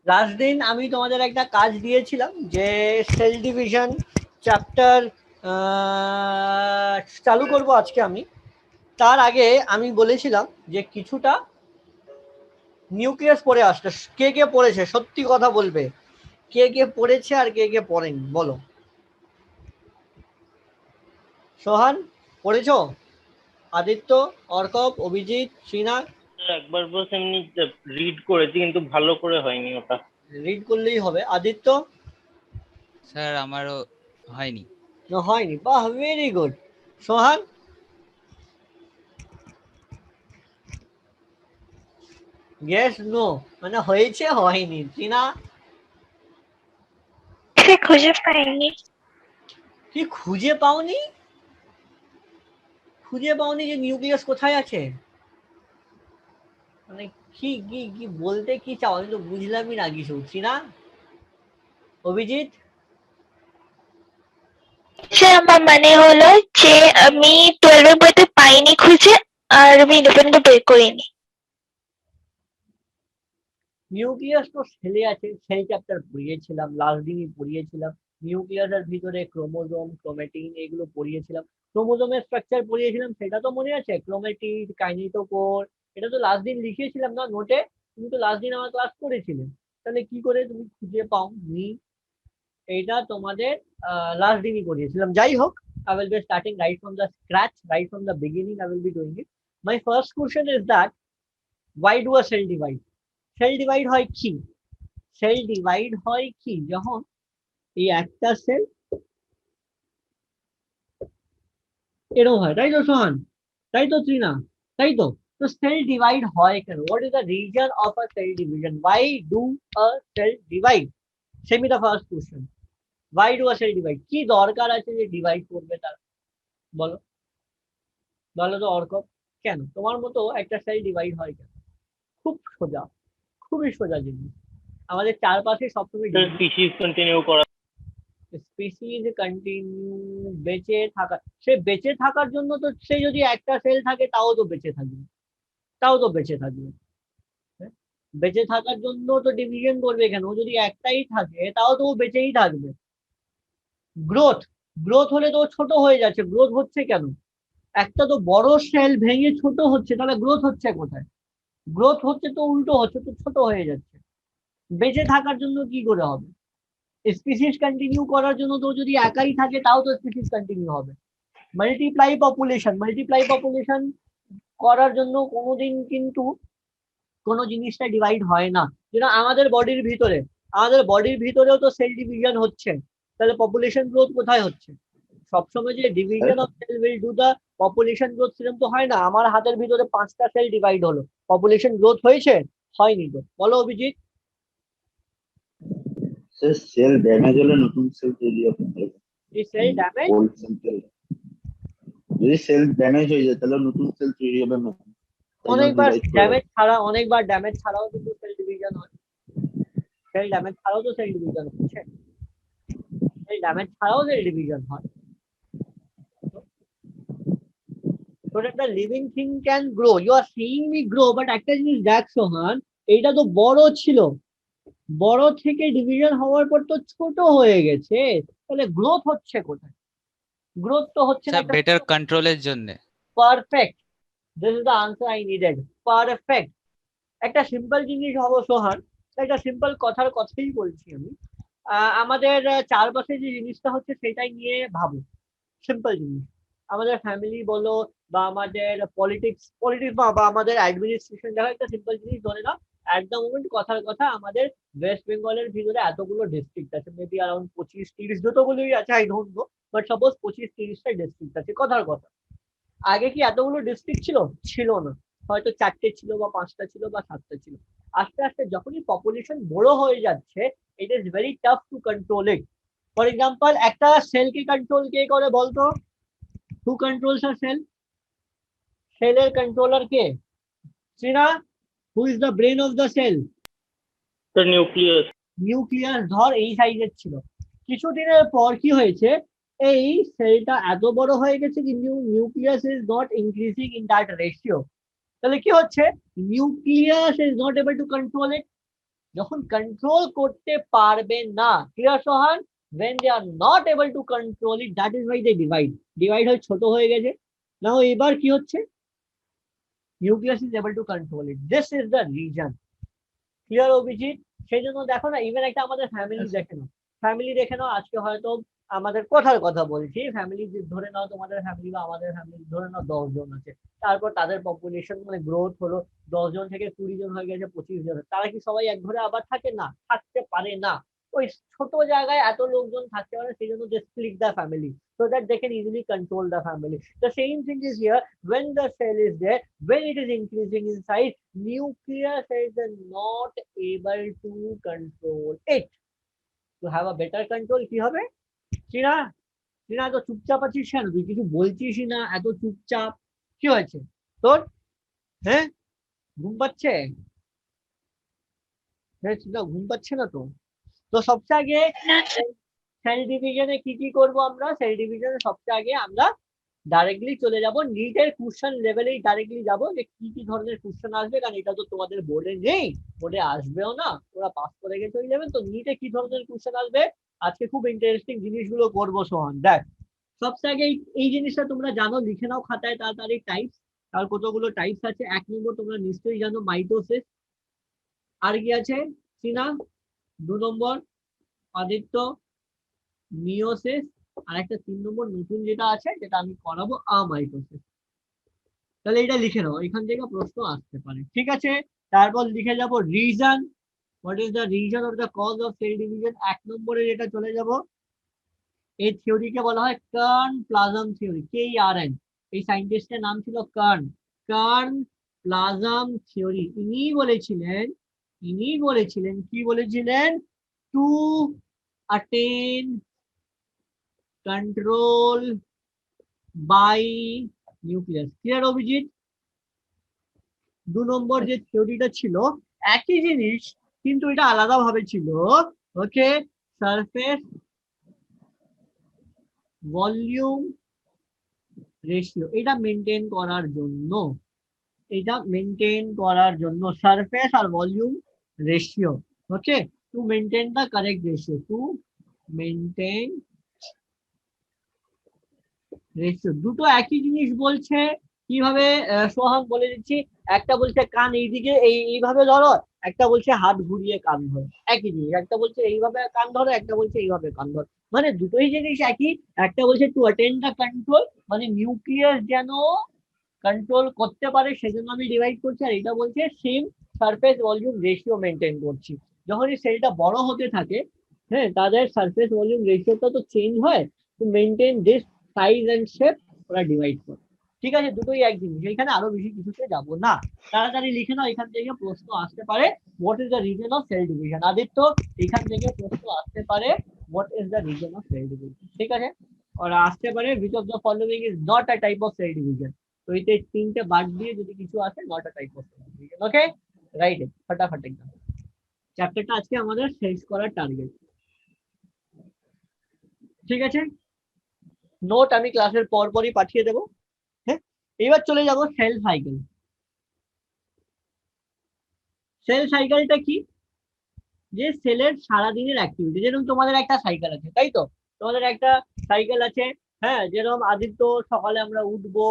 Last দিন আমি তোমাদের একটা কাজ দিয়েছিলাম যে সেল ডিভিশন চ্যাপ্টার চালু করব আজকে আমি। তার আগে আমি বলেছিলাম যে কিছুটা নিউক্লিয়াস পড়ে আসতে। কে কে পড়েছে সত্যি কথা বলবে, কে কে পড়েছে আর কে কে পড়েনি বলো। সোহান পড়েছো? আদিত্য, অর্কব, অভিজিৎ, শ্রীনাথ? একবার বস এমনি রিড করেছি কিন্তু ভালো করে হয়নি ওটা। রিড করলেই হবে। আদিত্য? স্যার আমারও হয়নি। হয়নি, বাহ ভেরি গুড। সোহান? গেস নো, মানে হয়েছে হয়নি। চীনা? খুঁজে পাইনি। কি খুঁজে পাওনি? খুঁজে পাওনি যে নিউক্লিয়াস কোথায় আছে? মানে কি কি কি বলতে কি চাও? আমি তো বুঝলামই না কিছু। চীনা? অভিজিৎ? আমার মানে হলো যে আমি 12 বইতে পাইনি খুঁজে, আর আমি ইলেভেন বের করিনি। নিউক্লিয়াস তো সেলে আছে, সেল চ্যাপ্টার পড়িয়েছিলাম, লাস্ট দিনই পড়িয়েছিলাম। নিউক্লিয়াসের ভিতরে ক্রোমোজোম, ক্রোমেটিন এগুলো পড়িয়েছিলাম। ক্রোমোজোমের স্ট্রাকচার পড়িয়েছিলাম, সেটা তো মনে আছে, ক্রোমেটিড, কাইনেটোকোর। এটা তো লাস্ট দিন লিখিয়েছিলাম না নোটে? তুমি তো লাস্ট দিন আমার ক্লাস করেছিলে, তাহলে কি করে তুমি খুঁজে পাও নি? এইটা তোমাদের লাস্ট দিনই করিয়েছিলাম। যাই হোক, I will be starting right from the scratch, right from the beginning I will be doing it. My first question is that why do a cell divide? Cell divide হয় কি? সেল ডিভাইড হয় কি যখন এই একটা sell এরকম হয়, তাই তো সোহান? তাই তো ত্রিনা? তাই তো? তো সেল ডিভাইড হয় কেন? What is the reason of a cell division? Why do a cell divide? সেমি the first question. Why do a cell divide? কি দরকার আছে যে ডিভাইড করবে তারা? বলো, বলো তো অর্ক। কেন তোমার মতো একটা সেল ডিভাইড হয় কেন? খুব সোজা, খুবই সোজা জিনিস। আমাদের চারপাশে সবসময় স্পিসিস কন্টিনিউ করা। স্পিসিস কন্টিনিউ, বেঁচে থাকা। সে বেঁচে থাকার জন্য তো সে যদি একটা সেল থাকে তাও তো বেঁচে থাকবে, তাও তো বেঁচে থাকবে। হ্যাঁ? বেঁচে থাকার জন্য তো ডিভিশন করবে কেন? ও যদি একটাই থাকে তাও তো ও বেঁচেই থাকবে। গ্রোথ, গ্রোথ হলে তো ছোট হয়ে যাচ্ছে। গ্রোথ হচ্ছে কেন? একটা তো বড় সেল ভেঙে ছোট হচ্ছে, তাহলে গ্রোথ হচ্ছে কোথায়? গ্রোথ হচ্ছে তো উল্টো হচ্ছে, তো ছোট হয়ে যাচ্ছে। বেঁচে থাকার জন্য কি করে হবে? স্পিসিস কন্টিনিউ করার জন্য তো যদি একাই থাকে তাও তো স্পিসিস কন্টিনিউ হবে। মাল্টিপ্লাই পপুলেশন, মাল্টিপ্লাই পপুলেশন করার জন্য কোনোদিন কিন্তু কোনো জিনিসটা ডিভাইড হয় না। যেটা আমাদের বডির ভিতরে, আমাদের বডির ভিতরেও তো সেল ডিভিশন হচ্ছে, তাহলে পপুলেশন গ্রোথ কোথায় হচ্ছে? সবসময় যে division of cell will do the population growth সেরকম তো হয় না। আমার হাতের ভিতরে 5টা সেল ডিভাইড হলো, পপুলেশন গ্রোথ হয়েছে? হয়নি তো। বলো অভিজিৎ। সেল ড্যামেজ হলে নতুন সেল তৈরি হবে। এই সেল ড্যামেজ, ওল্ড সেল, যদি সেল ড্যামেজ হয়ে যায় তাহলে নতুন সেল তৈরি হবে না, তাই জন্য অনেকবার ডিভাইড করা ড্যামেজ হয়। ছাড়া, অনেকবার ড্যামেজ ছাড়াও কিন্তু সেল ডিভিশন হয়। সেল ড্যামেজ ছাড়াও তো সেল ডিভিশন হচ্ছে, সেল ড্যামেজ ছাড়াও সেল ডিভিশন হয়। So that the living thing can grow. You are seeing me grow, but একটা জিনিস দেখ সোহান, এইটা তো বড় ছিল, বড় থেকে ডিভিশন হওয়ার পর তো ছোট হয়ে গেছে, তাহলে গ্রোথ হচ্ছে কোথায়? গ্রোথ তো হচ্ছে না স্যার একটা। বেটার কন্ট্রোলের জন্য। Perfect, this is the answer I needed. Perfect. একটা সিম্পল জিনিস হবো সোহান, একটা সিম্পল কথার কথাই বলছি আমি। আমাদের চারপাশে যে জিনিসটা হচ্ছে সেটাই নিয়ে ভাবো। সিম্পল জিনিস, আমাদের ফ্যামিলি বলো বা আমাদের পলিটিক্স পলিটিক্স বা আমাদের অ্যাডমিনিস্ট্রেশন, দেখো একটা সিম্পল জিনিস ধরে নাও। অ্যাট দ্য মোমেন্ট কথার কথা আমাদের ওয়েস্ট বেঙ্গলের ভিতরে এতগুলো ডিস্ট্রিক্ট আছে, মেবি অ্যারাউন্ড 25-30, যতগুলোই আছে I don't know, but suppose 25-30টা ডিস্ট্রিক্ট আছে কথার কথা। আগে কি এতগুলো ডিস্ট্রিক্ট ছিল? ছিল না। হয়তো 4টে ছিল বা 5টা ছিল বা 7টা ছিল। আস্তে আস্তে যখনই পপুলেশন বড় হয়ে যাচ্ছে, it is very tough to control it. For example, একটা সেলকে কন্ট্রোল কে করে বলতো? Who controls a cell? সেলের কন্ট্রোলার কে? Shrina, who is the brain of the cell? Nucleus. Nucleus ধর এই সাইজের ছিল, কিছুদিনের পর কি হয়েছে? এই সেলটা এত বড় হয়ে গেছে কিন্তু nucleus is not increasing in that ratio. তাহলে কি হচ্ছে? Nucleus is not able to control ইট। যখন কন্ট্রোল করতে পারবে না, clear Sohan? when they are not able to control it, that is why they divide হয়ে ছোট হয়ে গেছে। নাও এবার কি হচ্ছে, nucleus is able to control it, this is the reason, clear Abhijit? সেই জন্য দেখো না, ইভেন একটা আমাদের ফ্যামিলি দেখে নাও, আজকে হয়তো আমাদের কথার কথা বলছি, ফ্যামিলি ধরে নাও, তোমাদের ফ্যামিলি বা আমাদের ফ্যামিলি ধরে নাও 10 জন আছে, তারপর তাদের পপুলেশন মানে গ্রোথ হলো 10 জন থেকে 20 জন হয়ে গেছে, 25 জন, তারা কি সবাই এক ঘরে আবার থাকে? না, থাকতে পারে না। ওই ছোট জায়গায় এত লোকজন থাকতে পারে, সেই জন্য they split the family so that they can easily control the family. The same thing is here, when the cell is there, when it is increasing in size, nucleus is not able to control it. To have a better control, কি হবে? চীনা এত চুপচাপ আছিস কেন? তুই কিছু বলছিসই না, এত চুপচাপ, কি হয়েছে তোর? হ্যাঁ, ঘুম পাচ্ছে? ঘুম পাচ্ছে না তো? তো সবচেয়ে আগে সেল ডিভিশনে কি করব আমরা? সেল ডিভিশনে সবচেয়ে আগে আমরা ডাইরেক্টলি চলে যাব নিটের কোশ্চেন লেভেলেই ডাইরেক্টলি যাব, যে কি ধরনের কোশ্চেন আসবে, কারণ এটা তো তোমাদের বোর্ডে নেই, বোর্ডে আসবেও না, ওরা পাস করে গেছে ওই লেভেল। তো নিটে কি ধরনের কোশ্চেন আসবে আজকে, খুব ইন্টারেস্টিং জিনিসগুলো করবো সোহান। দেখ, সবচেয়ে আগে এই জিনিসটা তোমরা জানো, লিখে নাও খাতায় তাড়াতাড়ি, টাইপস। আর কতগুলো টাইপস আছে? 1 নম্বর তোমরা নিশ্চয়ই জানো, মাইটোসিস। আর কি আছে চীনা? 2 নম্বর আদিত্য, মিওসিস। আর একটা 3 নম্বর নতুন যেটা আছে, যেটা আমি করাবো, আমাইটোসিস। তাহলে এটা লিখে নাও, এখান থেকে প্রশ্ন আসতে পারে, ঠিক আছে? তারপর লিখে যাব reason, what is the reason of the cause of cell division. 1 নম্বরে যেটা চলে যাব, এই থিওরিকে বলা হয় কার্ন প্লাজম থিওরি, KERN। এই সায়েন্টিস্টের নাম ছিল কার্ন প্লাজম থিওরি। ইনি বলেছিলেন কি বলেছিলেন? To attain control by nucleus, clear Abhijit? 2 নম্বর যে থিওরিটা ছিল, একই জিনিস কিন্তু এটা আলাদা ভাবে ছিল, ওকে? সারফেস ভলিউম রেশিও, এটা মেনটেন করার জন্য সারফেস আর volume ratio, okay? To maintain the correct ratio, দুটো একই জিনিস বলছে। কিভাবে সোহাগ বলে দিচ্ছি, একটা বলছে কান এইদিকে এইভাবে ধরো, একটা বলছে হাত ঘুরিয়ে কান ধরো, একই জিনিস। একটা বলছে এইভাবে কান ধরো, একটা বলছে এইভাবে কান ধরো, মানে দুটোই জিনিস একই। একটা বলছে টু অ্যাটেন্ড দ্য কন্ট্রোল, মানে নিউক্লিয়াস যেন কন্ট্রোল করতে পারে সেজন্য আমি ডিভাইড করছি, আর এটা বলছে same surface volume ratio maintain করছি। যখনই সেলটা বড় হতে থাকে, হ্যাঁ, তাদের সারফেস ভলিউম রেশিওটা তো চেঞ্জ হয়, to maintain this size and shape ওরা ডিভাইড করে, ঠিক আছে? দুটোই এক জিনিস, এখানে আরো বেশি কিছুতে যাব না। তাড়াতাড়ি লিখে নাও, এখান থেকে প্রশ্ন আসতে পারে, what is the reason of cell division. Aditya, এখান থেকে প্রশ্ন আসতে পারে, what is the reason of cell division, ঠিক আছে? আর আসতে পারে, which of the following is not a type of cell division। তো এতে 3টে বাদ দিয়ে যদি কিছু আসে, not a type of cell division, okay? Right, ফটাফট একদম। চ্যাপ্টারটা আজকে আমাদের শেষ করার টার্গেট, ঠিক আছে? নোট আমি ক্লাসের পরপরই পাঠিয়ে দেবো, হ্যাঁ? এবার চলে যাব সেল সাইকেল। সেল সাইকেলটা কি? যে সেলের সারাদিনের অ্যাক্টিভিটি, যেরকম তোমাদের একটা সাইকেল আছে, তাই তো? তোমাদের একটা সাইকেল আছে, হ্যাঁ? যেরকম আদিত্য, সকালে আমরা উঠবো,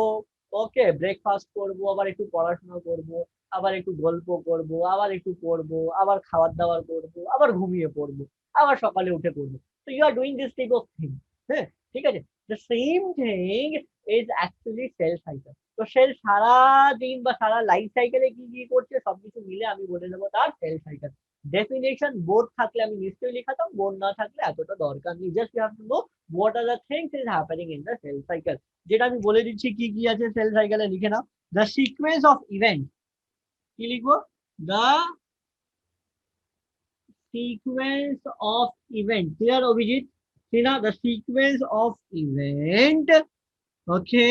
ওকে, ব্রেকফাস্ট করবো, আবার একটু পড়াশোনা করবো, আবার একটু গল্প করবো, আবার একটু পড়বো, আবার খাবার দাবার করবো, আবার ঘুমিয়ে পড়বো, আবার সকালে উঠে পড়বো। তো you are doing this type of thing, হ্যাঁ, ঠিক আছে? The same thing is actually cell cycle. তো সেল সারা দিন বা সারা লাইফ সাইকেলে কি করছে সবকিছু মিলে আমি বলে দেবো তার সেল সাইকেল। ডেফিনেশন বোর্ড থাকলে আমি নিশ্চয়ই লিখাতাম, বোর্ড না থাকলে এতটা দরকার নেই, just you have to know what are the things is happening in the cell cycle. যেটা আমি বলে দিচ্ছি কি আছে সেল সাইকেলে, লিখে নাও। দ্য সিকোয়েন্স অফ ইভেন্ট, কি লিখবো? The sequence of event, clear Abhijit? the sequence of event, okay?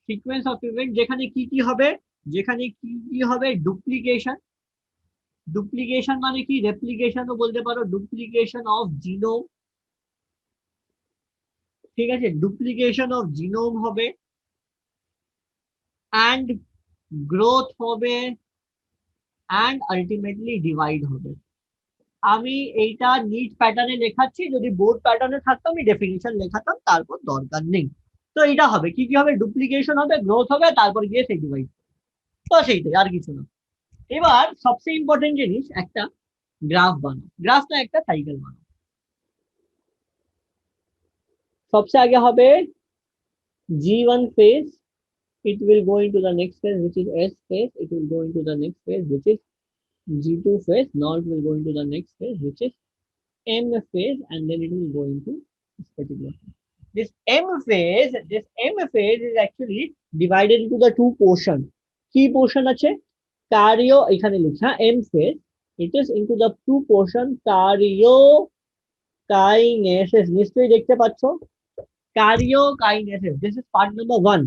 Sequence of event যেখানে কি হবে, ডুপ্লিকেশন মানে কি? রেপ্লিকেশনও বলতে পারো, ডুপ্লিকেশন অফ জিনোম, ঠিক আছে? ডুপ্লিকেশন অফ জিনোম হবে, অ্যান্ড গ্রোথ হবে, অ্যান্ড আলটিমেটলি ডিভাইড হবে। আমি এইটা নিট প্যাটার্নে লেখাচ্ছি, যদি বোর্ড প্যাটার্নে থাকতো আমি ডেফিনিশন লেখাতাম, তারপর দরকার নেই। তো এটা হবে কি কি হবে, ডুপ্লিকেশন হবে, গ্রোথ হবে, তারপর গিয়ে সেই ডিভাইড, তো সেইটাই, আর কিছু না। এবার সবচেয়ে ইম্পর্টেন্ট জিনিস, একটা গ্রাফ বানাও, গ্রাফ না একটা সাইকেল বানাও। সবচেয়ে আগে হবে G1 phase, it will go into the next phase which is S phase, it will go into the next phase which is G2 phase, now it will go into the next phase which is M phase, and then it will go into this particular phase. This M phase is actually divided into the two portion. Key portion আছে cardio, এখানে লিখা M phase, it is into the two portion karyokinases, নিশ্চয়ই দেখতে পাচ্ছ karyokinases. This is part number 1.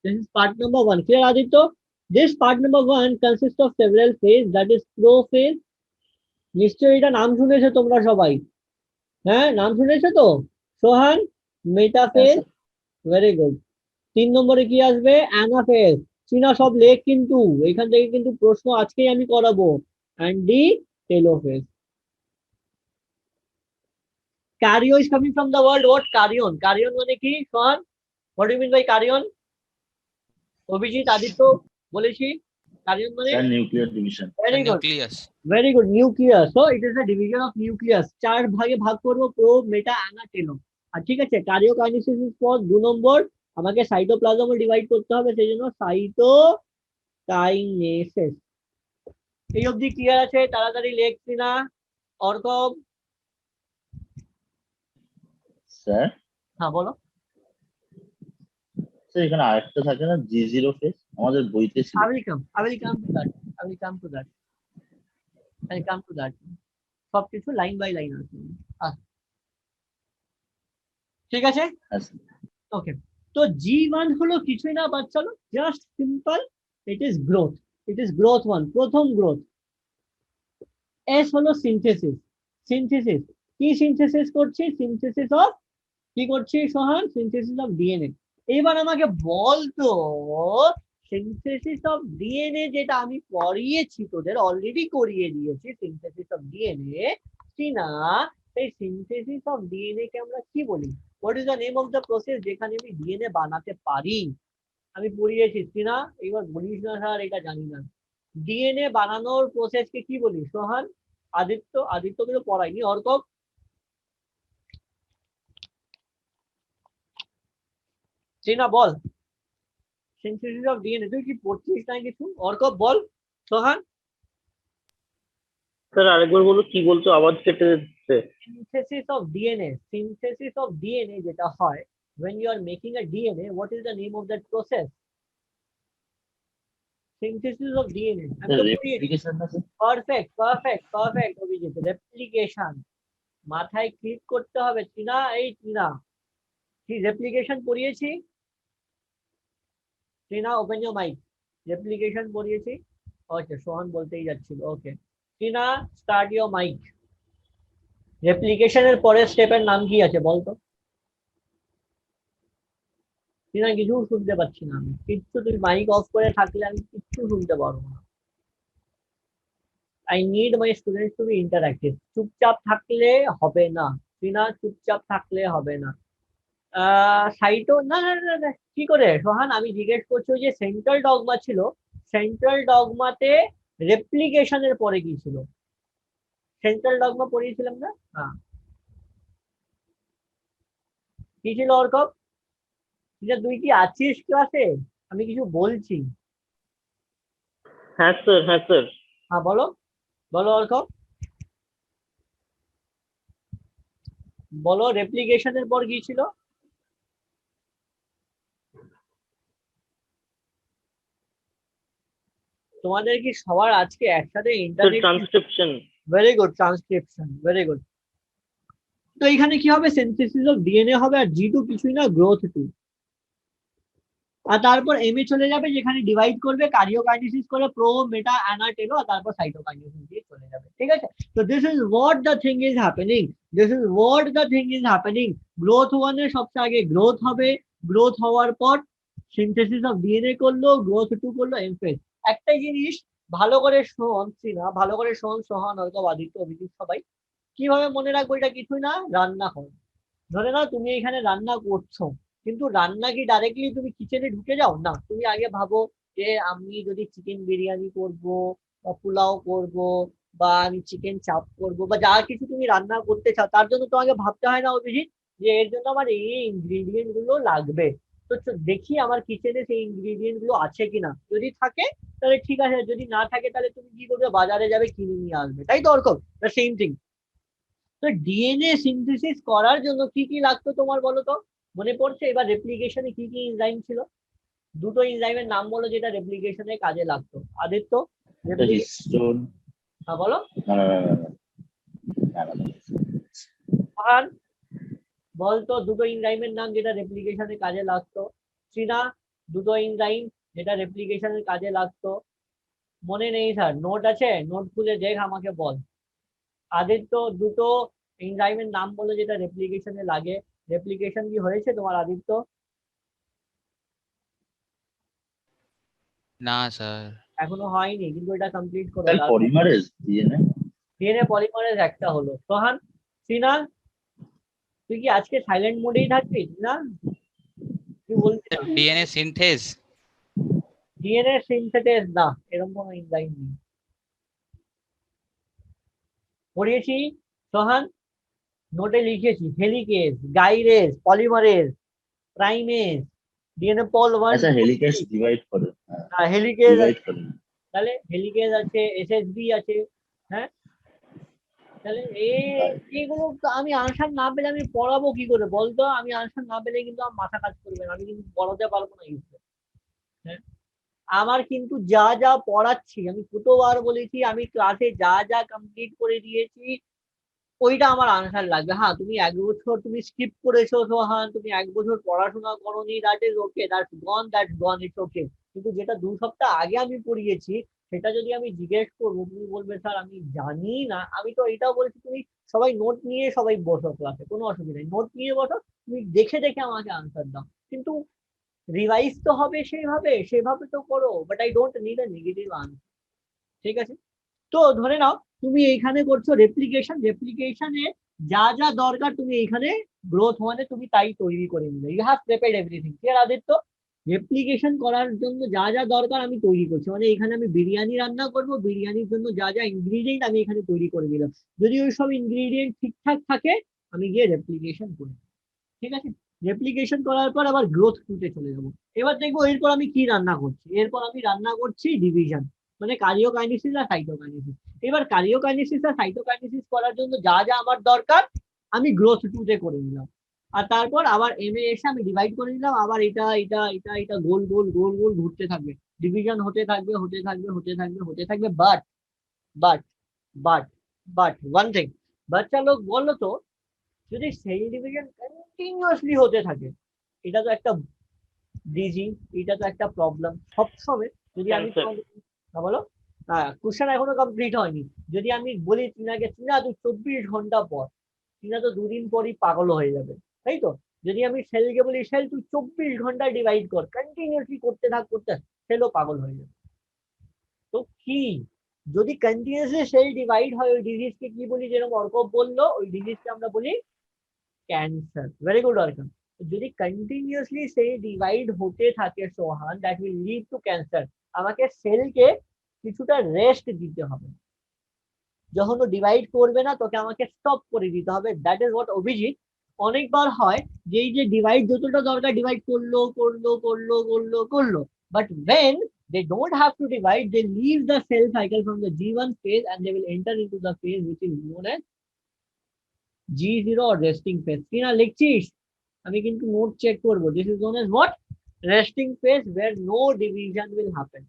This is part number 1. Clear, Aditya? This part number 1 consists of several phase, that is prophase. নিশ্চয়ই এটা নাম শুনেছো তোমরা সবাই, হ্যাঁ নাম শুনেছো তো? সোহান, মেটাফেজ, ভেরি গুড। 3 নম্বরে কি আসবে? অ্যানাফেজ। চীনা সব লেখ, কিন্তু এখান থেকে কিন্তু প্রশ্ন আজকেই আমি করাবো। And D telophase. Cardio is coming from the word what? Carrion. Carrion মানে কি সোহান? What do you mean by carrion? Abhijit, Aditya বলেছি carrion মানে nuclear division. Very good, nucleus. very good, nucleus. So it is a division of nucleus. 4 ভাগে ভাগ করব, pro, মেটা, Anna, টেলো। আর ঠিক আছে, কারিওকাইনেসিস is for 2 নম্বর, আমাকে সাইটোপ্লাজমও ডিভাইড করতে হবে, সেই জন্য সাইটোকাইনেসিস। এই অবধি ক্লিয়ার আছে? তাড়াতাড়ি লেখছি না অর্কব? স্যার, হ্যাঁ বলো। স্যার এখানে আরেকটা থাকে না, G0 ফেজ, আমাদের বইতে ছিল। I will come to that. সবকিছু লাইন বাই লাইন আছে। ঠিক আছে, ওকে। তো G1 হলো কিছুই না বাচ্চা, just simple, it is growth, growth 1, প্রথম গ্রোথ। S হলো সিনথেসিস, কি সিনথেসিস করছি? সিনথেসিস অফ, কি করছি সোহান? Synthesis of DNA. এবার আমাকে বলতো সিনথেসিস অফ ডিএনএ যেটা আমি পড়িয়েছি, তোদের অলরেডি করিয়ে দিয়েছি সিনথেসিস অফ ডিএনএ, না এই সিনথেসিস অফ ডিএনএ কে আমরা কি বলি? What is the name of the process যেখানে আমি ডিএনএ বানাতে পারি? আমি পড়িয়েছি না, এবার বলিস না স্যার এটা জানি না। ডিএনএ বানানোর প্রসেসকে কি বলি সোহান? আদিত্যকে তো পড়াইনি। অর্কব, না বল, সিনথেসিস অফ ডিএনএ তুই কি পড়ছিস না কিছু? অর্কব বল। সোহান, স্যার আরেকবার বলো, কি বলছো, আওয়াজ কেটে যাচ্ছে। সিনথেসিস অফ ডিএনএ যেটা হয়, when you are making a DNA, what is the name of that process? Synthesis of DNA. Replication না স্যার? Perfect, Abhijit, replication. মাথায় ক্লিক করতে হবে চিনা, এই চিনা কি রেপ্লিকেশন পড়িয়েছি? চিনা, ওপেন ইউর মাইক। রেপ্লিকেশন পড়িয়েছি, ওকে, সোহান বলতেই যাচ্ছিল, ওকে। চিনা, স্টার্ট ইউর মাইক। রেপ্লিকেশনের পরের স্টেপের নাম কি আছে বলতো? চিনা, কিছু শুনতে পাচ্ছি না আমি, কিচ্ছু। তুই মাইক অফ করে থাকলে আমি কিচ্ছু শুনতে পারবো না। I need my students to be interactive. চুপচাপ থাকলে হবে না চিনা, চুপচাপ থাকলে হবে না। সাইটো না, কি করে সোহান? আমি জিজ্ঞেস করছি, যে সেন্ট্রাল ডগমা ছিল, সেন্ট্রাল ডগমাতে রেপ্লিকেশনের পরে কি ছিল? সেন্ট্রাল ডগমা পড়িয়েছিলাম না? হ্যাঁ, কি ছিল অর্কব? তুই কি আছিস ক্লাসে? আমি কিছু বলছি। হ্যাঁ স্যার। হ্যাঁ বলো অর্কব, বলো রেপ্লিকেশনের পর কি ছিল? তোমাদের কি সবার আজকে একসাথে internet? Transcription. Very good, transcription, very good. তো এখানে কি হবে? সিনথেসিস অফ ডিএনএ হবে, আর G2 কিছুই না, গ্রোথ 2। আর তারপর এম এ চলে যাবে, যেখানে ডিভাইড করবে, কারিওকাইনেসিস করে প্রো, মেটা, অ্যানা, টেলো, আর তারপর সাইটোকাইনেসিস দিয়ে চলে যাবে। ঠিক আছে, তো this is what the thing is happening. Growth 1 এর সবচেয়ে আগে গ্রোথ হবে, গ্রোথ হওয়ার পর সিনথেসিস অফ ডিএনএ করলো, গ্রোথ 2 করলো, এম ফেজ। একটাই জিনিস ভালো করে শোন চিনা, ভালো করে শোন সোহান, হয়তো আদিত্য, অভিজিৎ সবাই, কিভাবে মনে রাখবো? এটা কিছুই না, রান্না করো। ধরে নাও তুমি এখানে রান্না করছো, কিন্তু রান্না কি ডাইরেক্টলি তুমি কিচেনে ঢুকে যাও না, তুমি আগে ভাবো যে আমি যদি চিকেন বিরিয়ানি করব বা পোলাও করব বা আমি চিকেন চাপ করব বা যা কিছু তুমি রান্না করতে চাও, তার জন্য তোমাকে ভাবতে হয় না অভিজিৎ যে এর জন্য আমার এই ইনগ্রিডিয়েন্ট গুলো লাগবে। তো দেখি আমার কিচেনে সেই ইনগ্রিডিয়েন্ট গুলো আছে কিনা, যদি থাকে তাহলে ঠিক আছে, যদি না থাকে তাহলে তুমি কি করবে, বাজারে যাবে কিনে নিয়ে আসবে, তাই তো ওরকম সেম থিং। তো ডিএনএ সিনথেসিস করার জন্য কি কি লাগতো তোমার বলো তো, মনে পড়ছে? এবার রেপ্লিকেশনে কি কি এনজাইম ছিল? দুটো এনজাইমের নাম বলো যেটা রেপ্লিকেশনে কাজে লাগতো। আদিত্য, হিস্টোন। হ্যাঁ বলো। না না না না না, না, আর বলতো দুটো এনজাইমের নাম যেটা রেপ্লিকেশনে কাজে লাগতো। চীনা, দুটো এনজাইম যেটা রেপ্লিকেশনের কাজে লাগতো। মনে নেই স্যার, নোট আছে, নোট খুলে দেখ আমাকে বল। আদিত্য, দুটো এনজাইমের নাম বলো যেটা রেপ্লিকেশনে লাগে। রেপ্লিকেশন কি হয়েছে তোমার আদিত্য? না স্যার। এখনো হয়নি, কিন্তু এটা কমপ্লিট করো। Sir polymerase DNA. DNA polymerase একটা হলো। সোহান, সিনা, তুই কি আজকে সাইলেন্ট মোডেই থাকবি না? তুই বলবি না? DNA synthase. ডিএনএ সিনথেসিস না, এরকম কোনো এনজাইম নেই। পড়িয়েছি সোহান, নোটে লিখেছি helicase, gyrase, polymerase, primase, DNA pol 1 আচ্ছা 2 হেলিকেজ 3। ডিভাইড করে, হেলিকেজ ডিভাইড আছে, করে। তাহলে হেলিকেজ আছে, এসএসবি আছে। হ্যাঁ, তাহলে এইগুলো তো আমি আনসার না পেলে আমি পড়াবো কি করে বলতো? আমি আনসার না পেলে কিন্তু আমার মাথা কাজ করবে না, আমি কিন্তু পড়াতে পারবো না ইউসে। হ্যাঁ, আমার কিন্তু যা যা পড়াচ্ছি, আমি কতবার বলেছি, আমি ক্লাসে যা যা কমপ্লিট করে দিয়েছি ওইটা আমার আনসার লাগবে। হ্যাঁ, তুমি 1 বছর তুমি স্কিপ করেছো সোহান, তুমি 1 বছর পড়াশোনা করোনি, that is okay, that's gone, it's okay. কিন্তু যেটা 2 সপ্তাহ আগে আমি পড়িয়েছি সেটা যদি আমি জিজ্ঞেস করবো, তুমি বলবে স্যার আমি জানি না। আমি তো এটাও বলেছি তুমি সবাই নোট নিয়ে সবাই বসো ক্লাসে, কোনো অসুবিধা নেই, নোট নিয়ে বসো, তুমি দেখে দেখে আমাকে আনসার দাও, কিন্তু রিভাইজ তো হবে সেইভাবে, সেভাবে তো করো, but I don't need a negative answer. ঠিক আছে? তো ধরে নাও তুমি এইখানে করছো রেপ্লিকেশন, রেপ্লিকেশনে যা যা দরকার তুমি এইখানে গ্রোথ মানে তুমি তাই তৈরি করে নিলে, you have prepared everything. Clear Aditya? Replication করার জন্য যা যা দরকার আমি তৈরি করছি, মানে এখানে আমি বিরিয়ানি রান্না করব, বিরিয়ানির জন্য যা যা ইনগ্রিডিয়েন্ট আমি এখানে তৈরি করে দিলাম, যদি ওই সব ইনগ্রিডিয়েন্ট ঠিকঠাক থাকে আমি গিয়ে রেপ্লিকেশন করি। ঠিক আছে? রেপ্লিকেশন করার পর আবার গ্রোথ টুতে চলে যাবো। এবার দেখবো এরপর আমি কি রান্না করছি। এরপর আমি রান্না করছি ডিভিশন, মানে কারিওকাইনেসিস আর সাইটোকাইনেসিস। এবার কারিওকাইনেসিস আর সাইটোকাইনেসিস করার জন্য যা যা আমার দরকার আমি গ্রোথ টুতে করে নিলাম। আর তারপর আবার এম এ এসে আমি ডিভাইড করে নিলাম, আবার এটা এটা এটা এটা গোল গোল গোল গোল ঘুরতে থাকবে, ডিভিশন হতে থাকবে হতে থাকবে হতে থাকবে হতে থাকবে। But but but but one thing, বাচ্চা লোক বলো তো, যদি সেল ডিভিশন কন্টিনিউয়াসলি হতে থাকে, এটা তো একটা ডিজিজ, এটা তো একটা প্রবলেম সবসময়। যদি আমি না বলো, হ্যাঁ কোশ্চেন এখনো কমপ্লিট হয়নি। যদি আমি বলি চীনাকে, চীনা তুই 24 ঘন্টা পর, চীনা তো 2 দিন পরই পাগল হয়ে যাবে, তাই তো? যদি আমি সেলকে বলি সেল তুই 24 ঘন্টা ডিভাইড কর, কন্টিনিউয়াসলি করতে থাক করতে, সেলও পাগল হয়ে যাবে। তো কি, যদি কন্টিনিউয়াসলি সেল ডিভাইড হয় ওই ডিজিজকে কি বলি, যেরকম অর্কব বললো ওই ডিজিজকে আমরা বলি ক্যান্সার। Very good অর্কব। যদি কন্টিনিউয়াসলি সেল ডিভাইড হতে থাকে Sohan, that will lead to cancer. আমাকে সেলকে কিছুটা রেস্ট দিতে হবে, যখন ও ডিভাইড করবে না তোকে আমাকে স্টপ করে দিতে হবে। দ্যাট ইজ হোয়াট অভিজিৎ অনেকবার হয়, যে এই যে ডিভাইড যতটা দরকার ডিভাইড করলো করলো করলো করলো করলো, but when they don't have to divide, they leave the cell cycle from the G1 phase and they will enter into the phase which is known as G0 or resting phase। কিনা লিখছিস? আমি কিন্তু note check করবো। This is known as what? Resting phase, where no division will happen।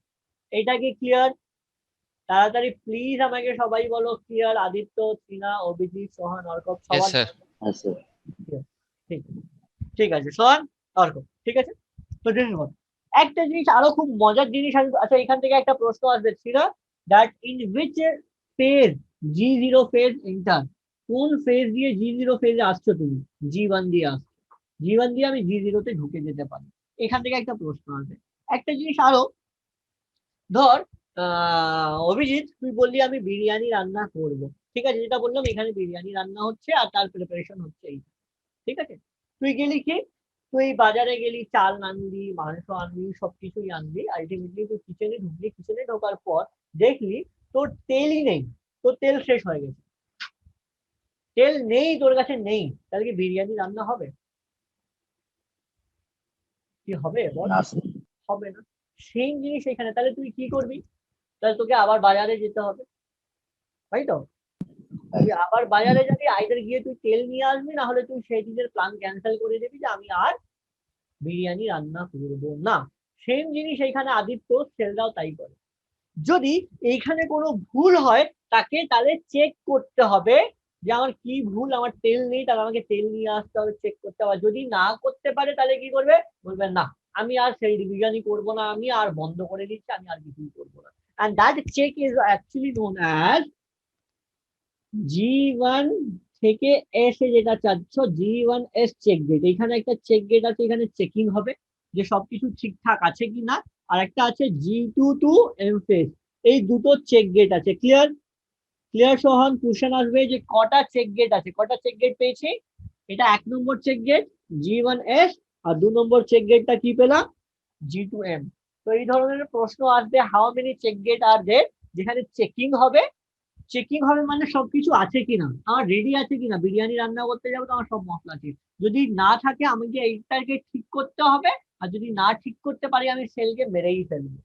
এটা কি clear? তাড়াতাড়ি please আমাকে সবাই বলো ক্লিয়ার। আদিত্য, চীনা, অভিজিৎ, সোহান, অর্কব Yes, সবার sir. আচ্ছা ঠিক ঠিক আছে সোহান, অর্কব ঠিক আছে। তো দিস ইজ হোয়াট। একটা জিনিস আরো খুব মজার জিনিস আমি, আচ্ছা এখান থেকে একটা প্রশ্ন আসবে চীনা, that in which phase G0 phase enter, কোন ফেজ দিয়ে G0 ফেজে আসছো তুমি? G1 দিয়ে আসছো, G1 দিয়ে আমি G0 তে ঢুকে যেতে পারি। এখান থেকে একটা প্রশ্ন আসবে। একটা জিনিস আরো, ধর অভিজিৎ তুই বললি আমি বিরিয়ানি রান্না করব, ঠিক আছে, যেটা বললাম এখানে বিরিয়ানি রান্না হচ্ছে আর তার প্রিপারেশন হচ্ছে এই, ঠিক আছে। তুই গেলি কি, তুই বাজারে গেলি, চাল আনলি, মাংস আনলি, সবকিছুই আনলি, আলটিমেটলি তুই কিচেনে ঢুকলি, কিচেনে ঢোকার পর দেখলি তোর তেলই নেই, তোর তেল শেষ হয়ে গেছে, তেল নেই তোর কাছে নেই, তাহলে কি বিরিয়ানি রান্না হবে? কি হবে বল? না স্যার। হবে না। সেম জিনিস এখানে, তাহলে তুই কি করবি? তাহলে তোকে আবার বাজারে যেতে হবে, তাই তো? তুই আবার বাজারে যাবি, আইদার গিয়ে তুই তেল নিয়ে আসবি, না হলে তুই সেই দিনের প্ল্যান ক্যান্সেল করে দিবি যে আমি আর বিরিয়ানি রান্না করবো না। সেম জিনিস এখানে আদিত্য সেলরাও তাই করে। যদি এইখানে কোনো ভুল হয় তাকে তাহলে চেক করতে হবে যে আমার কি ভুল, আমার তেল নেই, তাহলে আমাকে তেল নিয়ে আসতে হবে, চেক করতে হবে। যদি না করতে পারে তাহলে কি করবে, বলবে না আমি আর সেই বিরিয়ানি করবো না, আমি আর বন্ধ করে দিচ্ছি, আমি আর কিছুই করবো না। and that check is actually known as G1 থেকে S এ যেটা চাচ্ছ G1S চেক গেট। এখানে একটা চেক গেট আছে, এখানে চেকিং হবে যে সবকিছু ঠিকঠাক আছে কিনা, আর একটা আছে G2 টু M ফেজ, এই দুটো চেক গেট আছে। ক্লিয়ার? ক্লিয়ার সোহান? কোশ্চেন আসবে যে কটা চেক গেট আছে, কটা চেক গেট পেয়েছি? এটা 1 নম্বর চেক গেট G1S, আর 2 নম্বর চেক গেটটা কি পেলাম? G2M। তো এই ধরনের প্রশ্ন আসবে, হাউ মেনি চেক গেট আর দেয়ার, যেখানে চেকিং হবে। চেকিং হবে মানে সবকিছু আছে কিনা, আমার রেডি আছে কিনা, বিরিয়ানি রান্না করতে যাবো তো আমার সব মশলা আছে, যদি না থাকে আমাকে এইটাকে ঠিক করতে হবে, আর যদি না ঠিক করতে পারি আমি সেলকে মেরেই ফেলবো,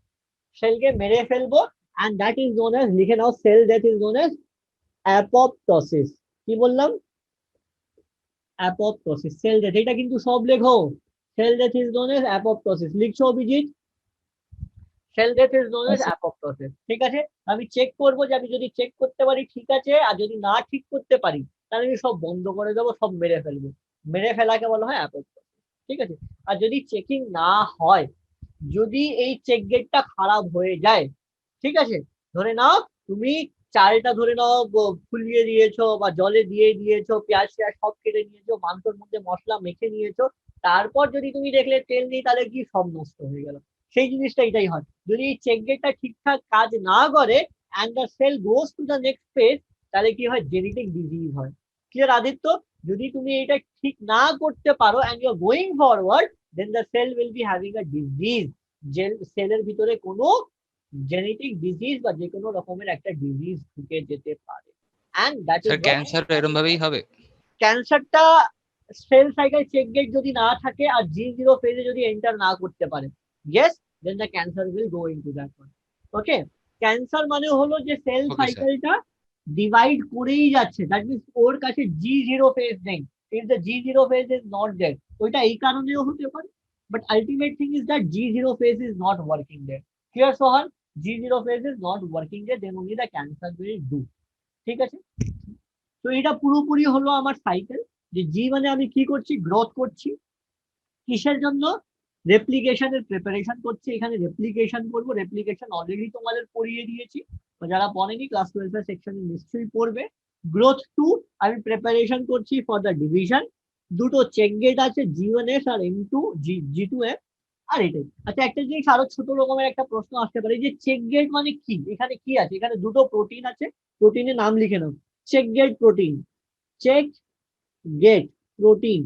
সেলকে মেরে ফেলবো। and that is known as, লিখে নাও, sell that is known as apoptosis। কি বললাম? apoptosis, সেল ডেথ, এটা কিন্তু সব লেখো, sell death is known as apoptosis। লিখছো Abhijit? Sell death is known age apoptosis. ঠিক আছে, আমি চেক করবো যে আমি যদি চেক করতে পারি ঠিক আছে, আর যদি না ঠিক করতে পারি তাহলে আমি সব বন্ধ করে দেবো, সব মেরে ফেলবো, মেরে ফেলাকে বলা হয় অ্যাপোপ্টোসিস। ঠিক আছে, আর যদি চেকিং না হয়, যদি এই চেক গেটটা খারাপ হয়ে যায়, ঠিক আছে, ধরে নাও তুমি চালটা ধরে নাও ফুলিয়ে দিয়েছো বা জলে দিয়ে দিয়েছো, পেঁয়াজ টেয়াজ সব কেটে নিয়েছো, মাংসের মধ্যে মশলা মেখে নিয়েছো, তারপর যদি তুমি দেখলে তেল নেই, তাহলে কি সব নষ্ট হয়ে গেল? সেই জিনিসটা এটাই হয়, যদি এই চেক গেটটা ঠিকঠাক কাজ না করে and the cell goes to the next phase, তাহলে কি হয়, জেনেটিক ডিজিজ হয়। ক্লিয়ার আদিত্য? যদি তুমি এটা ঠিক না করতে পারো and you are going forward, then the cell will be having a disease, যে সেলের ভিতরে কোনো জেনেটিক ডিজিজ বা যে কোনো রকমের একটা ডিজিজ ঢুকে যেতে পারে। and that is sir cancer এরকম ভাবেই হবে? ক্যান্সারটা সেল সাইকেল চেক গেট যদি না থাকে আর G0 ফেজে যদি এন্টার না করতে পারে, yes, then the cancer will go into that one. Okay, cancer মানে হলো যে সেল Okay, sir. সাইকেলটা ডিভাইড করেই যাচ্ছে, দ্যাট মিন্স ওর কাছে G0 ফেজ নেই, if the G0 phase is not there, ওইটা এই কারণেও হতে পারে, but ultimate thing is that G0 phase is not working there. Clear Sohan? G0 phase is not working there, then only the cancer will do. ঠিক আছে, তো এটা পুরোপুরি হলো আমার সাইকেল, যে জি মানে আমি কি করছি, গ্রোথ করছি, কিসের জন্য, রেপ্লিকেশনের প্রিপারেশন করছি, এখানে রেপ্লিকেশন করবো, রেপ্লিকেশন অলরেডি তোমাদের পড়িয়ে দিয়েছি, যারা পড়েনি ক্লাস 12 সেকশনে নিশ্চয়ই পড়বে। গ্রোথ 2, আমি প্রিপারেশন করছি ফর দ্য ডিভিশন, দুটো চেক গেট আছে G1S আর M2 G2M, আর এটাই। আচ্ছা, একটা জিনিস আরো ছোট রকমের একটা প্রশ্ন আসতে পারে, যে চেক গেট মানে কি, এখানে কি আছে, এখানে দুটো প্রোটিন আছে, প্রোটিনের নাম লিখে নাও, check gate protein, check gate protein,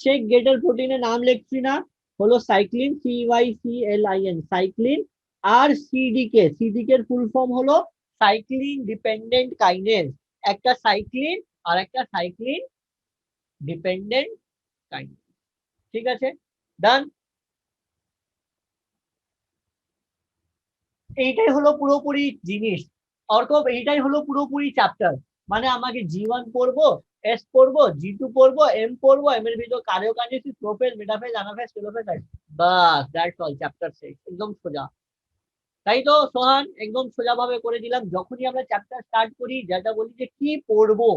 check গেটের প্রোটিনের নাম লিখছি না, হলো সাইক্লিন, CYCLIN, সাইক্লিন, আর সিডিকে, সিডিকে এর ফুল ফর্ম হলো সাইক্লিন ডিপেন্ডেন্ট কাইনেজ, একটা সাইক্লিন আর একটা সাইক্লিন ডিপেন্ডেন্ট কাইনেজ। ঠিক আছে, ডান। এইটাই হলো পুরোপুরি জিনিস, অর্থাৎ এইটাই হলো পুরোপুরি চ্যাপ্টার, মানে আমাকে G1 পড়বো, S পড়বো, G2 পড়বো, M পড়বো, M এর ভিতর cytokinesis, prophase, metaphase, anaphase, telophase, বাস, দ্যাটস অল, চ্যাপ্টার 6, একদম সোজা। তাই তো সোহান, একদম সোজা ভাবে করে দিলাম। যখনই আমরা চ্যাপ্টার স্টার্ট করি, যেটা বলি যে কি পড়বো,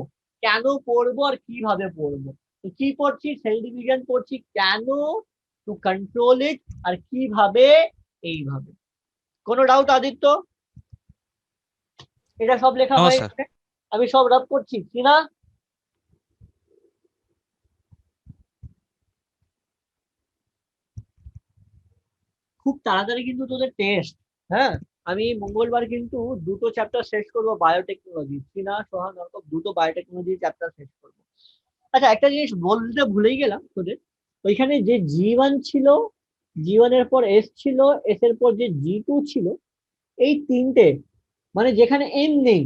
কেন পড়বো, আর কিভাবে পড়বো, তো কি পড়ছি, সেল ডিভিশন পড়ছি, কেন, টু কন্ট্রোল ইট, আর কিভাবে, এইভাবে। কোনো ডাউট আদিত্য? এটা সব লেখা No, হয়ে sir. গেছে, আমি সব রাব করছি কিনা? খুব তাড়াতাড়ি কিন্তু তোদের টেস্ট, হ্যাঁ, আমি মঙ্গলবার কিন্তু দুটো চ্যাপ্টার শেষ করবো বায়োটেকনোলজি, চীনা সোহান দুটো বায়োটেকনোলজি চ্যাপ্টার শেষ করবো। আচ্ছা একটা জিনিস বলতে ভুলেই গেলাম তোদের, ওইখানে যে G1 ছিল, G1 এর পর S ছিল, S এর পর যে G2 ছিল, এই তিনটে মানে যেখানে M নেই,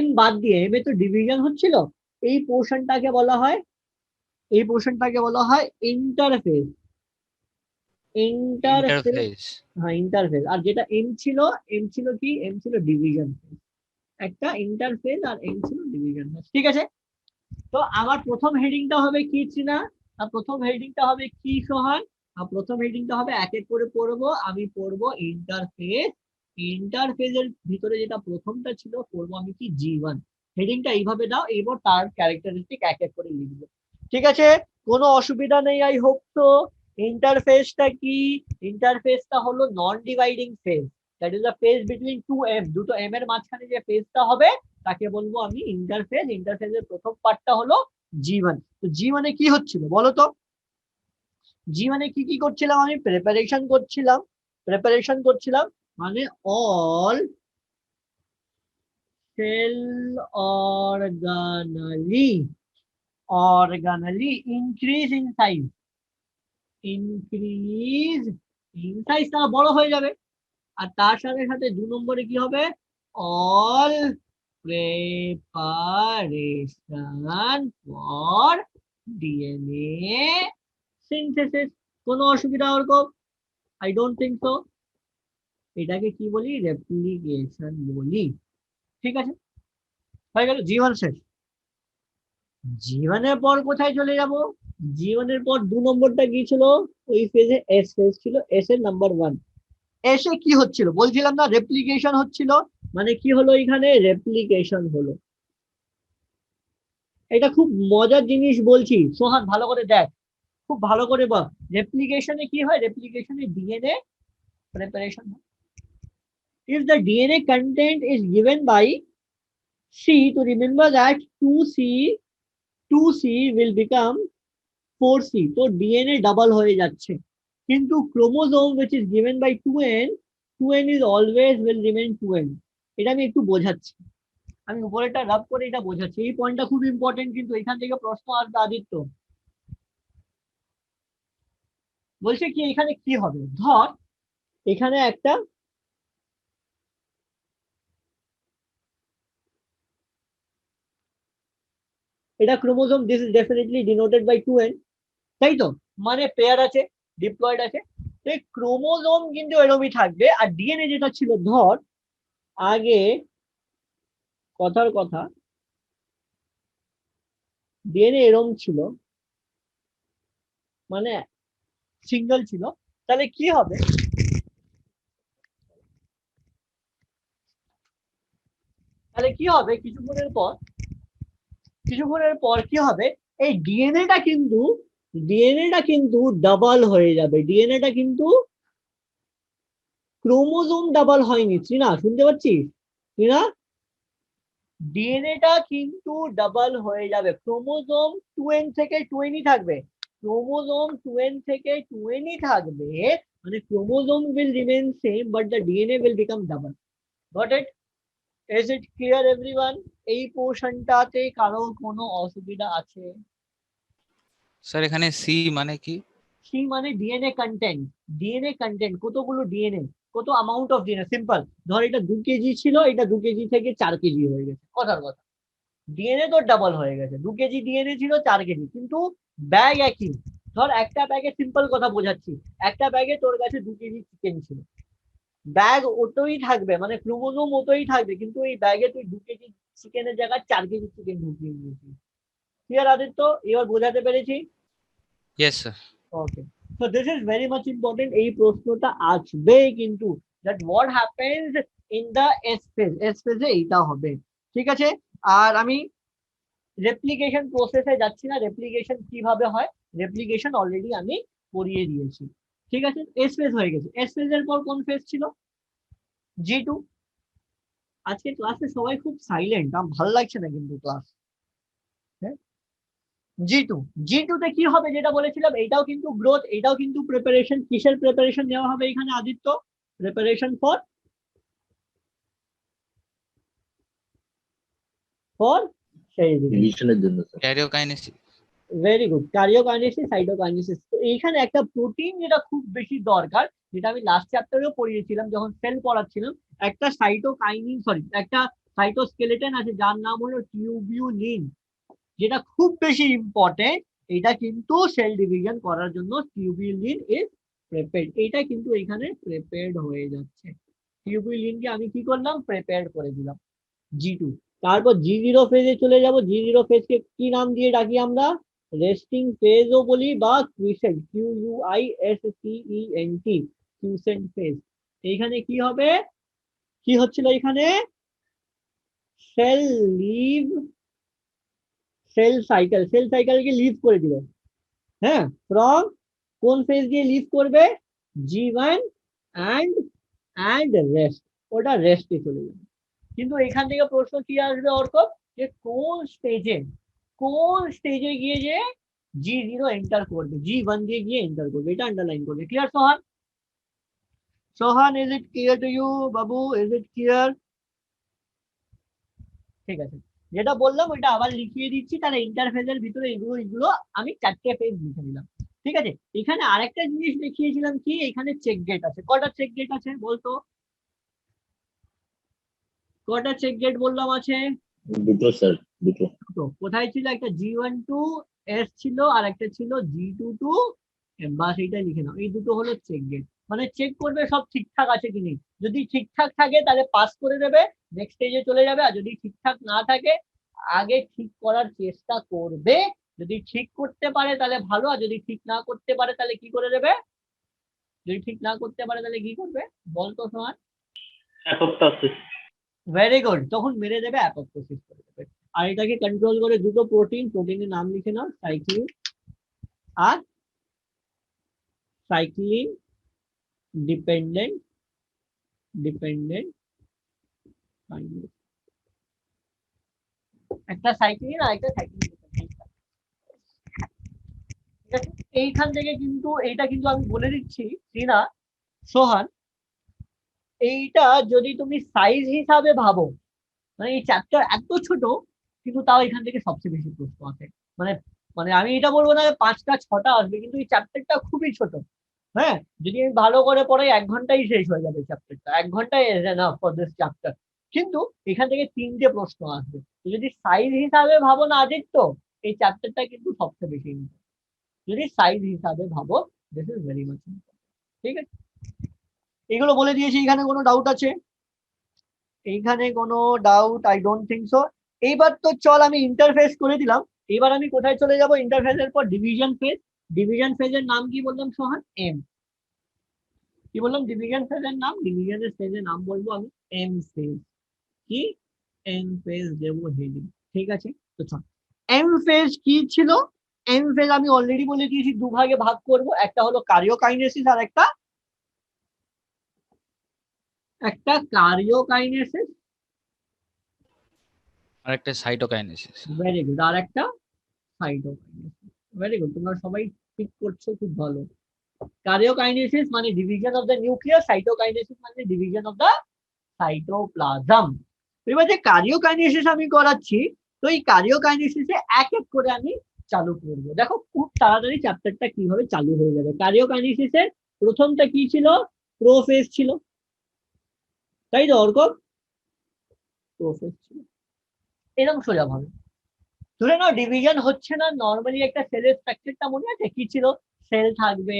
M বাদ দিয়ে M এ তো ডিভিশন হচ্ছিল, এই পোর্শনটাকে বলা হয়, এই পোর্শনটাকে বলা হয় ইন্টারফেস। Interface, interface. হ্যাঁ ইন্টারফেস। আর যেটা এম ছিল, এম ছিল কি, এম ছিল ডিভিশন। একটা ইন্টারফেস আর এম ছিল ডিভিশন। ঠিক আছে, তো আমার প্রথম হেডিংটা হবে কি চিনা, আর প্রথম হেডিংটা হবে কি সোহান, আর প্রথম হেডিংটা হবে এক এক করে পড়বো, আমি পড়বো ইন্টারফেস। ইন্টারফেসের ভিতরে যেটা প্রথমটা ছিল পড়বো আমি কি G1। হেডিংটা এইভাবে দাও, এবার তার ক্যারেক্টারিস্টিক এক এক করে লিখবো। ঠিক আছে, কোনো অসুবিধা নেই, আই হোপ তো। ইন্টারফেসটা কি, ইন্টারফেসটা হলো non dividing phase, that is the phase between two M, দুটো এম এর মাঝখানে যে ফেজটা হবে তাকে বলবো আমি ইন্টারফেস। ইন্টারফেসের প্রথম পার্টটা হলো G1। তো G1 এ কি হচ্ছিল বলো তো, G1 এ কি করছিলাম, আমি প্রিপারেশন করছিলাম, মানে all cell organelle increase in size, increase in size, তারা বড় হয়ে যাবে। আর তার সাথে সাথে 2 নম্বরে কি হবে, all preparation for DNA synthesis. কোনো অসুবিধা ওরকম? I don't think so. এটাকে কি বলি, রেপ্লিকেশন বলি। ঠিক আছে, হয়ে গেল G1 শেষ। G1 এর পর কোথায় চলে যাব, G1 এর পর 2 নম্বরটা কি ছিল, ওই ফেজে এস ফেজ ছিল, এস এর নাম্বার 1। এসে কি হচ্ছিল বলছিলাম না, রেপ্লিকেশন হচ্ছিল। মানে কি হলো এখানে, রেপ্লিকেশন হলো। এটা খুব মজার জিনিস বলছি সোহান, ভালো করে দেখ, খুব ভালো করে বল। রেপ্লিকেশনে কি হয়, রেপ্লিকেশনে ডিএনএ প্রিপারেশন হয়। If the DNA content is given by C, to remember that 2C will become 4C, তো ডিএনএ ডাবল হয়ে যাচ্ছে। কিন্তু chromosome which is given by 2N is always will remain 2N। এটা আমি একটু বোঝাচ্ছি, আমি উপরেটা রাব করে এটা বোঝাচ্ছি, এই পয়েন্টটা খুব ইম্পর্টেন্ট, কিন্তু এখান থেকে প্রশ্ন আসবে আদিত্য। বলছে কি এখানে কি হবে, ধর এখানে একটা এটা chromosome, this is definitely denoted by 2N, তাই তো, মানে পেয়ার আছে, ডিপ্লয়েড আছে। তো ক্রোমোজোম কিন্তু এরমই থাকবে। আর ডিএনএ যেটা ছিল, ধর আগে কথার কথা ডিএনএ এরম ছিল, মানে সিঙ্গেল ছিল, তাহলে কি হবে, কিছুক্ষণের পর কি হবে, এই ডিএনএটা কিন্তু ডাবল হয়ে যাবে। ডিএনএটা কিন্তু, ক্রোমোজোম ডাবল হয়নি, না শুনতে পাচ্ছিস না, ডিএনএটা কিন্তু ডাবল হয়ে যাবে। ক্রোমোজোম 2N থেকে 2N থাকবে, ক্রোমোজোম 2N থেকে 2N থাকবে, মানে chromosome will remain same but the DNA will become double. Got it? Is it clear everyone? এই পোর্শনটাতে কারো কোনো অসুবিধা আছে? স্যার এখানে সি মানে কি? সি মানে ডিএনএ কন্টেন্ট, কতগুলো ডিএনএ, কত অ্যামাউন্ট অফ ডিএনএ। সিম্পল, ধর এটা 2 কেজি ছিল, এটা 2 কেজি থেকে 4 কেজি হয়ে গেছে, কথার কথা, ডিএনএ তো ডাবল হয়ে গেছে। 2 কেজি ডিএনএ ছিল 4 কেজি, কিন্তু ব্যাগ একই। ধর একটা ব্যাগে, সিম্পল কথা বোঝাচ্ছি, একটা ব্যাগে তোর কাছে 2 কেজি চিকেন ছিল, ব্যাগ ওটাই থাকবে, মানে ক্রোমোজোম ওটাই থাকবে, কিন্তু এই ব্যাগে তুই 2 কেজি চিকেনের জায়গায় 4 কেজি চিকেন ঢুকিয়ে দিয়েছিস। ক্লিয়ার আদিত্য, এবার বোঝাতে পেরেছি? Yes sir. Okay, so this is very much important. এই প্রশ্নটা আসবে কিন্তু, that what happens in the S ফেজে এইটা হবে। ঠিক আছে, আর আমি রেপ্লিকেশন প্রসেসে যাচ্ছি না, রেপ্লিকেশন কিভাবে হয়, রেপ্লিকেশন অলরেডি আমি পড়িয়ে দিয়েছি। ঠিক আছে, এস ফেজ হয়ে গেছে। এস ফেজের পর কোন ফেজ ছিল, G2। আজকে ক্লাসে সবাই খুব সাইলেন্ট, আমার ভালো লাগছে না কিন্তু ক্লাস। হ্যাঁ, G2 তে কি হবে যেটা বলেছিলাম, এটাও কিন্তু গ্রোথ, এটাও কিন্তু প্রিপারেশন। কিসের প্রিপারেশন নেওয়া হবে এখানে Aditya, preparation for for cell division. ডিভিশনের জন্য sir. Karyokinesis. Very good, cardiokinesis, cytokinesis. তো এইখানে একটা প্রোটিন যেটা খুব বেশি দরকার, যেটা আমি লাস্ট চ্যাপ্টারেও পড়িয়েছিলাম যখন সেল পড়াচ্ছিলাম, একটা সাইটোকাইনিন, সরি, একটা সাইটোস্কেলেটন আছে যার নাম হলো টিউবিউলিন, যেটা খুব বেশি ইম্পর্টেন্ট। এটা কিন্তু সেল ডিভিশন করার জন্য টিউবিউলিন ইজ প্রিপেয়ার্ড, এটা কিন্তু এখানে প্রিপেয়ার্ড হয়ে যাচ্ছে। টিউবিউলিনকে আমি কি করলাম, প্রিপেয়ার্ড করে দিলাম G2। তারপর G0 ফেজে চলে যাব। G0 ফেজকে কি নাম দিয়ে ডাকি আমরা, রেস্টিং ফেজও বলি বা কুইসেন্ট, QUISCENT, কুইসেন্ট ফেজ। এইখানে কি হবে, কি হচ্ছিল এখানে, সেল লিভ, সেল সাইকেলকে লিভ করে দিল। হ্যাঁ, ফ্রম কোন ফেজ দিয়ে লিভ করবে, G1 অ্যান্ড রেস্ট, ওটা রেস্টে চলে যাবে। কিন্তু এখান থেকে প্রশ্ন কি আসবে অর্ক, যে কোন স্টেজে গিয়ে যে G0 এন্টার করবে, G1 দিয়ে গিয়ে এন্টার করবে, এটা আন্ডারলাইন করবে। Clear Sohan? Sohan, is it clear to you? বাবু, ইজ ইট ক্লিয়ার? ঠিক আছে, যেটা বললাম ওইটা আবার লিখিয়ে দিচ্ছি, তাহলে ইন্টারফেজের ভিতরে এগুলো আমি 4টে পেজ লিখে দিলাম। ঠিক আছে, এখানে আরেকটা জিনিস দেখিয়েছিলাম কি, এখানে চেক গেট আছে। কটা চেক গেট আছে বলতো, কটা চেক গেট বললাম আছে? দুটো স্যার, দুটো। তো কোথায় ছিল, একটা G12 S ছিল আর একটা ছিল G22 M, বাস এইটা লিখে নাও। এই দুটো হলো চেক গেট, মানে চেক করবে সব ঠিকঠাক আছে কি নেই। যদি ঠিকঠাক থাকে তাহলে পাস করে দেবে, নেক্সট স্টেজে চলে যাবে। আর যদি ঠিকঠাক না থাকে আগে ঠিক করার চেষ্টা করবে, যদি ঠিক করতে পারে তাহলে ভালো, আর যদি ঠিক না করতে পারে তাহলে কি করে দেবে, যদি ঠিক না করতে পারে তাহলে কি করবে বলতো সোহান? অ্যাপোপ্টোসিস। ভেরি গুড, তখন মেরে দেবে, অ্যাপোপ্টোসিস করে দেবে। আর এটাকে কন্ট্রোল করে দুটো প্রোটিনের নাম লিখে নাও, সাইক্লিন আর সাইক্লিন ডিপেন্ডেন্ট একটা সাইক্লিন আর একটা সাইক্লিন ডিপেন্ডেন্ট। ঠিক আছে, এইখান থেকে কিন্তু এইটা কিন্তু আমি বলে দিচ্ছি রিনা, সোহান, এইটা যদি তুমি সাইজ হিসাবে ভাবো, মানে এই চ্যাপ্টার এত ছোট কিন্তু তাও এখান থেকে সবচেয়ে বেশি প্রশ্ন আসে। মানে মানে আমি এটা বলবো না 5টা 6টা আসবে, কিন্তু এই চ্যাপ্টারটা খুবই ছোট। হ্যাঁ, যদি আমি ভালো করে পড়াই 1 ঘন্টায় শেষ হয়ে যাবে চ্যাপ্টারটা, 1 ঘন্টায় is enough for this chapter. কিন্তু এখান থেকে 3টে প্রশ্ন আসবে। তো যদি সাইজ হিসাবে ভাবো না আদিত্য, এই চ্যাপ্টারটা কিন্তু সবচেয়ে বেশি ইম্পর্টেন্ট। যদি সাইজ হিসাবে ভাবো, this is very much important. ঠিক আছে, এগুলো বলে দিয়েছি। এখানে কোনো ডাউট আছে? এইখানে কোনো doubt? I don't think so. এইবার তো চল আমি ইন্টারফেস করে দিলাম, এবার আমি কোথায় চলে যাব, ইন্টারফেসের পর ডিভিশন ফেজ। ডিভিশন ফেজের নাম কি বললাম সোহান? এম। কি বললাম ডিভিশন ফেজের নাম? ডিভিশনের ফেজের নাম বলবো আমি এম ফেজ। কি? এম ফেজ দেবো হেডিং। ঠিক আছে, তো চল এম ফেজ কি ছিল। এম ফেজ আমি অলরেডি বলে দিয়েছি, দুভাগে ভাগ করব, একটা হলো কারিওকাইনেসিস আর একটা কারিওকাইনেসিস, আর একটা সাইটোকাইনেসিস। ভেরি গুড, আর একটা সাইটোকাইনেসিস। ভেরি গুড, তোমরা সবাই ঠিক করছো, খুব ভালো। কারিওকাইনেসিস মানে division of the nucleus, cytokinesis মানে ডিভিশন অফ দ্য সাইটোপ্লাজম। এবার যে কারিওকাইনেসিস আমি করাচ্ছি, তো এই কারিওকাইনেসিসে এক এক করে আমি চালু করব। দেখো খুব তাড়াতাড়ি চ্যাপ্টারটা কিভাবে চালু হয়ে যাবে। কারিওকাইনেসিসের প্রথমটা কি ছিল, প্রোফেজ ছিল, তাই তো অর্ক? প্রোফেজ ছিল, এরকম সোজা ভাবে ধরে নাও ডিভিশন হচ্ছে না। নর্মালি একটা সেলের স্ট্রাকচারটা মনে আছে কি ছিল, সেল থাকবে,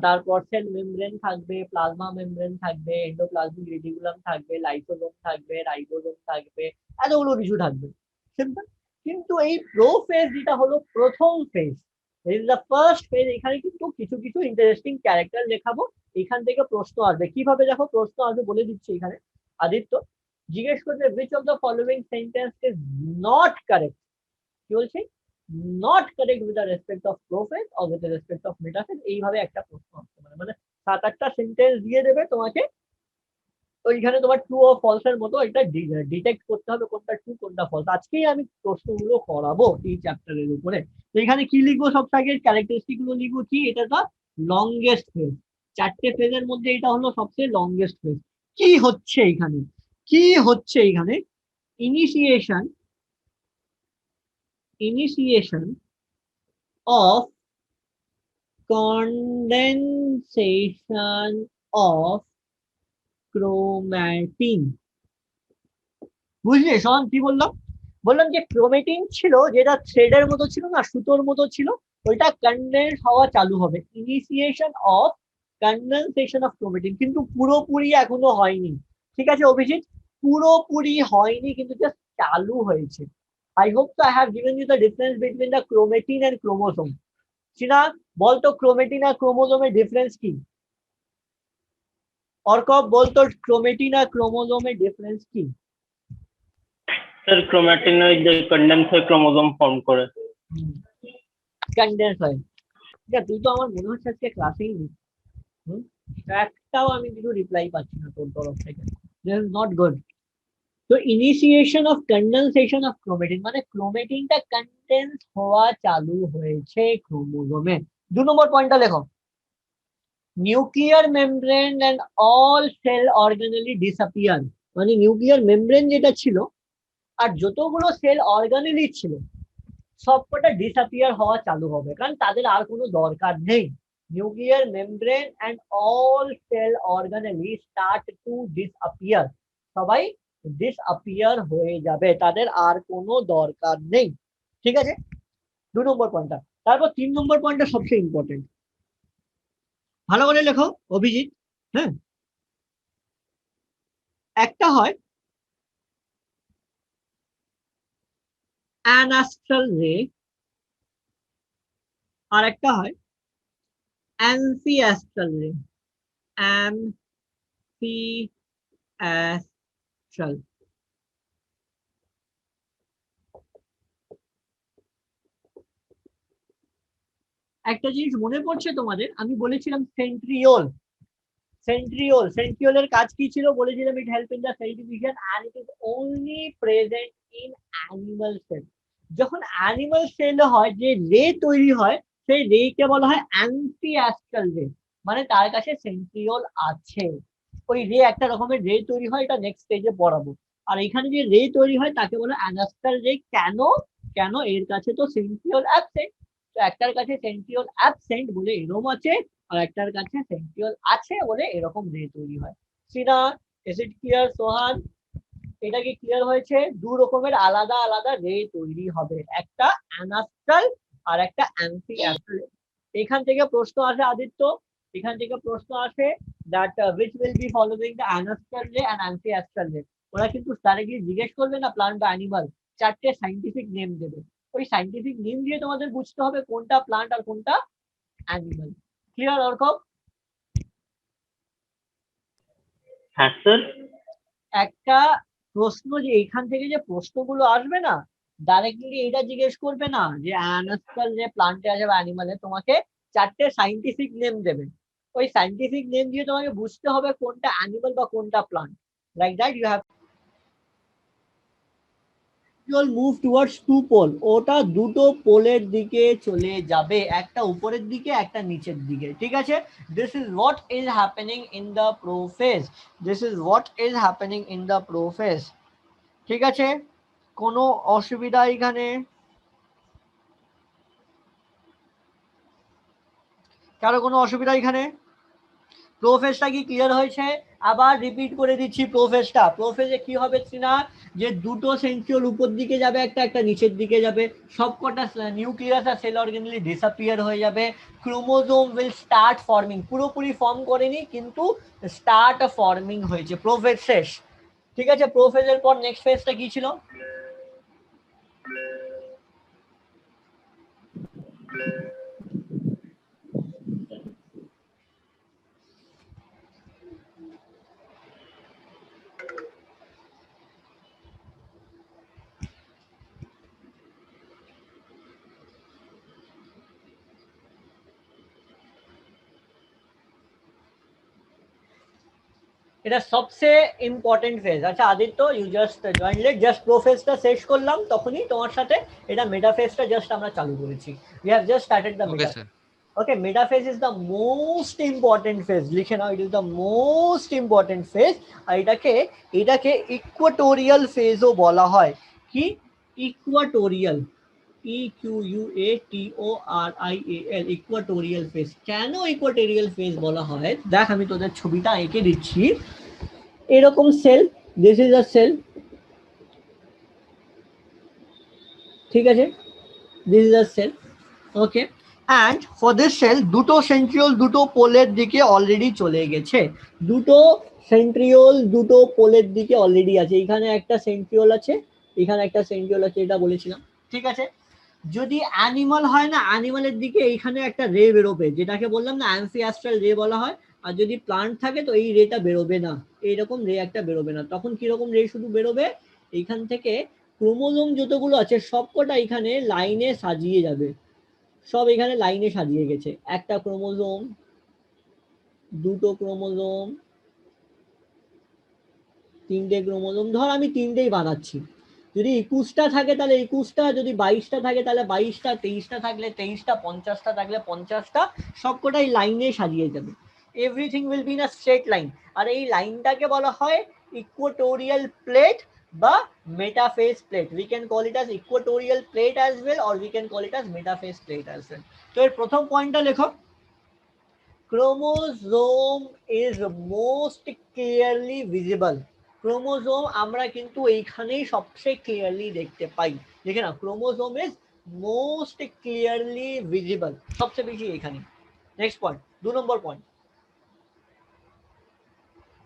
তারপর সেল মেমব্রেন থাকবে, প্লাজমা মেমব্রেন থাকবে, এন্ডোপ্লাজমিক রেটিকুলাম থাকবে, লাইসোজোম থাকবে, রাইবোজোম থাকবে, এতগুলো কিছু থাকবে, সিম্পল। কিন্তু এই প্রোফেজ যেটা হলো প্রথম phase, is the first phase, এখানে কিন্তু কিছু কিছু ইন্টারেস্টিং ক্যারেক্টার দেখাবো। এখান থেকে প্রশ্ন আসবে, কিভাবে দেখো প্রশ্ন আসবে বলে দিচ্ছি এখানে। আদিত্য জিজ্ঞেস করবে which of the following sentence is not correct, কি বলছি, not correct with respect of prophase or with respect of metaphase, এইভাবে একটা প্রশ্ন আসতে পারে। মানে 7-8টা সেন্টেন্স দিয়ে দেবে তোমাকে, ওইখানে তোমার ট্রু ও ফলস এর মতো এটা ডিটেক্ট করতে হবে কোনটা ট্রু কোনটা ফলস। আজকেই আমি প্রশ্নগুলো করাবো এই চ্যাপ্টারের উপরে। তো এখানে কি লিখবো, সব থেকে ক্যারেক্টারিস্টিক গুলো লিখবো কি, এটা দা লংগেস্ট ফেজ, 4টে ফেজের মধ্যে এটা হলো সবচেয়ে লংগেস্ট ফেজ। কি হচ্ছে এখানে, কি হচ্ছে এখানে, initiation, initiation of condensation of chromatin. বুঝলে শোন কি বললাম? বললাম যে ক্রোমেটিন ছিল যেটা থ্রেডের মতো ছিল না, সুতোর মতো ছিল, ওইটা কন্ডেন্স হওয়া চালু হবে, ইনিশিয়েশন অফ কন্ডেনসেশন অফ ক্রোমেটিন, কিন্তু পুরোপুরি এখনো হয়নি। ঠিক আছে অভিজিৎ, পুরোপুরি হয়নি কিন্তু জাস্ট চালু হয়েছে। আই হোপ তো I have given you the difference between the chromatin and chromosome. Chirag বলতো ক্রোমেটিন আর ক্রোমোসোমের ডিফারেন্স কি? অর্কব বলতো ক্রোমেটিন আর ক্রোমোসোমের ডিফারেন্স কি? স্যার ক্রোমাটিন ওই যে কন্ডেন্স হয়ে ক্রোমোসোম ফর্ম করে। কন্ডেন্স হয়। তুই তো আমার মনে হচ্ছে আজকে ক্লাসেই নেই, একটাও আমি কিছু রিপ্লাই পাচ্ছি না তোর তরফ থেকে। This is not good. তো ইনিশিয়েশন অফ কন্ডেনসেশন অফ ক্রোমেটিন মানে ক্রোমেটিনটা কন্ডেন্স হওয়া চালু হয়েছে ক্রোমোসোমে। 2 নম্বর পয়েন্টটা লেখো, nuclear membrane and all cell organelle disappear, মানে নিউক্লিয়ার মেমব্রেন যেটা ছিল আর যতগুলো সেল অর্গানেলি ছিল সবকটা ডিসঅ্যাপিয়ার হওয়া চালু হবে, কারণ তাদের আর কোনো দরকার নেই। Nuclear membrane and all cell organelle start to disappear, সবাই ডিসঅ্যাপিয়ার হয়ে যাবে, তাদের আর কোনো দরকার নেই। ঠিক আছে, 2 নম্বর পয়েন্টটা। তারপর 3 নম্বর পয়েন্টটা সবচেয়ে ইম্পর্টেন্ট, ভালো করে লেখো অভিজিৎ। হ্যাঁ, একটা হয় অ্যানাস্ট্রাল রে আর একটা হয় অ্যাম্ফিঅ্যাস্ট্রাল রে। অ্যাম্ফিঅ্যাস্ট্রাল, একটা জিনিস মনে পড়ছে তোমাদের, আমি বলেছিলাম সেন্ট্রিওল। সেন্ট্রিওলের কাজ কি ছিল বলেছিলাম? It help in the cell division and it is only present in animal cell. যখন অ্যানিমাল সেল হয় যে রে তৈরি হয় সেই রে কে বলা হয় অ্যাম্ফিঅ্যাস্ট্রাল রে, মানে তার কাছে সেন্ট্রিওল আছে। ওই রে একটা রকমের রে তৈরি হয়, এটা নেক্সট স্টেজে পড়াবো। আর এখানে যে রে তৈরি হয় তাকে বলে অ্যানাস্ট্রাল রে। কেন? কেন এর কাছে তো সেন্ট্রিওল অ্যাবসেন্ট। তো একটার কাছে সেন্ট্রিওল অ্যাবসেন্ট বলে এরকম আছে, আর একটার কাছে সেন্ট্রিওল আছে বলে এরকম রে তৈরি হয়। সিনা, ইজ ইট ক্লিয়ার? সোহান, এটা কি ক্লিয়ার হয়েছে? 2 রকমের আলাদা আলাদা রে তৈরি হবে, একটা অ্যানাস্ট্রাল আর একটা অ্যাম্ফিঅ্যাস্ট্রাল। এখান থেকে প্রশ্ন আসে আদিত্য, এখান থেকে প্রশ্ন আসে that which will be following the anastral ray and amphiastral ray। ওরা কিন্তু ডাইরেক্টলি জিজ্ঞেস করবে না প্লান্ট বা অ্যানিমাল, 4টে সাইন্টিফিক নেম দেবে। ওই সাইন্টিফিক নেম দিয়ে তোমাদের বুঝতে হবে কোনটা প্লান্ট আর কোনটা অ্যানিমাল। ক্লিয়ার অর্কব? হ্যাঁ স্যার। একটা প্রশ্ন যে এখান থেকে যে প্রশ্নগুলো আসবে না, ডাইরেক্টলি এটা জিজ্ঞেস করবে না যে অ্যানাস্ট্রাল যে প্লান্টে আছে বা অ্যানিমালে, তোমাকে 4টে সাইন্টিফিক নেম দেবে। ওই সাইন্টিফিক নেম দিয়ে তোমাকে বুঝতে হবে কোনটা অ্যানিমাল বা কোনটা plant. Like that you have move towards 2 pole, ওটা দুটো পোলের দিকে চলে যাবে, একটা উপরের দিকে একটা নিচের দিকে। ঠিক আছে, this is what is happening in the prophase, this is what is happening in the prophase. ঠিক আছে, কোনো অসুবিধা এখানে? কারো কোনো অসুবিধা এখানে? প্রোফেজটা কি ক্লিয়ার হয়েছে? আবার রিপিট করে দিচ্ছি প্রোফেজটা। প্রোফেজে কি হবে না, যে দুটো সেন্ট্রিওল উপর দিকে যাবে, একটা একটা নিচের দিকে যাবে, সবকটা নিউক্লিয়াস আর সেল অর্গানেলি ডিসঅ্যাপিয়ার হয়ে যাবে। ক্রোমোজোম উইল স্টার্ট ফর্মিং, পুরোপুরি ফর্ম করেনি কিন্তু স্টার্ট ফর্মিং হয়েছে। প্রোফেজ শেষ। ঠিক আছে, প্রোফেজের পর নেক্সট ফেজটা কি ছিল? এটা সবচেয়ে ইম্পর্টেন্ট ফেজ। আচ্ছা Aditya, you just join late, just প্রোফেজটা শেষ করলাম তখনই তোমার সাথে এটা মেটাফেজটা জাস্ট আমরা চালু করেছি। We have just started the okay meta. Sir. Okay, metaphase is the most important phase. লিখে নাও, it is the most important phase। আর এটাকে ইকুয়েটোরিয়াল ফেজও বলা হয়। কি? ইকুয়েটোরিয়াল। EQUATORIAL, equatorial phase. কেন ইকুয়াটোরিয়াল ফেজ বলা হয়, দেখ আমি তোদের ছবিটা এঁকে দিচ্ছি। এরকম cell, this is a cell, ঠিক আছে, this is a cell, okay. And for this cell দুটো সেন্ট্রিওল দুটো পোলের দিকে অলরেডি চলে গেছে, দুটো সেন্ট্রিওল দুটো পোলের দিকে অলরেডি আছে। এখানে একটা সেন্ট্রিওল আছে, এখানে একটা সেন্ট্রিওল আছে, এটা বলেছিলাম, ঠিক আছে। যদি অ্যানিমাল হয় না, অ্যানিমালের দিকে এইখানে একটা রে বেরোবে, যেটাকে বললাম না অ্যাম্ফিঅ্যাস্ট্রাল রে বলা হয়। আর যদি প্লান্ট থাকে তো এই রেটা বেরোবে না, এইরকম রে একটা বেরোবে না। তখন কিরকম রে শুধু বেরোবে, এইখান থেকে ক্রোমোজোম যতগুলো আছে সবকটা এখানে লাইনে সাজিয়ে যাবে, সব এখানে লাইনে সাজিয়ে গেছে। একটা ক্রোমোজোম, দুটো ক্রোমোজোম, তিনটে ক্রোমোজোম, ধর আমি তিনটেই বানাচ্ছি। যদি 21টা থাকে তাহলে 21টা, যদি 22টা থাকে তাহলে 22টা, 23টা থাকলে 23টা, 50টা থাকলে 50টা, সবকটাই লাইনে সাজিয়ে যাবে। Everything will be in a straight line. আর এই লাইনটাকে বলা হয় ইকুয়াটোরিয়াল প্লেট বা metaphase plate. We can call it as equatorial plate as well, or we can call it as metaphase plate as well. তো এর প্রথম পয়েন্টটা লেখো, chromosome is most clearly visible. Chromosome আমরা কিন্তু এইখানেই সবচেয়ে ক্লিয়ারলি দেখতে পাই, দেখে না, chromosome is most clearly visible, সবচেয়ে বেশি এখানে। Next point, 2 number point,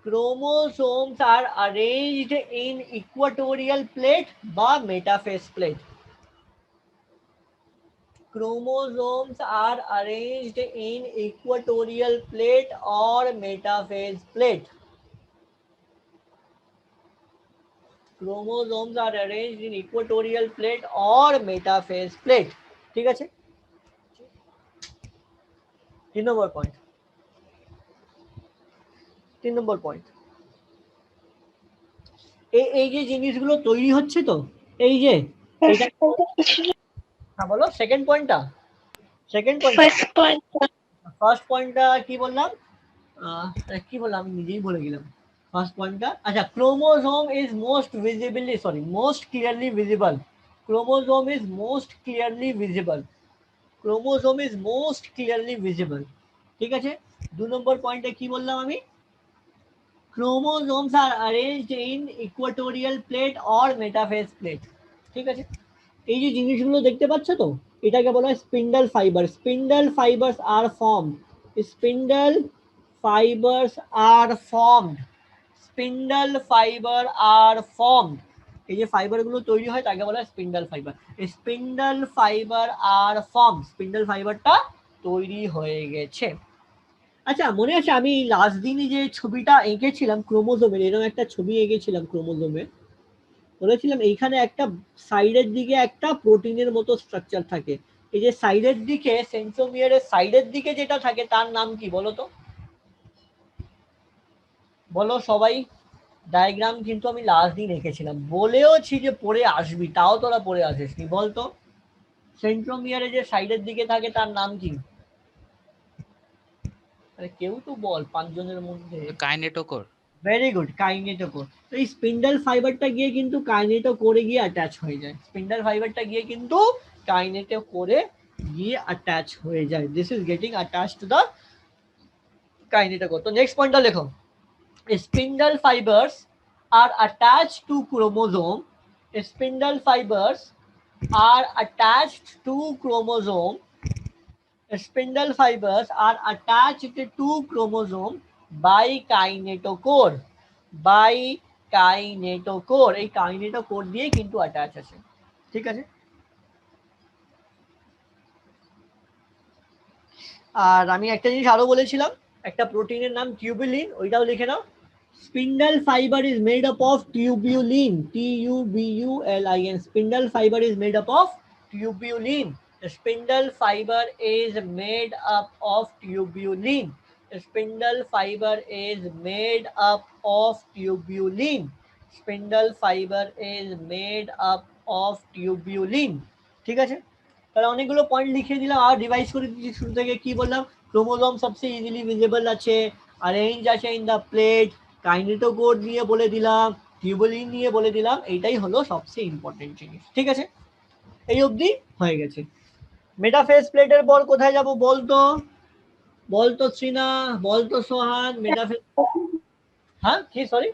chromosomes are arranged in equatorial plate বা metaphase plate. Chromosomes are arranged in equatorial plate or metaphase plate. Chromosomes are arranged in equatorial plate or metaphase plate. ঠিক আছে, 3 নম্বর point, 3 নম্বর point, এই যে জিনিসগুলো তৈরি হচ্ছে, তো এই যে এটা, হ্যাঁ বলো সেকেন্ড পয়েন্টটা, second point, first point. First পয়েন্টটা কি বললাম, কি বললাম আমি নিজেই বলে গেলাম। ফার্স্ট পয়েন্টটা, আচ্ছা, chromosome is most visibly, sorry, most clearly visible. Chromosome is most clearly visible, chromosome is most clearly visible, ঠিক আছে। 2 নম্বর পয়েন্টে কি বললাম আমি, chromosomes are arranged in equatorial plate or metaphase plate, ঠিক আছে। এই যে জিনিসগুলো দেখতে পাচ্ছ তো, এটাকে বলা হয় spindle fibre. Spindle fibres are formed, spindle fibres are formed, spindle fibre are formed. এই যে ফাইবার গুলো তৈরি হয় তাকে বলা হয় স্পিন্ডল ফাইবার। স্পিন্ডল ফাইবার আর ফর্ম, স্পিন্ডল ফাইবারটা তৈরি হয়ে গেছে। আচ্ছা, মনে আছে আমি লাস্ট দিনই যে ছবিটা এঁকেছিলাম ক্রোমোজোমের, এরকম একটা ছবি এঁকেছিলাম ক্রোমোজোমের, বলেছিলাম এইখানে একটা সাইডের দিকে একটা প্রোটিনের মতো স্ট্রাকচার থাকে। এই যে সাইডের দিকে, সেন্ট্রোমিয়ারের সাইডের দিকে যেটা থাকে তার নাম কি বলো তো, বলো সবাই। ডায়াগ্রাম কিন্তু আমি লাস্ট দিন এঁকেছিলাম, বলেওছি যে পড়ে আসবি, তাও তোরা পড়ে আসিসনি, বলতো সেন্ট্রোমিয়ারে যে সাইডের দিকে থাকে তার নাম কি? আরে কেউ তো বল 5 জনের মধ্যে। কাইনেটোকোর। Very good, kinetochore. তো এই স্পিন্ডল ফাইবারটা গিয়ে কিন্তু কাইনেটোকোরে গিয়ে অ্যাটাচ হয়ে যায়, স্পিন্ডল ফাইবারটা গিয়ে কিন্তু কাইনেটোকোরে গিয়ে অ্যাটাচ হয়ে যায়। This is getting attach to the kinetochore. তো নেক্সট পয়েন্টটা লেখো, spindle fibers are attached to chromosome. Spindle fibers are attached to chromosome. Spindle fibers are attached to chromosome by kinetochore. By kinetochore, এই kinetochore দিয়ে কিন্তু attach আছে, ঠিক আছে। আর আমি একটা জিনিস আরো বলেছিলাম, একটা প্রোটিনের নাম টিউবুলিন, ওইটাও লিখে নাও। Spindle fiber is made up of tubulin, Tubulin. Spindle fiber is made up of tubulin. Spindle fiber is made up of tubulin. Spindle fiber is made up of tubulin. Spindle fiber is made up of tubulin. ঠিক আছে, তাহলে অনেকগুলো point লিখে দিলাম আর revise করে দিচ্ছি শুরু থেকে। কি বললাম, ক্রোমোজোম সবচেয়ে ইজিলি ভিজিবল আছে, অ্যারেঞ্জ আছে ইন দ্য প্লেট, কাইনেটোকোর নিয়ে বলে দিলাম, টিউবুলিন নিয়ে বলে দিলাম, এইটাই হলো সবচেয়ে ইম্পর্টেন্ট জিনিস, ঠিক আছে। এই অবধি হয়ে গেছে। মেটাফেজ প্লেটের পর কোথায় যাব বলতো, বলতো শ্রীনা, বলতো সোহান। মেটাফেজ, হ্যাঁ কি সরি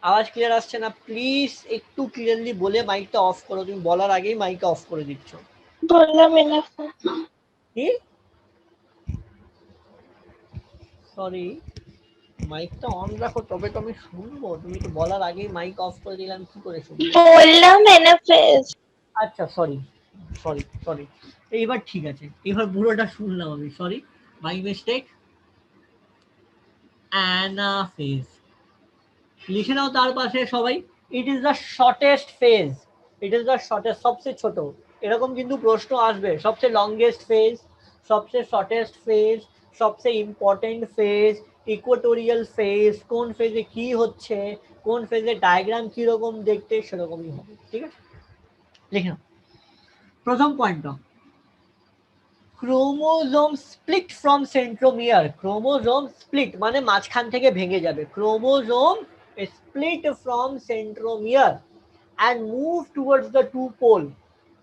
আওয়াজ ক্লিয়ার আসছে না, প্লিজ একটু ক্লিয়ারলি বলে মাইকটা অফ করো, তুমি বলার আগেই মাইকটা অফ করে দিচ্ছ। বললাম এনাফে। কি সরি, মাইকটা অন রাখো তবে তো আমি শুনবো, তুমি তো বলার আগেই মাইক অফ করে দিলাম, কি করে শুনবো? বললাম এনাফেজ। আচ্ছা সরি সরি সরি, এইবার ঠিক আছে, এবার পুরোটা শুনলাম আমি, সরি মাই মিস্টেক। অ্যানাফেজ লিখে নাও তার পাশে সবাই। ইট is the shortest phase, it is the shortest, সবচেয়ে ছোট। এরকম কিন্তু প্রশ্ন আসবে, সবচেয়ে লংগেস্ট ফেজ, সবচেয়ে শর্টেস্ট ফেজ, সবচেয়ে ইম্পর্টেন্ট ফেজ, ইকুয়েটোরিয়াল ফেজ, কোন ফেজে কি হচ্ছে, কোন ফেজে ডায়াগ্রাম কিরকম দেখতে, সেরকমই হবে। ঠিক আছে, লিখে নাও। প্রথম পয়েন্টটা, chromosome split from centromere. Chromosome split মানে মাঝখান থেকে ভেঙে যাবে। Chromosome split from centromere and move towards the two pole,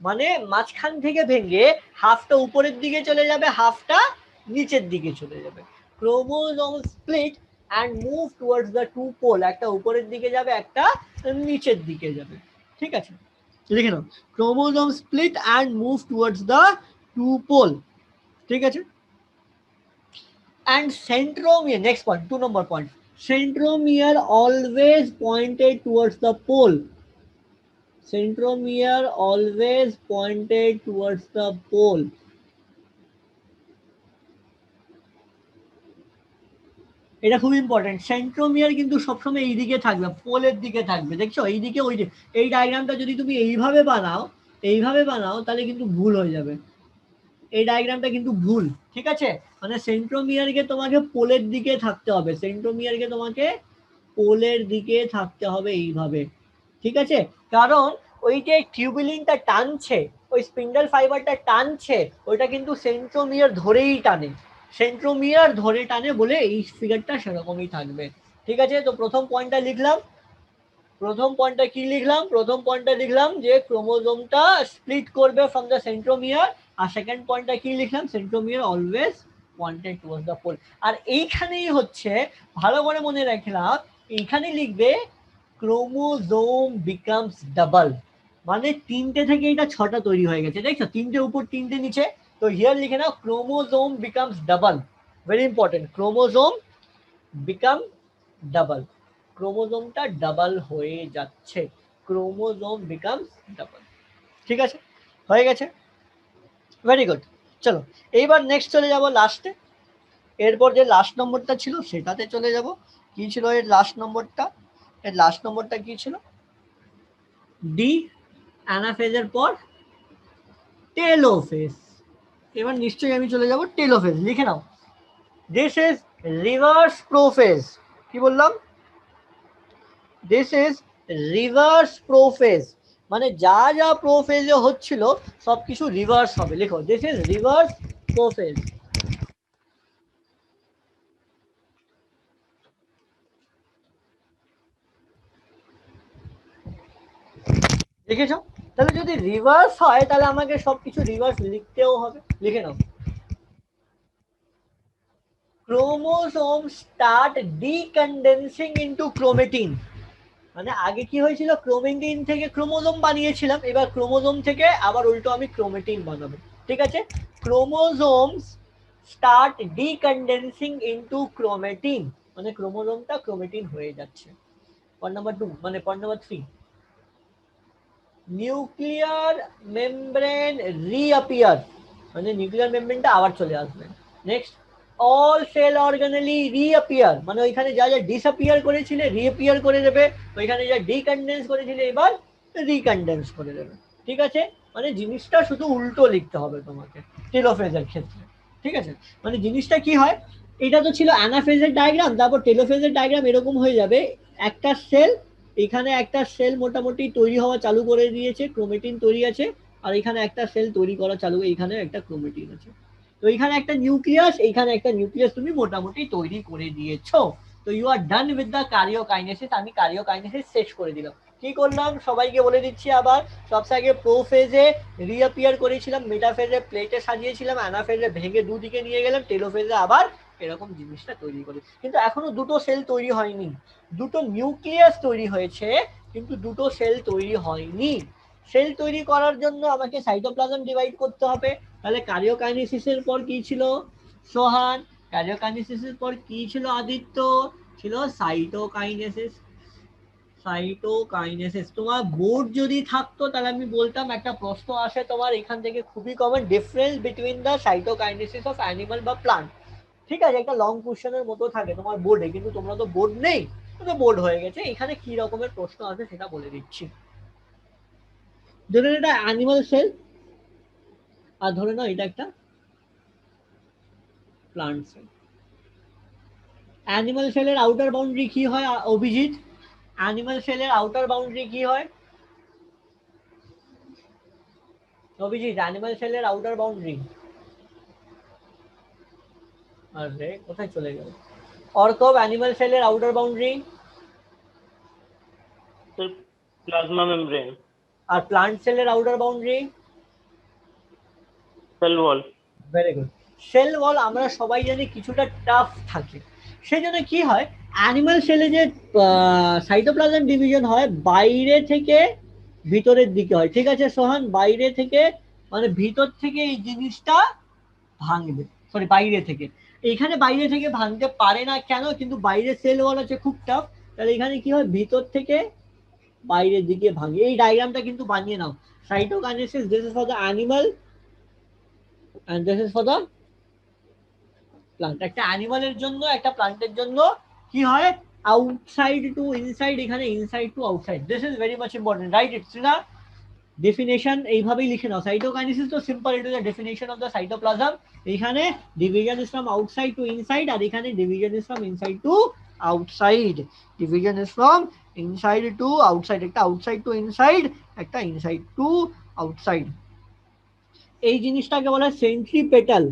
মানে মাঝখান থেকে ভেঙে হাফটা উপরের দিকে চলে যাবে, হাফটা নিচের দিকে চলে যাবে। Chromosome split and move towards the two pole, একটা উপরের দিকে যাবে, একটা নিচের দিকে যাবে। ঠিক আছে, লিখে নাও, chromosome split and move towards the two pole. ঠিক আছে, and centromere, next point, 2 number point, centromere always pointed towards the pole, centromere always pointed towards the pole। এটা খুব ইম্পর্টেন্ট, সেন্ট্রোমিয়ার কিন্তু সবসময় এই দিকে থাকবে, পোলের দিকে থাকবে। দেখছো এইদিকে ওই দিকে, এই ডায়াগ্রামটা যদি তুমি এইভাবে বানাও, এইভাবে বানাও, তাহলে কিন্তু ভুল হয়ে যাবে, এই ডায়াগ্রামটা কিন্তু ভুল। ঠিক আছে, মানে সেন্ট্রোমিয়ারকে তোমাকে পোলের দিকে থাকতে হবে, সেন্ট্রোমিয়ারকে তোমাকে পোলের দিকে থাকতে হবে এইভাবে। ঠিক আছে, কারণ ওই যে টিউবুলিনটা টানছে, ওই স্পিন্ডল ফাইবারটা টানছে, ওইটা কিন্তু সেন্ট্রোমিয়ার ধরেই টানে, সেন্ট্রোমিয়ার ধরে টানে বলে এই ফিগারটা সেরকমই থাকবে। ঠিক আছে, তো প্রথম পয়েন্টটা লিখলাম, প্রথম পয়েন্টটা কি লিখলাম, প্রথম পয়েন্টটা লিখলাম যে ক্রোমোজোমটা স্প্লিট করবে ফ্রম দ্য সেন্ট্রোমিয়ার, আর সেকেন্ড পয়েন্টটা কি লিখলাম, centromere always pointed towards the pole. আর এইখানেই হচ্ছে, ভালো করে মনে রাখলাম, এইখানে লিখবে ক্রোমোজোম বিকামস ডাবল, মানে 3টে থেকে এটা 6টা তৈরি হয়ে গেছে। দেখছো 3টে উপর 3টে নিচে, তো হিয়ার লিখে নাও chromosome becomes double, very important, chromosome become double, ক্রোমোজোমটা ডাবল হয়ে যাচ্ছে, ক্রোমোজোম বিকামস ডাবল। ঠিক আছে, হয়ে গেছে, ভেরি গুড। চলো এইবার নেক্সট চলে যাব লাস্টে, এরপর যে লাস্ট নম্বরটা ছিল সেটাতে চলে যাব। কি ছিল এর লাস্ট নম্বরটা, এর লাস্ট নম্বরটা কি ছিল, ডি, অ্যানাফেজের পর টেলোফেজ। এবার নিশ্চয়ই আমি চলে যাব টেলোফেজ, লিখে নাও, দিস ইজ রিভার্স প্রোফেজ। কি বললাম, দিস ইজ রিভার্স প্রোফেজ, মানে যা যা প্রোফেজে হচ্ছিল সবকিছু রিভার্স হবে। লিখো, দিস ইজ রিভার্স প্রোফেজ। লিখেছো, তাহলে যদি রিভার্স হয় তাহলে আমাকে সবকিছু রিভার্স লিখতেও হবে। লিখে নাও, ক্রোমোসোম স্টার্ট ডিকন্ডেন্সিং ইনটু ক্রোমেটিন, মানে আগে কি হয়েছিল, ক্রোমেটিন থেকে ক্রোমোজোম বানিয়েছিলাম, এবার ক্রোমোজোম থেকে আবার উল্টো আমি ক্রোমেটিন বানাবো। ঠিক আছে, ক্রোমোজোমস স্টার্ট ডিকন্ডেন্সিং ইনটু ক্রোমেটিন, মানে ক্রোমোজোমটা ক্রোমেটিন হয়ে যাচ্ছে। পয়েন্ট নাম্বার 2, মানে পয়েন্ট নাম্বার 3, নিউক্লিয়ার মেমব্রেন রিঅ্যাপিয়ার, মানে নিউক্লিয়ার মেমব্রেনটা আবার চলে আসবে। নেক্সট, অল সেল অর্গানেলি রিঅ্যাপিয়ার, মানে ওইখানে যা যা ডিসঅ্যাপিয়ার করেছিলে রিঅ্যাপিয়ার করে দেবে, ওইখানে যা ডিকন্ডেন্স করেছিলে এবার রিকন্ডেন্স করে দেবে। ঠিক আছে, মানে জিনিসটা শুধু উল্টো লিখতে হবে তোমাকে টেলোফেজের ক্ষেত্রে। ঠিক আছে, মানে জিনিসটা কি হয়, এটা তো ছিল অ্যানাফেজের ডায়াগ্রাম, তারপর টেলোফেজের ডায়াগ্রাম এরকম হয়ে যাবে, একটা সেল, এখানে একটা সেল মোটামুটি তৈরি হওয়া চালু করে দিয়েছে, ক্রোমেটিন তৈরি আছে, আর এখানে একটা সেল তৈরি করা চালু, এইখানে একটা ক্রোমেটিন আছে, তো এখানে একটা নিউক্লিয়াস, এইখানে একটা নিউক্লিয়াস তুমি মোটামুটি তৈরি করে দিয়েছো। তো you are done with the karyokinesis, আমি কারিওকাইনেসিস শেষ করে দিলাম। কি করলাম সবাইকে বলে দিচ্ছি আবার। সবচেয়ে আগে প্রো ফেজে রিঅ্যাপিয়ার করেছিলাম, মেটা ফেজে প্লেটে সাজিয়েছিলাম, অ্যানাফেজে ভেঙে দুদিকে নিয়ে গেলাম, টেলোফেজে আবার এরকম জিনিসটা তৈরি করি। কিন্তু এখনো দুটো সেল তৈরি হয়নি, দুটো নিউক্লিয়াস তৈরি হয়েছে কিন্তু দুটো সেল তৈরি হয়নি। সেল তৈরি করার জন্য আমাকে সাইটোপ্লাজম ডিভাইড করতে হবে। তাহলে কারিওকাইনেসিসের পর কি ছিল সোহান? কারিওকাইনেসিসের পর কি ছিল আদিত্য? ছিল সাইটোকাইনেসিস। সাইটোকাইনেসিস তোমার বোর্ড যদি থাকতো তাহলে আমি বলতাম একটা প্রশ্ন আসে তোমার এখান থেকে খুবই common, difference between the cytokinesis of animal বা প্লান্ট। ঠিক আছে, একটা লং কোশ্চেনের মতো থাকে তোমার বোর্ডে, কিন্তু তোমরা তো বোর্ড নেই, তো বোর্ড হয়ে গেছে। এখানে কি রকমের প্রশ্ন আসে সেটা বলে দিচ্ছি। ধরে এটা অ্যানিমাল সেল, আর ধরে নাও এটা একটা প্লান্ট সেল। অ্যানিমাল সেলের আউটার বাউন্ডারি কি হয় অভিজিৎ? অ্যানিমাল সেলের আউটার বাউন্ডারি কি হয় অভিজিৎ? অ্যানিমাল সেলের আউটার বাউন্ডারি, আরে কোথায় চলে গেল অর্কব? অ্যানিমাল সেলের outer boundary Sir, plasma membrane, আর প্লান্ট সেলের outer boundary? cell wall. Very good. Cell wall আমরা সবাই জানি কিছুটা টাফ থাকে, সেই জন্য কি হয় অ্যানিমাল সেলে যে সাইটোপ্লাজম ডিভিশন হয় বাইরে থেকে ভিতরের দিকে হয়। ঠিক আছে সোহান, বাইরে থেকে মানে ভিতর থেকে এই জিনিসটা ভাঙবে, সরি বাইরে থেকে। এখানে বাইরে থেকে ভাঙতে পারে না কেন? কিন্তু বাইরে সেল ওয়াল আছে খুব টাফ, তাহলে এখানে কি হয় ভিতর থেকে বাইরের দিকে ভাঙে। এই ডায়াগ্রামটা কিন্তু বানিয়ে নাও। Cytokinesis, this is for the animal and this is for the plant. একটা অ্যানিমালের জন্য একটা প্লান্টের জন্য কি হয় আউটসাইড টু ইনসাইড, এখানে inside to outside. This is very much important, right? It's না ডেফিনেশন এইভাবেই লিখে নাও। সাইটোকাইনেসিস তো simple, it is the definition of the cytoplasm. এখানে division is from outside to inside, আর এখানে division is from inside to outside. Division is from inside to outside, একটা outside to inside, একটা inside to outside. এই জিনিসটাকে বলা হয় centripetal,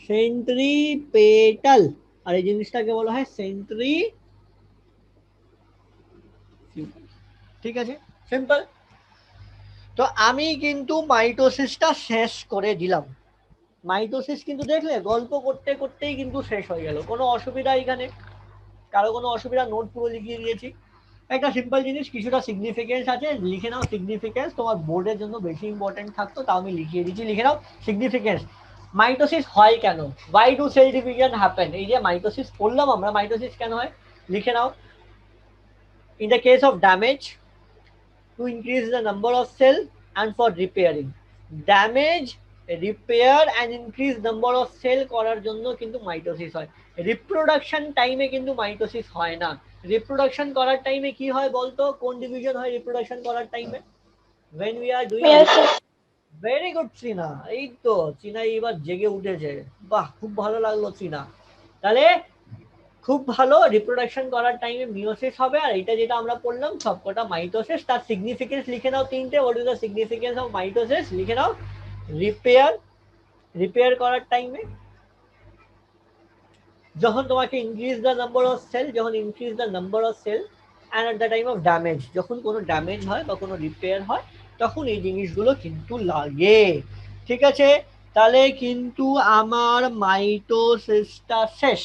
centripetal, আর এই জিনিসটাকে বলা হয় সেন্ট্রি। ঠিক আছে, সিম্পল। তো আমি কিন্তু মাইটোসিসটা শেষ করে দিলাম। মাইটোসিস কিন্তু দেখলে গল্প করতে করতেই কিন্তু শেষ হয়ে গেল, কোনো অসুবিধা এখানে? কারো কোনো অসুবিধা? নোট পুরো লিখিয়ে দিয়েছি। একটা সিম্পল জিনিস, কিছুটা সিগনিফিকেন্স আছে, লিখে নাও সিগনিফিকেন্স। তোমার বোর্ডের জন্য বেশি ইম্পর্টেন্ট থাকতো, তাও আমি লিখিয়ে দিচ্ছি, লিখে নাও সিগনিফিকেন্স। মাইটোসিস হয় কেন? Why do cell division happen? এই যে মাইটোসিস পড়লাম আমরা, মাইটোসিস কেন হয় লিখে নাও। In the case of damage to increase the number of cell and for repairing. Damage, repair and increase number of cell করার জন্য কিন্তু মাইটোসিস হয়। রিপ্রোডাকশন টাইমে কিন্তু মাইটোসিস হয় না। রিপ্রোডাকশন করার টাইমে কি হয় বলতো? কোন ডিভিশন হয় রিপ্রোডাকশন করার টাইমে? when we are doing very good চীনা, এই তো চীনা এবার জেগে উঠেছে, বাহ খুব ভালো লাগলো চীনা। তাহলে খুব ভালো, রিপ্রোডাকশন করার টাইমে মিওসিস হবে, আর এটা যেটা আমরা পড়লাম সবকটা মাইটোসিস। তার সিগনিফিকেন্স লিখে নাও তিনটে। What is the significance of mitosis? লিখে নাও রিপেয়ার, রিপেয়ার করার টাইমে যখন তোমাকে increase the number of cell, যখন increase the number of cell, and at the time of damage, যখন কোনো ড্যামেজ হয় বা কোনো রিপেয়ার হয় তখন এই জিনিসগুলো কিন্তু লাগে। ঠিক আছে, তাহলে কিন্তু আমার মাইটোসিসটা শেষ।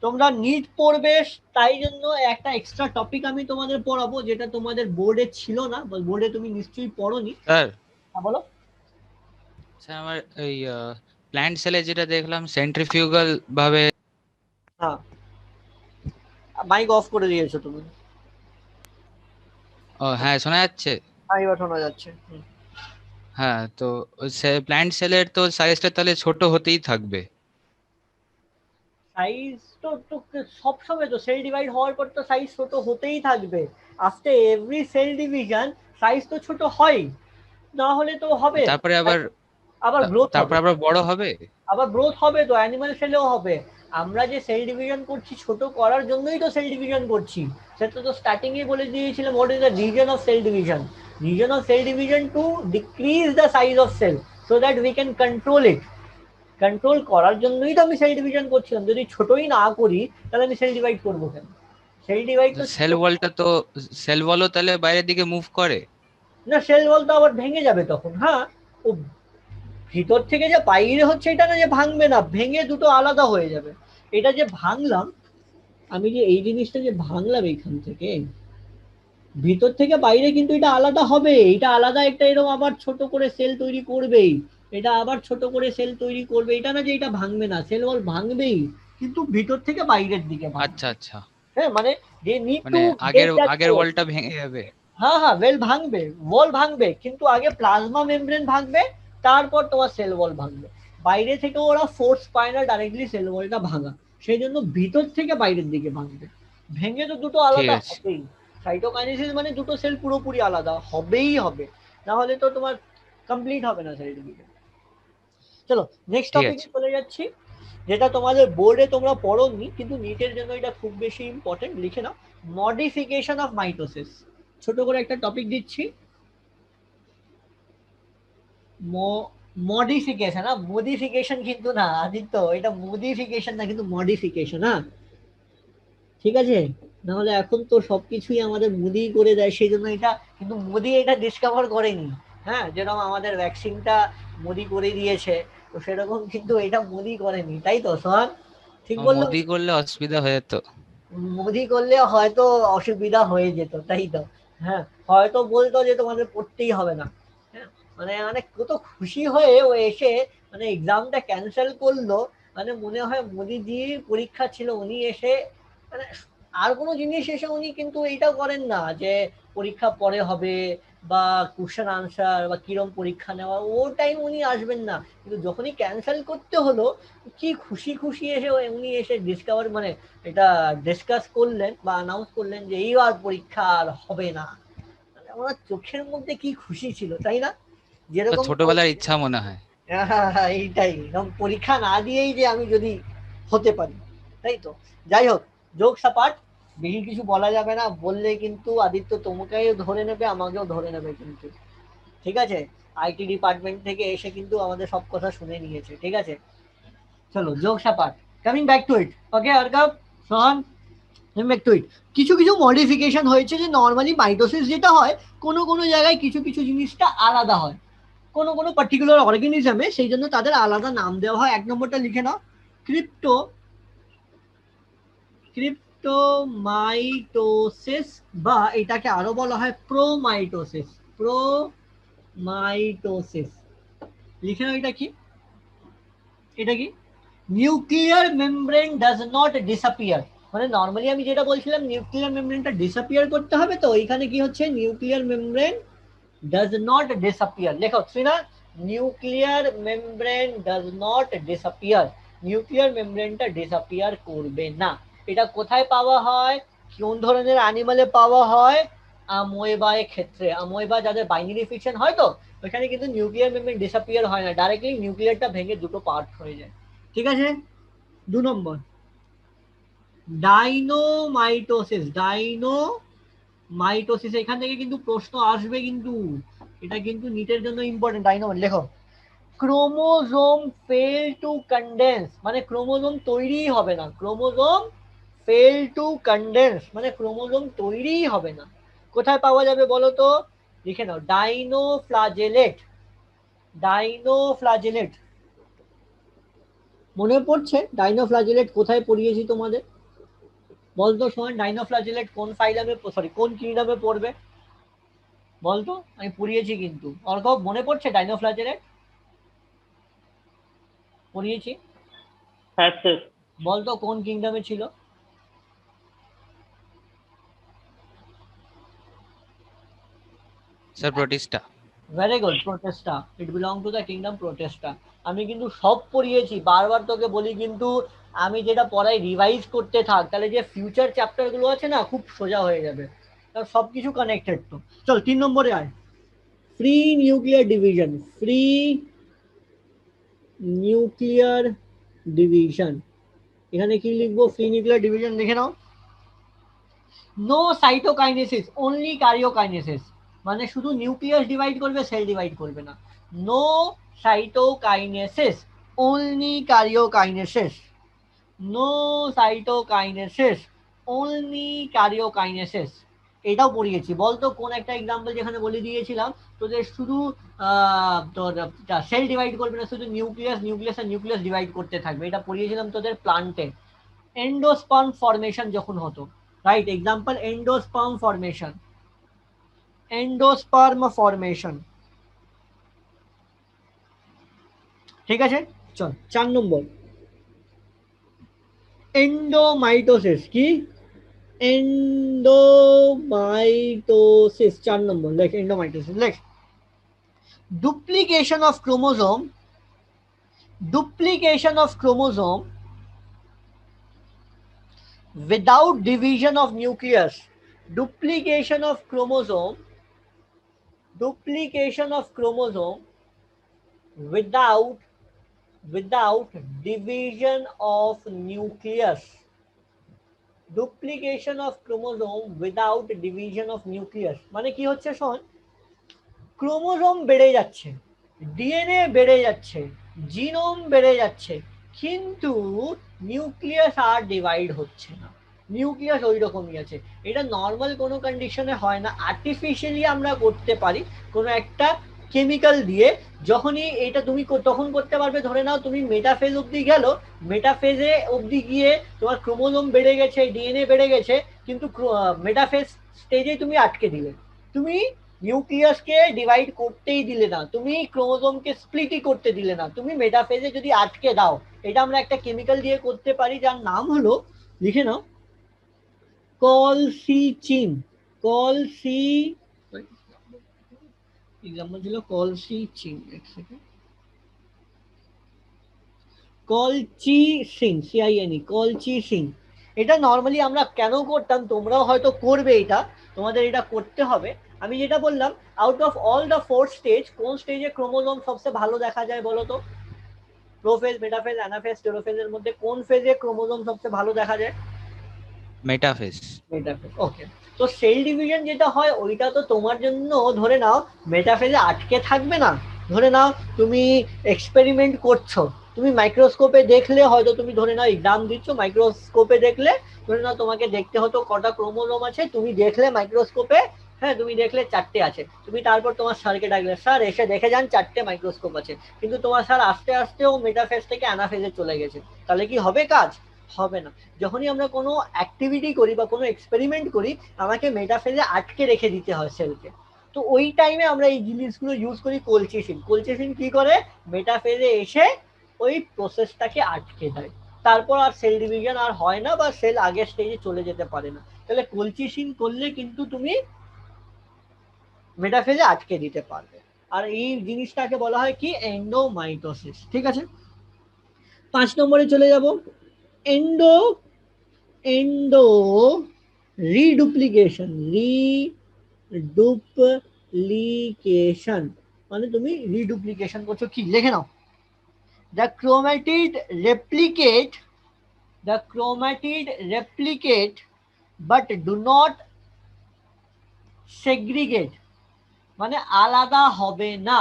তোমরা নিট পড়বে, তাই জন্য একটা এক্সট্রা টপিক আমি তোমাদের পড়াবো যেটা তোমাদের বোর্ডে ছিল না, বোর্ডে তুমি নিশ্চয়ই পড়োনি। স্যার হ্যাঁ বলো। স্যার আমার এই প্ল্যান্ট সেলে যেটা দেখলাম সেন্ট্রিফিউগাল ভাবে। হ্যাঁ, মাইক অফ করে দিয়েছো তুমি? ও হ্যাঁ, শোনা যাচ্ছে। হ্যাঁ এবার শোনা যাচ্ছে। হ্যাঁ, তো প্ল্যান্ট সেলের তো সাইজটা তাহলে ছোট হতেই থাকবে। সাইজ তো সবসময় তো সেল ডিভাইড হওয়ার পর তো সাইজ ছোট হতেই থাকবে। After every cell division size তো ছোট হয়, না হলে তো হবে তারপরে আবার আবার গ্রোথ হবে, তারপরে আবার বড় হবে। আবার গ্রোথ হবে তো অ্যানিমাল সেলেও হবে। আমরা যে সেল ডিভিশন করছি ছোট করার জন্যই তো সেল ডিভিশন করছি, সেটা তো স্টার্টিং এ বলে দিয়েছিলাম। What is the reason of cell division? Reason of cell division to decrease the size of cell so that we can control it. Control করার জন্যই তো আমি সেল ডিভিশন করছিলাম। যদি ছোটই না করি তাহলে আমি সেল ডিভাইড করবো কেন? সেল ডিভাইড তো সেল ওয়ালটা তো সেল ওয়ালও তাহলে বাইরের দিকে মুভ করে? না, সেল ওয়াল তো আবার ভেঙে যাবে তখন। হ্যাঁ, ও ভিতর থেকে যে বাইরে হচ্ছে এটা না যে ভাঙবে না, ভেঙে দুটো আলাদা হয়ে যাবে। এটা যে ভাঙলাম, আমি যে এই জিনিসটা যে ভাঙলাম এইখান থেকে, ভিতর থেকে বাইরে কিন্তু এটা আলাদা হবে, এটা আলাদা একটা এরকম আবার ছোট করে সেল তৈরি করবেই, এটা আবার ছোট করে সেল তৈরি করবে, এটা না যে এটা ভাঙবে না, সেল ওয়াল ভাঙবেই, কিন্তু ভিতর থেকে বাইরের দিকে ভাঙবে। আচ্ছা আচ্ছা, হ্যাঁ, মানে দে নিড মানে টু আগের গেট দ্যাট। আগের ওয়ালটা ভেঙে যাবে। হ্যাঁ হ্যাঁ, ওয়াল ভাঙবে, কিন্তু আগে প্লাজমা মেমব্রেন ভাঙবে, তারপর তোমার সেল ওয়াল ভাঙবে। বাইরে থেকে ওরা ফোর্স পায় না ডাইরেক্টলি সেল ওয়ালটা ভাঙা, সেই জন্য ভিতর থেকে বাইরের দিকে ভাঙবে। ভেঙে তো দুটো ঠিক আলাদা আছে, হবেই। সাইটোকাইনেসিস মানে দুটো সেল পুরোপুরি আলাদা হবেই হবে, না হলে তো তোমার কমপ্লিট হবে না সেল ডিভিশন। চলো নেক্সট ঠিক টপিকে আছে। চলে যাচ্ছি, যেটা তোমাদের বোর্ডে তোমরা পড়োনি কিন্তু নিটের জন্য এটা খুব বেশি ইম্পর্টেন্ট, লিখে নাও। মডিফিকেশন অফ মাইটোসিস, ছোট করে একটা টপিক দিচ্ছি। মডিফিকেশন, হ্যাঁ, মডিফিকেশন কিন্তু না আদিত্য, এটা মডিফিকেশন না, কিন্তু মডিফিকেশন। হ্যাঁ, ঠিক আছে, না হলে এখন তো সবকিছুই আমাদের মোদি করে দেয়, সেই জন্য এটা কিন্তু মোদি এটা ডিসকভার করেনি। হ্যাঁ, যেরকম আমাদের ভ্যাকসিনটা মোদি করে দিয়েছে, তো সেরকম কিন্তু এটা মোদি করেনি, তাই তো সোহান? ঠিক বললাম? মোদি করলে অসুবিধা হয়ে যেত। মোদি করলে হয়তো অসুবিধা হয়ে যেত, তাই তো। হ্যাঁ, হয়তো বলতো যে তোমাদের পড়তেই হবে না। হ্যাঁ, মানে মানে কত খুশি হয়ে ও এসে মানে এক্সামটা ক্যান্সেল করলো, মানে মনে হয় মোদিজির পরীক্ষা ছিল, উনি এসে মানে আর কোনো জিনিস এসে উনি কিন্তু এইটাও করেন না যে পরীক্ষা পরে হবে বা কোশ্চেন আনসার বা কিরম পরীক্ষা নেওয়া, ও টাইম উনি আসবেন না, কিন্তু যখনই ক্যান্সেল করতে হলো কি খুশি খুশি এসে উনি এসে ডিসকভার মানে এটা ডিসকাস করলেন বা অ্যানাউন্স করলেন যে এইবার পরীক্ষা আর হবে না। মানে ওনার চোখের মধ্যে কি খুশি ছিল, তাই না? যেরকম ছোটবেলার ইচ্ছা মনে হয়। এইটাই, এরকম পরীক্ষা না দিয়েই যে আমি যদি হতে পারি, তাই তো। যাই হোক, যোগ সাপাট, বেশি কিছু বলা যাবে না, বললে কিন্তু আদিত্য তোমাকেও ধরে নেবে, আমাকেও ধরে নেবে কিন্তু। ঠিক আছে, আইটি ডিপার্টমেন্ট থেকে এসে কিন্তু আমাদের সব কথা শুনে নিয়েছে, ঠিক আছে। চলো যোগ সাপাট, coming back to it. Okay Arkab, Sohan, back to it. কিছু কিছু মডিফিকেশন হয়েছে, যে নর্মালি মাইটোসিস যেটা হয়, কোনো কোনো জায়গায় কিছু কিছু জিনিসটা আলাদা হয়, কোনো কোনো পার্টিকুলার অর্গানিজমে, সেই জন্য তাদের আলাদা নাম দেওয়া হয়। এক নম্বরটা লিখে নাও, ক্রিপ্টোমাইটোসিস, বা এটাকে আরো বলা হয় প্রোমাইটোসিস। প্রোমাইটোসিস লিখে নাও, এটা কি? এটা কি? Nuclear membrane does not disappear, মানে নর্মালি আমি যেটা বলছিলাম নিউক্লিয়ার মেমব্রেনটা ডিসঅ্যাপিয়ার করতে হবে, তো এইখানে কি হচ্ছে, nuclear membrane does not disappear। লেখো Shrina, nuclear membrane does not disappear, nuclear মেমব্রেনটা ডিসঅ্যাপিয়ার করবে না। এটা কোথায় পাওয়া হয়, কোন ধরনের অ্যানিমালে পাওয়া হয়? আমোয়েবায় ক্ষেত্রে, আমোয়েবা যাদের বাইনারি ফিকশন হয়, তো ওখানে কিন্তু নিউক্লিয়ার মেমব্রেন ডিসঅ্যাপিয়ার হয় না, ডাইরেক্টলি নিউক্লিয়ারটা ভেঙে দুটো পার্ট হয়ে যায়। ঠিক আছে, 2 নম্বর ডাইনোমাইটোসিস, এখান থেকে কিন্তু প্রশ্ন আসবে কিন্তু, এটা কিন্তু নিটের জন্য ইম্পর্টেন্ট। লেখো, ক্রোমোজোম ফেল টু কন্ডেন্স, মানে ক্রোমোজোম তৈরিই হবে না, ক্রোমোজোম ফেল টু কন্ডেন্স মানে ক্রোমোজোম তৈরিই হবে না। কোথায় পাওয়া যাবে বলো তো? লিখে নাও, ডাইনোফ্লাজেলেট। মনে পড়ছে ডাইনোফ্লাজেলেট কোথায় পড়িয়েছি তোমাদের? বলতো শোন, ডাইনোফ্লাজেলেট কোন ফাইলামে, সরি কোন কিংডমে পড়বে বলতো? আমি পড়িয়েছি কিন্তু, অর্ঘব মনে পড়ছে ডাইনোফ্লাজেলেট পড়িয়েছি? হ্যাঁ স্যার। বলতো কোন কিংডমে ছিল? Sir protista. Very good, protista, it belong to the kingdom protista. আমি কিন্তু সব পড়িয়েছি, বারবার তোকে বলি কিন্তু আমি যেটা পড়াই রিভাইজ করতে থাক, তাহলে যে ফিউচার চ্যাপ্টার গুলো আছে না খুব সোজা হয়ে যাবে, কারণ সবকিছু কানেক্টেড তো। চল 3 নম্বরে আয়, free nuclear division. Free nuclear division, এখানে কি লিখবো? ফ্রি নিউক্লিয়ার ডিভিশন লিখে নাও। নো সাইটোকাইনেসিস, অনলি কারিওকাইনেসিস, মানে শুধু নিউক্লিয়াস ডিভাইড করবে, সেল ডিভাইড করবে না। No cytokinesis, only karyokinesis. No cytokinesis, only karyokinesis, এটাও পড়িয়েছি। বলতো কোন একটা এক্সাম্পল যেখানে বলে দিয়েছিলাম তোদের শুধু তোর সেল ডিভাইড করবে না, শুধু নিউক্লিয়াস নিউক্লিয়াস আর নিউক্লিয়াস ডিভাইড করতে থাকবে, এটা পড়িয়েছিলাম তোদের প্লান্টে। এন্ডোস্পার্ম ফর্মেশন যখন হতো, right, example endosperm formation, endosperm formation. ঠিক আছে, চল 4 নম্বর এন্ডোমাইটোসিস। কি এন্ডোমাইটোসিস? 4 নম্বর লেখ, এন্ডোমাইটোসিস লেখ। Duplication of chromosome, duplication of chromosome without division of nucleus, duplication of chromosome, duplication of chromosome without division of nucleus, duplication of chromosome without division of nucleus মানে কি হচ্ছে শোন, ক্রোমোজোম বেড়ে যাচ্ছে, DNA বেড়ে যাচ্ছে, জিনোম বেড়ে যাচ্ছে, কিন্তু নিউক্লিয়াস আর ডিভাইড হচ্ছে না, নিউক্লিয়াস ওই রকমই আছে। এটা নর্মাল কোনো কন্ডিশনে হয় না, আর্টিফিশিয়ালি আমরা করতে পারি কোনো একটা কেমিক্যাল দিয়ে। যখনই এটা তুমি তখন করতে পারবে, ধরে নাও তুমি মেটাফেজ অবধি গেল, মেটাফেজে অবধি গিয়ে তোমার ক্রোমোজোম বেড়ে গেছে, ডিএনএ বেড়ে গেছে, কিন্তু মেটাফেজ স্টেজে তুমি আটকে দিলে, তুমি নিউক্লিয়াসকে ডিভাইড করতেই দিলে না, তুমি ক্রোমোজোমকে স্প্লিটই করতে দিলে না, তুমি মেটাফেজে যদি আটকে দাও, এটা আমরা একটা কেমিক্যাল দিয়ে করতে পারি যার নাম হলো, লিখে নাও, কলসিচিন। কলসি এক্সাম্পল ছিল কলসিচিন, এক সেকেন্ড, কলচিসিন, সিআইএনই, কলচিসিন। এটা নর্মালি আমরা কেন করতাম, তোমরাও হয়তো করবে, এটা তোমাদের এটা করতে হবে। আমি যেটা বললাম, out of all the 4 stage কোন স্টেজে ক্রোমোজোম সবচেয়ে ভালো দেখা যায় বলো তো? প্রোফেজ, মেটাফেজ, অ্যানাফেজ, টেলোফেজের মধ্যে কোন ফেজে ক্রোমোজোম সবচেয়ে ভালো দেখা যায়? মেটাফেজ। মেটাফেজ, ওকে। তো সেল ডিভিশন যেটা হয় ওইটা তো তোমার জন্য, ধরে নাও মেটাফেজে আটকে থাকবে না, ধরে নাও তুমি এক্সপেরিমেন্ট করছো, তুমি মাইক্রোস্কোপে দেখলে হয়তো, তুমি ধরে নাও এক্সাম দিচ্ছ, মাইক্রোস্কোপে দেখলে, ধরে নাও তোমাকে দেখতে হতো কটা ক্রোমোজোম আছে, তুমি দেখলে মাইক্রোস্কোপে, হ্যাঁ তুমি দেখলে 4টে আছে, তুমি তারপর তোমার স্যারকে ডাকলে, স্যার এসে দেখে যান 4টে মাইক্রোস্কোপ আছে, কিন্তু তোমার স্যার আস্তে আস্তে ও মেটাফেজ থেকে অ্যানাফেজে চলে গেছে, তাহলে কি হবে কাজ? হবে না। যখনই আমরা কোনো অ্যাক্টিভিটি করি বা কোনো এক্সপেরিমেন্ট করি, আমাকে মেটাফেজে আটকে রেখে দিতে হয় সেলকে, তো ওই টাইমে আমরা এই জিনিসগুলো ইউজ করি। কলচিসিন, কলচিসিন কি করে, মেটাফেজে এসে ওই প্রসেসটাকে আটকে দেয়, তারপর আর সেল ডিভিশন আর হয় না, বা সেল আগের স্টেজে চলে যেতে পারে না। তাহলে কলচিসিন করলে কিন্তু তুমি মেটাফেজে আটকে দিতে পারবে, আর এই জিনিসটাকে বলা হয় কি, এন্ডোমাইটোসিস। ঠিক আছে, 5 নম্বরে চলে যাব। এন্ডো রিডুপ্লিকেশন, রিডুপ্লিকেশন মানে তুমি রিডুপ্লিকেশন করছো, কি লিখে নাও, the chromatid replicate but do not segregate, মানে আলাদা হবে না,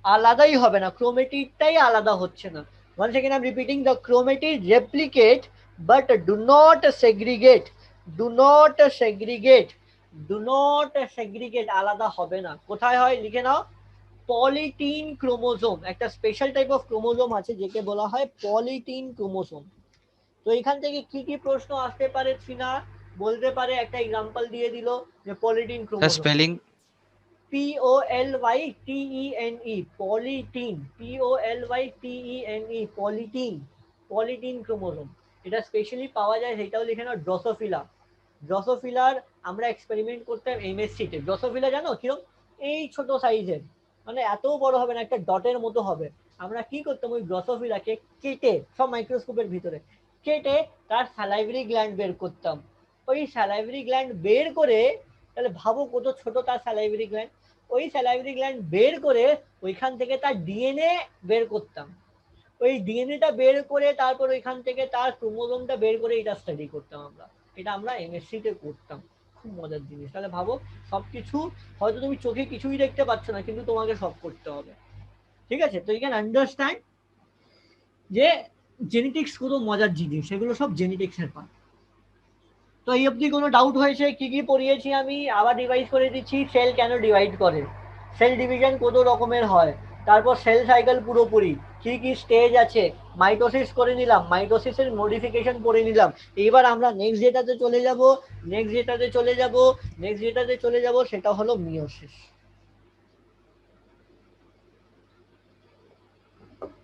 আলাদাই হবে না, ক্রোমেটিডটাই আলাদা হচ্ছে না। once again I'm repeating, the chromatid replicate but do not segregate, do not segregate, do not segregate, আলাদা হবে না। কোথায় হয় লিখে নাও, পলিটিন ক্রোমোজোম, একটা স্পেশাল টাইপ অফ ক্রোমোজোম আছে যেকে বলা হয় পলিটিন ক্রোমোজোম। তো এখান থেকে কি কি প্রশ্ন আসতে পারে সিনা বলতে পারে, একটা এক্সাম্পল দিয়ে দিল যে polytene chromosome, spelling POLYTENE, polytene, POLYTENE, polytene, polytene chromosome. এটা স্পেশালি পাওয়া যায়, সেটাও লিখে নাও, ড্রসোফিলা। ড্রসোফিলার আমরা এক্সপেরিমেন্ট করতাম এমএসসিতে। ড্রসোফিলা জানো কিরকম, এই ছোট সাইজের, মানে এত বড় হবে না, একটা ডটের মতো হবে। আমরা কি করতাম, ওই ড্রসোফিলাকে কেটে, সব মাইক্রোস্কোপের ভিতরে কেটে তার স্যালাইভারি গ্ল্যান্ড বের করতাম। ওই স্যালাইভারি গ্ল্যান্ড বের করে, তাহলে ভাবো কত ছোট তার স্যালাইভারি গ্ল্যান্ড, ওই স্যালাইভারি গ্ল্যান্ড বের করে ওইখান থেকে তার ডিএনএ বের করতাম, ওই ডিএনএটা বের করে তারপর ওইখান থেকে তার ক্রোমোজোমটা বের করে এটা স্টাডি করতাম আমরা, এটা আমরা এমএসসি তে করতাম। খুব মজার জিনিস। তাহলে ভাবো, সবকিছু হয়তো তুমি চোখে কিছুই দেখতে পাচ্ছ না, কিন্তু তোমাকে সব করতে হবে। ঠিক আছে, তো ইউ ক্যান আন্ডারস্ট্যান্ড যে জেনেটিক্স কত মজার জিনিস, সেগুলো সব জেনেটিক্স এর পার্ট। তো এই অবধি কোনো ডাউট হয়েছে? কি কি পড়িয়েছি আমি আবার রিভাইজ করে দিচ্ছি। সেল কেন ডিভাইড করে, সেল ডিভিশন কত রকমের হয়, তারপর সেল সাইকেল পুরোপুরি কি কি স্টেজ আছে, মাইটোসিস করে নিলাম, মাইটোসিসের মডিফিকেশন পড়ে নিলাম। এবার আমরা নেক্সট যেটাতে চলে যাব, সেটা হলো মিওসিস।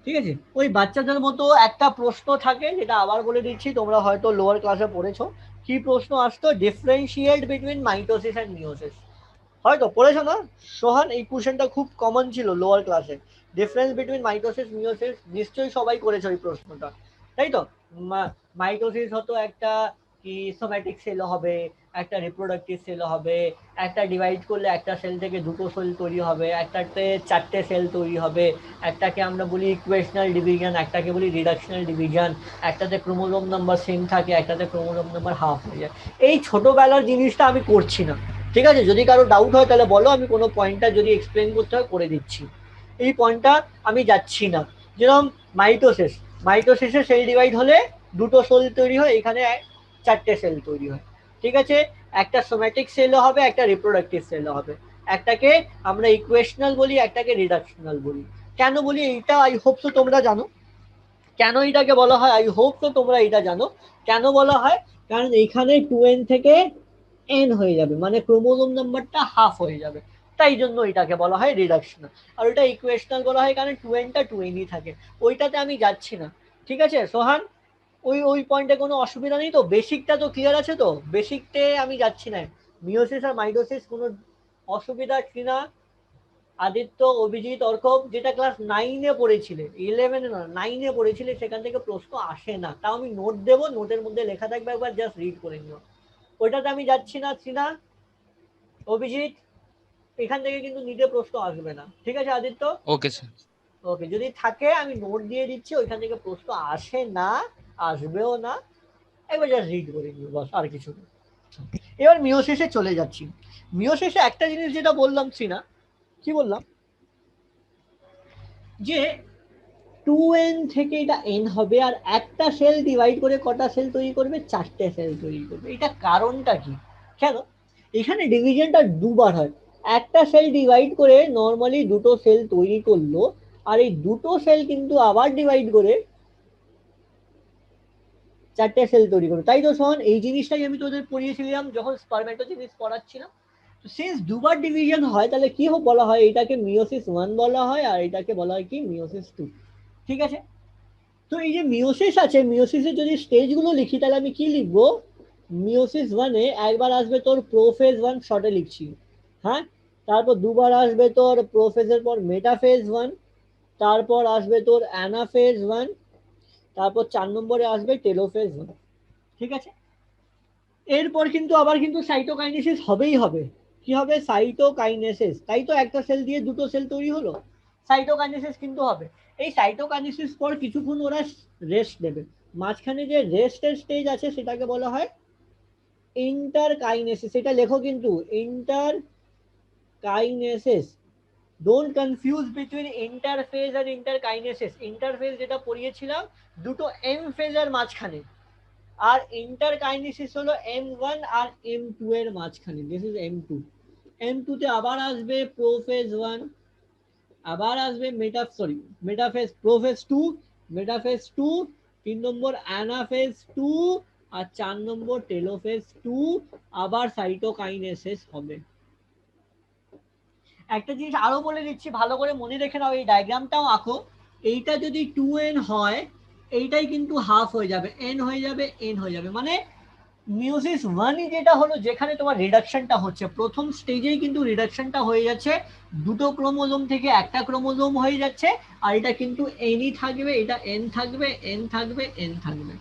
ঠিক আছে, ওই বাচ্চাদের মতো একটা প্রশ্ন থাকে, যেটা আবার বলে দিচ্ছি, তোমরা হয়তো লোয়ার ক্লাসে পড়েছো। কি প্রশ্ন আসতো? Differentiate between mitosis and meiosis. হয়তো পড়েছো না সোহান? এই কোশ্চেনটা খুব কমন ছিল লোয়ার ক্লাসে। ডিফারেন্স বিটুইন মাইটোসিস মিওসিস নিশ্চয়ই সবাই করেছো এই প্রশ্নটা, তাই তো? মাইটোসিস হতো একটা কি সোম্যাটিক সেল হবে, একটা রিপ্রোডাক্টিভ সেল হবে, একটা ডিভাইড করলে একটা সেল থেকে দুটো সেল তৈরি হবে, একটাতে চারটে সেল তৈরি হবে, একটাকে আমরা বলি ইকুয়েশনাল ডিভিশন, একটাকে বলি রিডাকশনাল ডিভিশন, একটাতে ক্রোমোজোম নাম্বার সেম থাকে, একটাতে ক্রোমোজোম নাম্বার হাফ হয়ে যায়। এই ছোটবেলার জিনিসটা আমি করছি না, ঠিক আছে? যদি কারো ডাউট হয় তাহলে বলো, আমি কোনো পয়েন্টটা যদি এক্সপ্লেন করতে হয় করে দিচ্ছি। এই পয়েন্টটা আমি যাচ্ছি না। যেরকম মাইটোসিসে সেল ডিভাইড হলে দুটো সেল তৈরি হয়, এখানে চারটে সেল তৈরি হয়, ঠিক আছে? একটা সোম্যাটিক সেলও হবে, একটা রিপ্রোডাক্টিভ সেলও হবে, একটাকে আমরা ইকুয়েশনাল বলি, একটাকে রিডাকশনাল বলি। কেন বলি এইটা আই হোপ তো তোমরা জানো কেন এটাকে বলা হয়। আই হোপ তো তোমরা এটা জানো কেন বলা হয়। কারণ এইখানে 2n থেকে n হয়ে যাবে, মানে ক্রোমোজোম নাম্বারটা হাফ হয়ে যাবে, তাই জন্য এটাকে বলা হয় রিডাকশনাল। আর ওটা ইকুয়েশনাল বলা হয় কারণ 2nটা 2nই থাকে। ওইটাতে আমি যাচ্ছি না, ঠিক আছে সোহান? ওই পয়েন্টে কোনো অসুবিধা নেই তো? বেসিকটা তো ক্লিয়ার আছে তো? বেসিকতে আমি যাচ্ছি না। মিওসিস আর মাইটোসিস কোনো অসুবিধা কিনা? আদিত্য, অভিজিৎ, অর্কব, যেটা ক্লাস 9-এ পড়েছিলে, 11-এ না 9-এ পড়েছিলে, সেখান থেকে প্রশ্ন আসে না। তাও আমি নোট দেবো, নোটের মধ্যে লেখা থাকবে, একবার জাস্ট রিড করে নিও। ওইটাতে আমি যাচ্ছি না। চিনা, অভিজিৎ, এখান থেকে কিন্তু নিতে প্রশ্ন আসবে না, ঠিক আছে আদিত্য? Okay sir. ওকে, যদি থাকে আমি নোট দিয়ে দিচ্ছি, ওইখান থেকে প্রশ্ন আসে না, আসবেও না, একবার জাস্ট রিড করে নিও, বাস, আর কিছু না। এবার মিওসিসে চলে যাচ্ছি। মিওসিসে একটা জিনিস যেটা বললাম চিনা, কি বললাম? যে 2n থেকে এটা n হবে, আর একটা সেল ডিভাইড করে কটা সেল তৈরি করবে? চারটে সেল তৈরি করবে। এটা কারণটা কি? কেন? এখানে ডিভিশনটা দুবার হয়। একটা সেল ডিভাইড করে নর্মালি দুটো সেল তৈরি করলো, আর এই দুটো সেল কিন্তু আবার ডিভাইড করে চারটে সেল তৈরি করবে, তাই তো সোহন? এই জিনিসটাই আমি তোদের পড়িয়েছিলাম যখন স্পারমেটোজেনিস পড়াচ্ছিলাম। সিন্স দুবার ডিভিশন হয়, তাহলে কি বলা হয়? এটাকে মিওসিস 1 বলা হয়, আর এটাকে বলা হয় কি? মিওসিস 2, ঠিক আছে? তো এই যে মিওসিস আছে, মিওসিসের যদি স্টেজগুলো লিখি, তাহলে আমি কি লিখবো? মিওসিস 1-এ একবার আসবে তোর প্রোফেজ 1, শর্টে লিখছি, হ্যাঁ? তারপর দুবার আসবে তোর প্রোফেজের পর মেটাফেজ 1, তারপর আসবে তোর অ্যানাফেজ 1, তারপর 4 নম্বরে আসবে টেলোফেজ 1, ঠিক আছে? এরপর কিন্তু আবার কিন্তু সাইটোকাইনেসিস হবেই হবে। কি হবে? সাইটোকাইনেসিস। তাই তো একটা সেল দিয়ে দুটো সেল তৈরি হলো, সাইটোকাইনেসিস কিন্তু হবে। এই সাইটোকাইনেসিস পর কিছুক্ষণ ওরা রেস্ট নেবে, মাঝখানে যে রেস্টের স্টেজ আছে সেটাকে বলা হয় ইন্টারকাইনেসিস। এটা লেখো কিন্তু, interkinesis. Don't confuse between interphase আর ইন্টারকাইনেসিস। ইন্টারফেজ যেটা পড়িয়েছিলাম দুটো এম ফেজের মাঝখানে, আর ইন্টারকাইনেসিস হলো M1 আর M2 এর মাঝখানে। This is M2। M2 তে আবার আসবে প্রোফেজ 1, আবার আসবে মেটাফেজ, প্রোফেজ 2, মেটাফেজ 2, 3 নম্বর অ্যানাফেজ 2, আর 4 নম্বর টেলোফেজ 2, আবার সাইটোকাইনেসিস হবে। একটা জিনিস আরো বলে দিচ্ছি, ভালো করে মনে রেখে নাও, এই ডায়াগ্রামটাও আঁকো। এইটা যদি 2n হয়, এইটাই কিন্তু হাফ হয়ে যাবে, n হয়ে যাবে, n হয়ে যাবে, মানে মিওসিস 1 যেটা হলো, যেখানে তোমার রিডাকশনটা হচ্ছে, প্রথম স্টেজেই কিন্তু রিডাকশনটা হয়ে যাচ্ছে, দুটো ক্রোমোজোম থেকে একটা ক্রোমোজোম হয়ে যাচ্ছে, আর এটা কিন্তু nই থাকবে, এটা n থাকবে, n থাকবে, n থাকবে।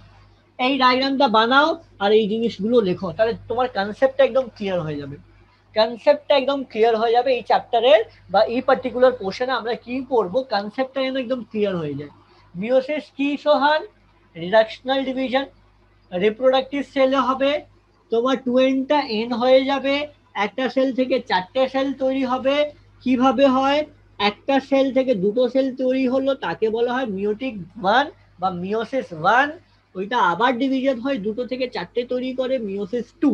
এই ডায়াগ্রামটা বানাও আর এই জিনিসগুলো লেখো, তাহলে তোমার কনসেপ্টটা একদম ক্লিয়ার হয়ে যাবে। কনসেপ্টটা একদম ক্লিয়ার হয়ে যাবে এই চ্যাপ্টারের বা এই পার্টিকুলার পোর্শনে আমরা কি পড়বো, কনসেপ্টটা যেন একদম ক্লিয়ার হয়ে যায়। মিওসিস কি সোহান? Reductional division. রিপ্রোডাক্টিভ সেলে হবে তোমার 2nটা n হয়ে যাবে, একটা সেল থেকে চারটে সেল তৈরি হবে। কিভাবে হয়? একটা সেল থেকে দুটো সেল তৈরি হলো, তাকে বলা হয় মিওটিক 1 বা মিওসিস 1। ওইটা আবার ডিভিশন হয়, দুটো থেকে চারটে তৈরি করে মিওসিস টু।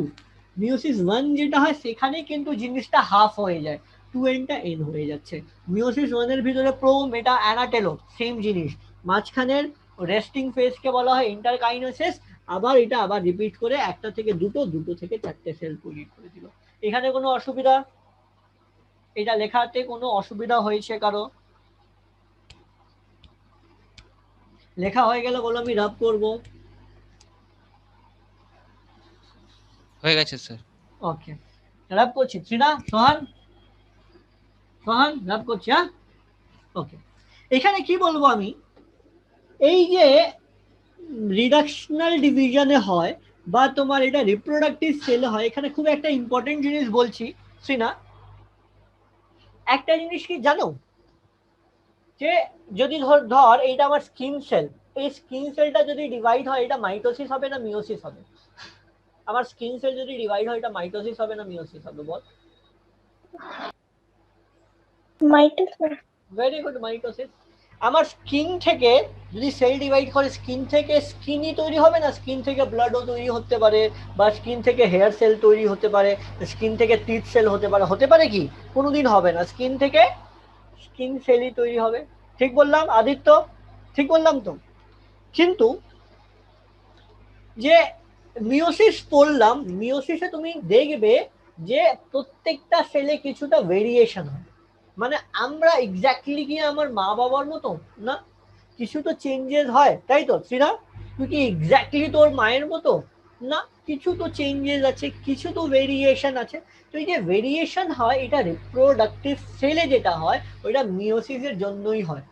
মিওসিস ওয়ান যেটা হয় সেখানে কিন্তু জিনিসটা হাফ হয়ে যায়, টু এনটা এন হয়ে যাচ্ছে। মিওসিস ওয়ানের ভিতরে প্রো মেটা অ্যানাটেলো সেম জিনিস, মাঝখানের রেস্টিং ফেজকে বলা হয় ইন্টারকাইনেসিস। আবার এটা আবার রিপিট করে একটা থেকে দুটো, দুটো থেকে চারটে সেল তৈরি করে দিল। এখানে কোনো অসুবিধা, এটা লেখাতে কোনো অসুবিধা হয়েছে কারো? লেখা হয়ে গেলে বলো, আমি রাব করব। হয়ে গেছে স্যার। ওকে, রাব করছি। শ্রীনা, সোহান, সোহান রাব করছি। হ্যাঁ, ওকে। এখানে কি বলবো আমি, এই যে রিডাকশনাল ডিভিশনে হয় বা তোমার এটা রিপ্রোডাক্টিভ সেলে হয়, এখানে খুব একটা ইম্পর্টেন্ট জিনিস বলছি শ্রীনা। একটা জিনিস কি জানো, যে যদি ধর এইটা আমার স্কিন সেল, এই স্কিন সেলটা যদি ডিভাইড হয় এটা মাইটোসিস হবে না মিওসিস হবে? আমার স্কিন সেল যদি ডিভাইড হয় এটা মাইটোসিস হবে না মিওসিস হবে বল? মাইটোসিস। Very good, mitosis. আমার স্কিন থেকে যদি সেল ডিভাইড করে, স্কিন থেকে স্কিনই তৈরি হবে না, স্কিন থেকে ব্লাডও তৈরি হতে পারে, বা স্কিন থেকে হেয়ার সেল তৈরি হতে পারে, স্কিন থেকে টিথ সেল হতে পারে কি? কোনোদিন হবে না, স্কিন থেকে স্কিন সেলই তৈরি হবে। ঠিক বললাম আদিত্য? ঠিক বললাম তো? কিন্তু যে মিওসিস পড়লাম, মিওসিসে তুমি দেখবে যে প্রত্যেকটা সেলে কিছুটা ভেরিয়েশন হয়। মানে আমরা এক্স্যাক্টলি কি আমার মা বাবার মতো না, কিছু তো চেঞ্জেস হয়, তাই তো শ্রীনা? তুই কি এক্স্যাক্টলি তোর মায়ের মতো না, কিছু তো চেঞ্জেস আছে, কিছু তো ভেরিয়েশন আছে। তো এই যে ভেরিয়েশন হয়, এটা রিপ্রোডাক্টিভ সেলে যেটা হয় ওইটা মিওসিসের জন্যই হয়।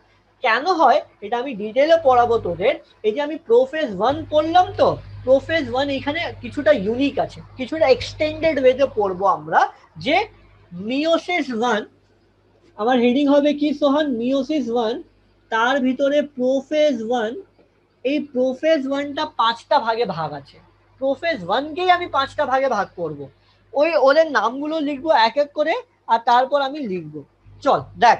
কেন হয় এটা আমি ডিটেলে পড়াবো তোদের। এই যে আমি প্রোফেজ ওয়ান পড়লাম, তো প্রোফেজ ওয়ান এখানে কিছুটা ইউনিক আছে, কিছুটা এক্সটেন্ডেড ওয়েতে পড়বো আমরা। যে মিওসিস ওয়ান, আমার হেডিং হবে কি সোহান? মিওসিস ওয়ান, তার ভিতরে প্রোফেজ ওয়ান। এই প্রোফেজ ওয়ানটা পাঁচটা ভাগে ভাগ আছে, প্রোফেজ ওয়ানকেই আমি পাঁচটা ভাগে ভাগ করব। ওই ওদের নামগুলো লিখবো এক এক করে, আর তারপর আমি লিখবো। চল দেখ,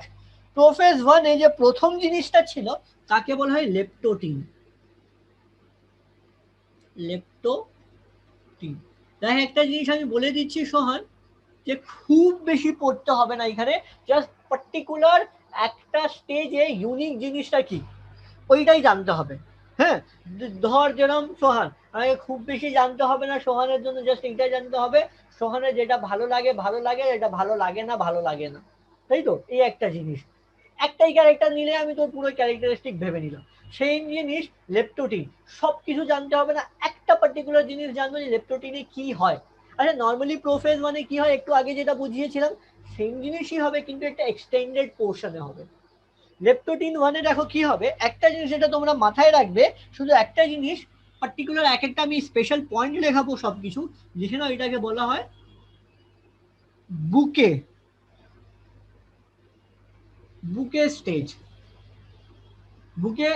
প্রোফেজ ওয়ান এই যে প্রথম জিনিসটা ছিল তাকে বলা হয় লেপ্টোটিন। লেপ্টোটিন, দেখ একটা জিনিস আমি বলে দিচ্ছি সোহান, যে খুব বেশি পড়তে হবে না এখানে, জাস্ট পার্টিকুলার একটা স্টেজে ইউনিক জিনিসটা কি ওইটাই জানতে হবে। হ্যাঁ, ধর যেরকম সোহান, আমাকে খুব বেশি জানতে হবে না সোহানের জন্য, জাস্ট এইটাই জানতে হবে সোহানের যেটা ভালো লাগে ভালো লাগে, এটা ভালো লাগে না ভালো লাগে না, তাই তো? এই একটা জিনিস, একটাই ক্যারেক্টার নিলে আমি তোর পুরো ক্যারেক্টারিস্টিক ভেবে নিলাম। সেই জিনিস লেপ্টোটিন, সবকিছু জানতে হবে না, একটা পার্টিকুলার জিনিস জানবো যে লেপ্টোটিনে কি হয়। আচ্ছা, নর্মালি প্রোফেজ মানে কি হয় একটু আগে যেটা বুঝিয়েছিলাম সেম জিনিসই হবে, কিন্তু একটা এক্সটেন্ডেড পোর্শনে হবে। লেপ্টোটিন ওয়ানে দেখো কি হবে, একটা জিনিস যেটা তোমরা মাথায় রাখবে, শুধু একটা জিনিস পার্টিকুলার, এক একটা আমি স্পেশাল পয়েন্ট লেখাবো, সবকিছু লিখে নাও। এটাকে বলা হয় বুকে, বুকে স্টেজ। বুকে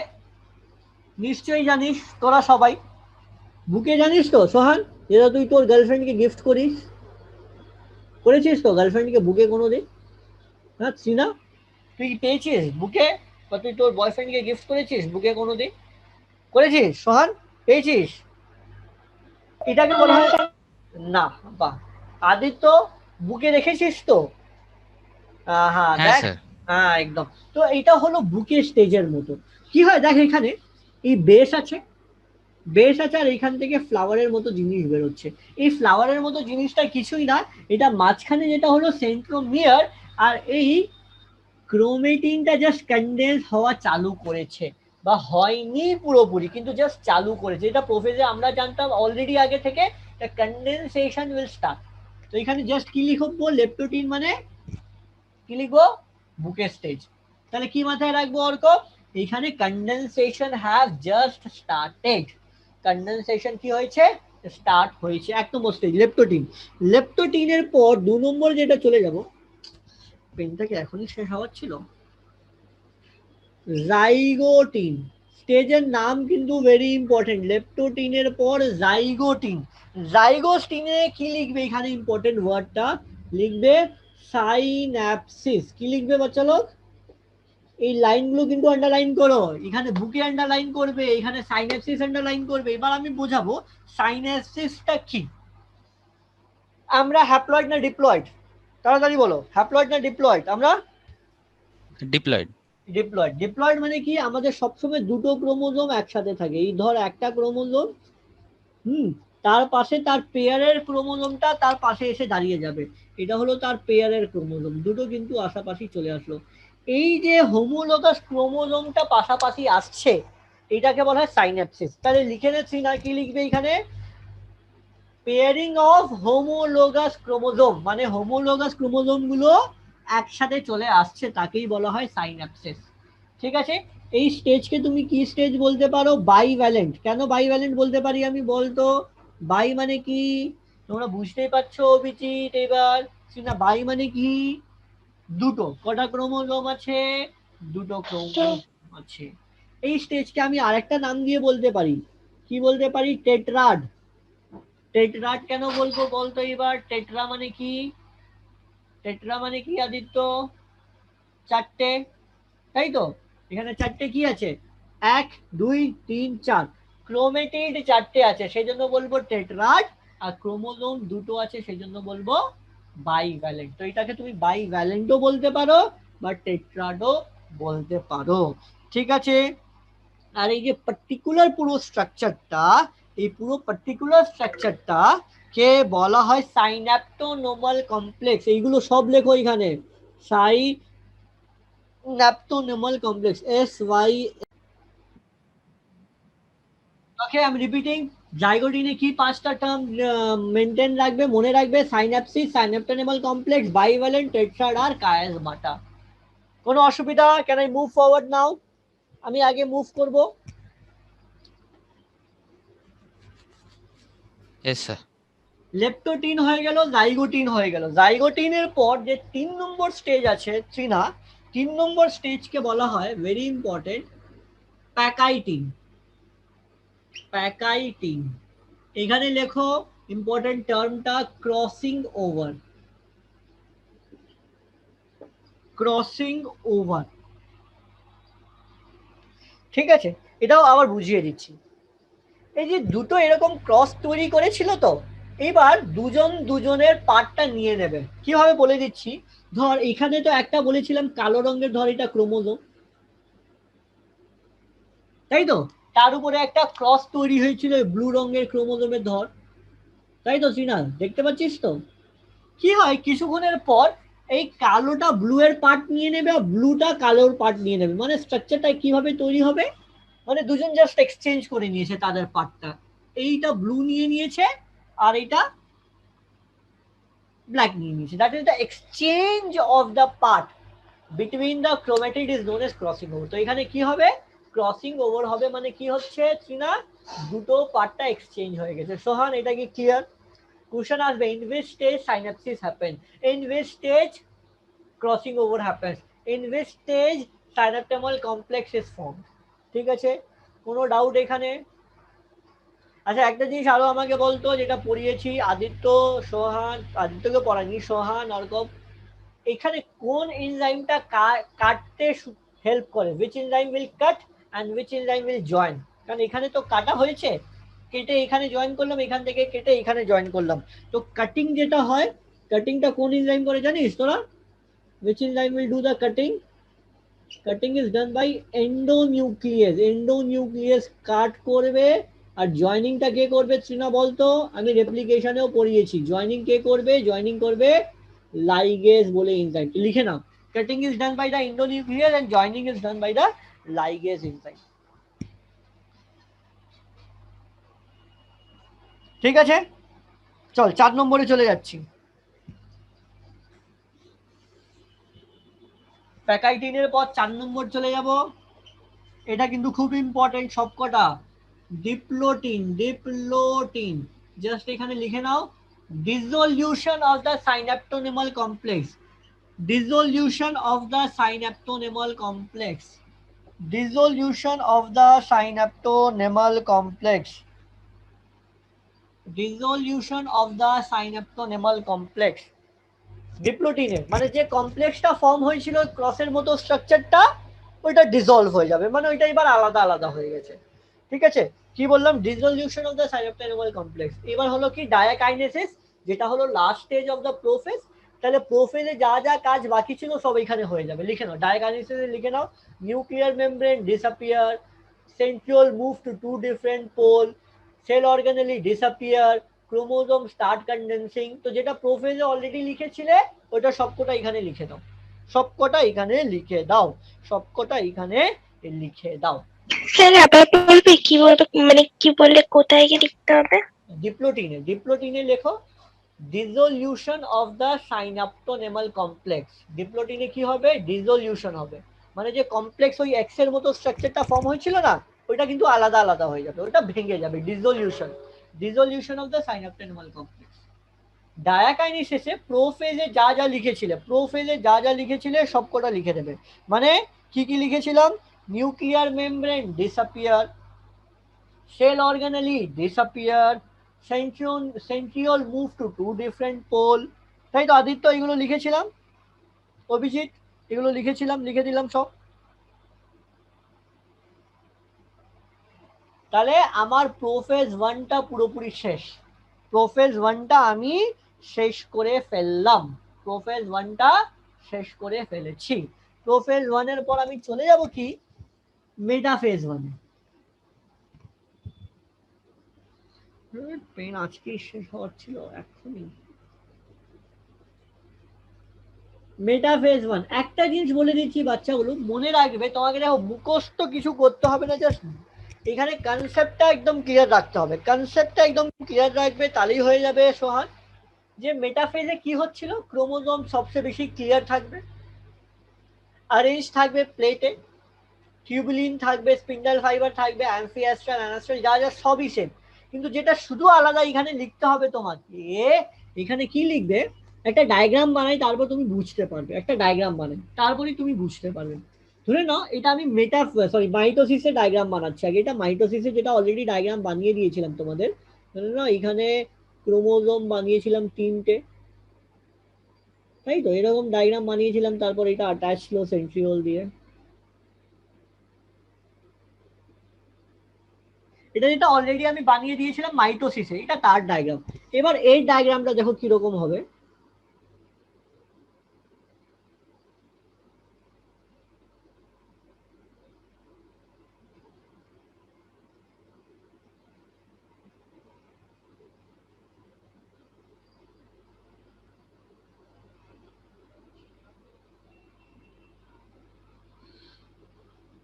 নিশ্চয়ই জানিস তোরা সবাই, বুকে জানিস তো সোহান, যেটা তুই তোর গার্লফ্রেন্ডকে গিফট করিস, করেছিস তো গার্লফ্রেন্ডকে বুকে কোনোদিন? হ্যাঁ সিনা, তুই পেয়েছিস বুকে, বা তুই তোর বয়ফ্রেন্ডকে গিফট করেছিস বুকে কোনোদিন? করেছিস সোহান? পেয়েছিস? এটাকে বলা হয় না। বাহ, আদিত্য বুকে রেখেছিস তো? হ্যাঁ হ্যাঁ দেখ, স্যার। হ্যাঁ একদম। তো এটা হলো বুকে স্টেজের মতো। কি হয় দেখ, এখানে এই বেস আছে, বেস আছে, আর এখান থেকে ফ্লাওয়ারের মতো জিনিস বেরোচ্ছে। এই ফ্লাওয়ারের মতো জিনিসটা কিছুই না, এটা মাঝখানে যেটা হলো সেন্ট্রোমিয়ার, আর এই ক্রোমেটিনটা জাস্ট কনডেন্স হওয়া চালু করেছে, বা হয়নি পুরোপুরি, কিন্তু জাস্ট চালু করেছে। এটা প্রোফেজে আমরা জানতাম অলরেডি আগে থেকে, কনডেনসেশন উইল স্টার্ট। তো এখানে জাস্ট কি লিখবো, লেপ্টোটিন মানে কি লিখবো, বুকে স্টেজ। তাহলে কি মাথায় রাখবো অর্ক, এখানে condensation have just started, condensation কি হয়েছে, স্টার্ট হয়েছে। এক নম্বর স্টেজ লেপ্টোটিন। লেপ্টোটিনের পর দু নম্বর যেটা চলে যাব, পেনটাকে এখনই শেষ হওয়ার ছিল, জাইগোটিন। স্টেজের নাম কিন্তু ভেরি ইম্পর্টেন্ট, লেপ্টোটিনের পর জাইগোটিন। জাইগোটিনে কি লিখবে, এখানে ইম্পর্টেন্ট ওয়ার্ডটা লিখবে সাইন্যাপসিস। কি লিখবে বাচ্চা লোক? এই লাইনগুলো কিন্তু আন্ডারলাইন করো, এখানে বুকে আন্ডারলাইন করবে, এখানে সাইন্যাপসিস আন্ডারলাইন করবে। এবার আমি বোঝাবো সাইন্যাপসিসটা কি। আমরা হ্যাপ্লয়েড না ডিপ্লয়েড, তাড়াতাড়ি বলো, হ্যাপ্লয়েড না ডিপ্লয়েড? আমরা ডিপ্লয়েড। ডিপ্লয়েড। ডিপ্লয়েড মানে কি, আমাদের সবসময় দুটো ক্রোমোজোম একসাথে থাকে। এই ধর একটা ক্রোমোজোম, তার পাশে তার পেয়ারের ক্রোমোজোমটা তার পাশে এসে দাঁড়িয়ে যাবে, এটা হলো তার পেয়ারের ক্রোমোজোম, দুটো কিন্তু পাশাপাশি চলে আসলো। এই যে হোমোলোগাস ক্রোমোজোমটা পাশাপাশি আসছে, এটাকে বলা হয় সাইন্যাপসিস। তাহলে লিখে নেছি না, কি লিখবে এখানে, পেয়ারিং অফ হোমোলোগাস ক্রোমোজোম, মানে হোমোলোগাস ক্রোমোজোম গুলো একসাথে চলে আসছে, তাকেই বলা হয় সাইন্যাপসিস। ঠিক আছে, এই স্টেজকে তুমি কি স্টেজ বলতে পারো, বাইভ্যালেন্ট। কেন বাইভ্যালেন্ট বলতে পারি আমি, বলতো বাই মানে কি, তোমরা বুঝতেই পারছো অভিজিৎ এবার না, বাই মানে কি, দুটো। কটা ক্রোমোজোম আছে, দুটো ক্রোমোজোম আছে। এই স্টেজকে আমি আরেকটা নাম দিয়ে বলতে পারি, কি বলতে পারি, টেট্রাড। টেট্রাড কেন বলবো বলতো এবার, টেট্রা মানে কি, টেট্রা মানে কি আদিত্য, চারটে, তাই তো? এখানে চারটে কি আছে, 1 2 3 4, ক্রোমেটিড চারটে আছে সেই জন্য বলবো টেট্রাড, আর ক্রোমোজোম দুটো আছে সেই জন্য বলবো বাইভ্যালেন্ট। তো এটাকে তুমি বাইভ্যালেন্টও বলতে পারো বা টেট্রাডও বলতে পারো। ঠিক আছে, আর এই যে পার্টিকুলার পুরো স্ট্রাকচারটা, এই পুরো পার্টিকুলার স্ট্রাকচারটা কে বলা হয় সাইন্যাপটোনোমাল কমপ্লেক্স। এইগুলো সব লেখো এখানে, synaptonemal complex, SY। Okay, I am repeating, জাইগোটিনে কি পাঁচটা টার্ম মেনটেন রাখবে, মনে রাখবে, synapsis, synaptonemal complex, bivalent, tetrad আর কায়াসমাটা। কোনো অসুবিধা? Can I move forward now? আমি আগে মুভ করব। Yes sir. লেপ্টোটিন হয়ে গেল, জাইগোটিন হয়ে গেল। জাইগোটিনের পর যে 3 নম্বর স্টেজ আছে ট্রিনা, 3 নম্বর স্টেজকে বলা হয় ভেরি ইম্পর্টেন্ট প্যাকাইটিন। প্যাকাইটিন, এখানে লেখো ইম্পর্টেন্ট টার্মটা, ক্রসিং ওভার। ক্রসিং ওভার, ঠিক আছে, এটাও আবার বুঝিয়ে দিচ্ছি। এই যে দুটো এরকম ক্রস তৈরি করেছিল, তো এবার দুজন দুজনের পার্টটা নিয়ে নেবে, কিভাবে বলে দিচ্ছি। ধর এখানে তো একটা বলেছিলাম কালো রঙের, ধর এটা ক্রোমোজোম, তাই তো, তার উপরে একটা ক্রস তৈরি হয়েছিল ব্লু রঙের ক্রোমোজোমের, ধর, তাই তো শ্রীনাথ, দেখতে পাচ্ছিস তো? কি হয়, কিছুক্ষণের পর এই কালোটা ব্লু এর পার্ট নিয়ে নেবে আর ব্লুটা কালোর পার্ট নিয়ে নেবে, মানে স্ট্রাকচারটা কিভাবে তৈরি হবে, মানে দুজন জাস্ট এক্সচেঞ্জ করে নিয়েছে তাদের পার্টটা, এইটা ব্লু নিয়ে নিয়েছে আর এইটা ব্ল্যাক নিয়ে নিয়েছে, that is the exchange of the part between the chromatid is known as crossing over. তো এখানে কি হবে, ক্রসিং ওভার হবে, মানে কি হচ্ছে না, দুটো পার্টটা এক্সচেঞ্জ হয়ে গেছে। সোহান, এটা কি ক্লিয়ার? Question আসবে, in which stage synapses happen, in which stage crossing over happens, in which stage synaptomal complex is formed। ঠিক আছে, কোনো ডাউট এখানে? আচ্ছা, একটা জিনিস আরো আমাকে বলতো, যেটা পড়িয়েছি আদিত্য, সোহান, আদিত্যকে পড়াইনি, সোহান, অর্কব, এখানে কোন এনজাইমটা কাটতে হেল্প করে, which enzyme will cut and which enzyme will join, কারণ এখানে তো কাটা হয়েছে, কেটে এখানে জয়েন করলাম, এখান থেকে কেটে এখানে জয়েন করলাম, তো কাটিং যেটা হয়, কাটিংটা কোন এনজাইম করে জানিস তোরা? which enzyme will do the cutting? Cutting is done by endonuclease. Endonuclease কাট করবে, আর জয়েনিংটা কে করবে শ্রীনা বলতো? আমি রেপ্লিকেশনেও পড়িয়েছি, জয়েনিং কে করবে, জয়েনিং করবে লাইগেজ বলে এনজাইম, লিখে নাও, cutting is done by the endonuclease and joining is done by the ligase enzyme। ঠিক আছে, চল 4 নম্বরে চলে যাচ্ছি। প্যাকাইটিনের পর 4 নম্বর চলে যাব, এটা কিন্তু খুব ইম্পর্টেন্ট সবকটা, ডিপ্লোটিন। ডিপ্লোটিন জাস্ট এখানে লিখে নাও, dissolution of the synaptonemal complex. Dissolution of the synaptonemal complex. Dissolution of the synaptonemal complex. Dissolution of the synaptonemal complex. ডিপ্লোটিনের মানে যে কমপ্লেক্সটা ফর্ম হয়েছিল ক্রসের মতো স্ট্রাকচারটা, ওইটা ডিসলভ হয়ে যাবে, মানে ওইটা এবার আলাদা আলাদা হয়ে গেছে। ঠিক আছে, কি বললাম, ডিসলিউশন অফ দ্য সাইনোপ্টেনমল কমপ্লেক্স। এবার হলো কি ডায়াকাইনেসিস, যেটা হলো last stage of the prophase. তাহলে প্রোফেজে যা যা কাজ বাকি ছিল সব এখানে হয়ে যাবে, লিখে নাও। ডায়াকাইনেসিসে লিখে নাও, nuclear membrane disappear, centriole move to two different pole, cell organelle disappear, chromosome start condensing। তো যেটা প্রোফেজে অলরেডি লিখেছিলে ওটা সবকটা এখানে লিখে দাও, সবকটা এখানে লিখে দাও, সবকটা এখানে লিখে দাও। স্যার আবার বলবে, কি বলবে, মানে কি বললে কোথায় গিয়ে লিখতে হবে? ডিপ্লোটিনে, ডিপ্লোটিনে লেখো ডিসোলিউশন অফ দ্য সাইনাপ্টোনেমাল কমপ্লেক্স। ডিপ্লোটিনে কি হবে, ডিসোলিউশন হবে, মানে যে কমপ্লেক্স ওই এক্স এর মতো স্ট্রাকচারটা ফর্ম হয়েছিল না, ওইটা কিন্তু আলাদা আলাদা হয়ে যাবে, ওটা ভেঙে যাবে, ডিসোলিউশন, ডিসোলিউশন অফ দ্য সাইনাপ্টোনেমাল কমপ্লেক্স। ডায়াকাইনেসিসে প্রোফেজে যা যা লিখেছিলে, প্রোফেজে যা যা লিখেছিলে সবকটা লিখে দেবে। মানে কি কি লিখেছিলাম, nuclear membrane disappear, cell organelle disappear, centriole move to two different pole। তাই তো আদিত্য, এগুলো লিখেছিলাম, অভিজিৎ এগুলো লিখেছিলাম, লিখে দিলাম সব। তাহলে আমার প্রোফেজ 1টা পুরোপুরি শেষ, প্রোফেজ 1টা আমি শেষ করে ফেললাম, প্রোফেজ 1টা শেষ করে ফেলেছি। প্রোফেজ 1-এর পর আমি চলে যাব কি, মেটাফেজ 1-এ। পেন আজকেই শেষ হওয়ার ছিল এখনই। মেটাফেজ 1, একটা জিনিস বলে দিচ্ছি বাচ্চাগুলো, মনে রাখবে, তোমাকে দেখো মুখস্থ কিছু করতে হবে না, জাস্ট এখানে কনসেপ্টটা একদম ক্লিয়ার রাখতে হবে, কনসেপ্টটা একদম ক্লিয়ার রাখবে, তাহলেই হয়ে যাবে সোহান। যে মেটাফেজে কি হচ্ছিল, ক্রোমোজোম সবচেয়ে বেশি ক্লিয়ার থাকবে, অ্যারেঞ্জ থাকবে প্লেটে, টিউবুলিন থাকবে, স্পিন্ডাল ফাইবার থাকবে, অ্যাম্ফিঅ্যাস্ট্রাল, অ্যানাস্ট্রাল, যা যা সবই সেম। কিন্তু যেটা শুধু আলাদা এখানে লিখতে হবে তোমাকে, এখানে কি লিখবে, একটা ডায়াগ্রাম বানাই, তারপর তুমি বুঝতে পারবে, একটা ডায়াগ্রাম বানাই তারপরেই তুমি বুঝতে পারবে। ধরে নাও এটা আমি মাইটোসিসের ডায়াগ্রাম বানাচ্ছি আগে, এটা মাইটোসিসে যেটা অলরেডি ডায়াগ্রাম বানিয়ে দিয়েছিলাম তোমাদের। ধরে নাও এখানে ক্রোমোজোম বানিয়েছিলাম 3টে, তাই তো এরকম ডায়াগ্রাম বানিয়েছিলাম, তারপর এটা অ্যাটাচ ছিল সেন্ট্রিওল দিয়ে। এটা যেটা অলরেডি আমি বানিয়ে দিয়েছিলাম মাইটোসিসে, এটা তার ডায়াগ্রাম। এবার এই ডায়াগ্রামটা দেখো কিরকম হবে।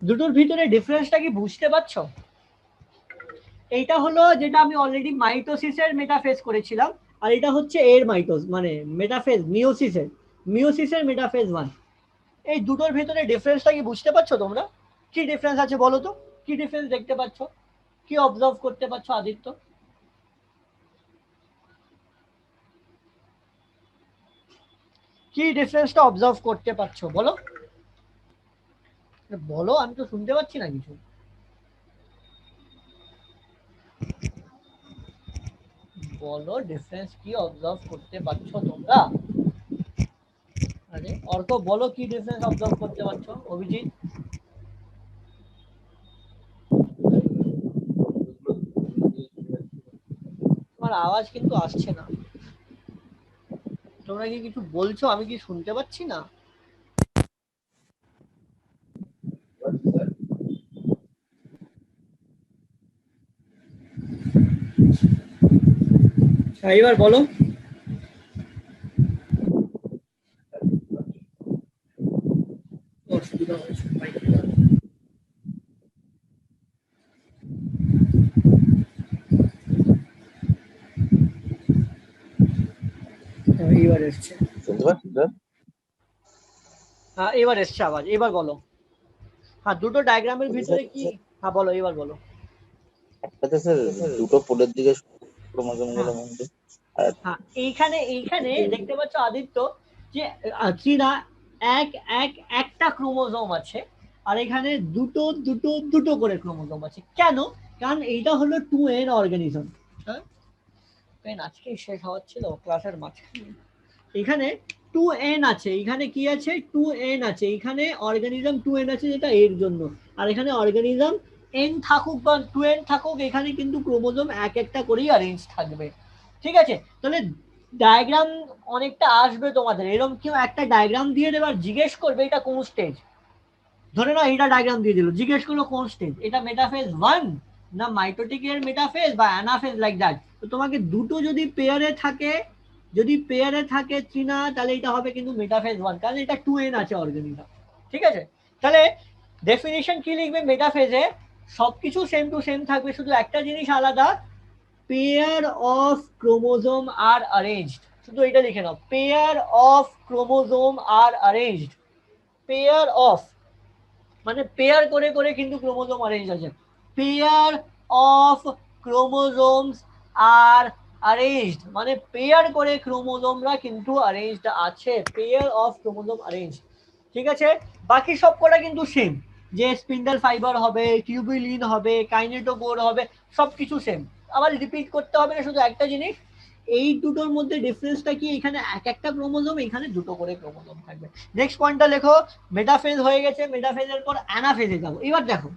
দুটোর ভিতরে ডিফারেন্সটা কি বুঝতে পারছো? এইটা হলো যেটা আমি অলরেডি মাইটোসিসের মেটাফেজ করেছিলাম, আর এটা হচ্ছে এর মানে মেটাফেজ মিওসিসের মেটাফেজ 1। এই দুটোর ভিতরে ডিফারেন্সটা কি বুঝতে পারছো তোমরা? কি ডিফারেন্স আছে বলো তো, কি ডিফারেন্স দেখতে পাচ্ছ, কি অবজার্ভ করতে পারছো আদিত্য? কি ডিফারেন্সটা অবজার্ভ করতে পারছো বলো, বলো, আমি তো শুনতে পাচ্ছি না কিছু। বলো ডিফারেন্স কি অবজার্ভ করতে পারছো তোমরা? আরে অর্ক বলো, কি ডিফারেন্স অবজার্ভ করতে পারছো? অভিজিৎ, তোমার আওয়াজ কিন্তু আসছে না, তোমরা কি কিছু বলছো, আমি কি শুনতে পাচ্ছি না? এবার বলো। অসুবিধা হয়েছে এবার এসছে, শুনতে পাচ্ছি স্যার? হ্যাঁ এবার এসছে আওয়াজ, এবার বলো। হ্যাঁ দুটো ডায়াগ্রামের ভিতরে কি, হ্যাঁ বলো, এবার বলো। একটাতে স্যার দুটো পোলের দিকে ক্রোমোজোম গুলো মধ্যে, আর হ্যাঁ এইখানে দেখতে পাচ্ছ আদিত্য, যে কি না, একটা ক্রোমোজোম আছে, আর এখানে দুটো দুটো দুটো করে ক্রোমোজোম আছে। কেন? কারণ এইটা হলো 2n অর্গানিজম। হ্যাঁ পেন আজকে শেষ হওয়ার ছিল ক্লাসের মাঝখানে। এখানে 2n আছে, এখানে কি আছে 2n আছে, এখানে অর্গানিজম 2n আছে যেটা এর জন্য, আর এখানে অর্গানিজম n থাকুক বা 2n থাকুক, এখানে কিন্তু ক্রোমোজোম এক একটা করেই অ্যারেঞ্জ থাকবে। ঠিক আছে, তাহলে ডায়াগ্রাম অনেকটা আসবে তোমাদের, এরকম কেউ একটা ডায়াগ্রাম দিয়ে দেবে আর জিজ্ঞেস করবে এটা কোন স্টেজ, ধরে নাও এটা ডায়াগ্রাম দিয়ে দিল, জিজ্ঞেস করলো কোন স্টেজ, এটা মেটাফেজ 1 না মাইটোটিক এর মেটাফেজ বা অ্যানাফেজ, লাইক দ্যাট। তো তোমাকে দুটো যদি পেয়ারে থাকে, যদি পেয়ারে থাকে ট্রিনা, তাহলে এটা হবে কিন্তু মেটাফেজ 1, কারণ এটা 2n আছে অর্গানিজম। ঠিক আছে, তাহলে ডেফিনিশন কি লিখবে মেটাফেজে, সবকিছু সেম টু সেম থাকবে, শুধু একটা জিনিস আলাদা, pair of chromosome are arranged, শুধু এটা লিখে নাও, pair of chromosome are arranged, pair of মানে পেয়ার করে করে কিন্তু ক্রোমোজোম অ্যারেঞ্জ আছে, pair of chromosomes are arranged মানে পেয়ার করে ক্রোমোজোমরা কিন্তু অ্যারেঞ্জড আছে, পেয়ার অফ ক্রোমোজোম অ্যারেঞ্জড। ঠিক আছে, বাকি সব কটা কিন্তু সেম, যে স্পিন্ডল ফাইবার হবে, টিউবুলিন হবে, কাইনেটোকোর হবে, সবকিছু সেম, আবার রিপিট করতে হবে না, শুধু একটা জিনিস, এই দুটোর মধ্যে ডিফারেন্সটা কি, এখানে এক একটা ক্রোমোজোম, এখানে দুটো করে ক্রোমোজোম থাকবে। নেক্সট পয়েন্টটা লেখো, মেটাফেজ হয়ে গেছে, মেটাফেজের পর অ্যানাফেজে যাবো। এবার দেখো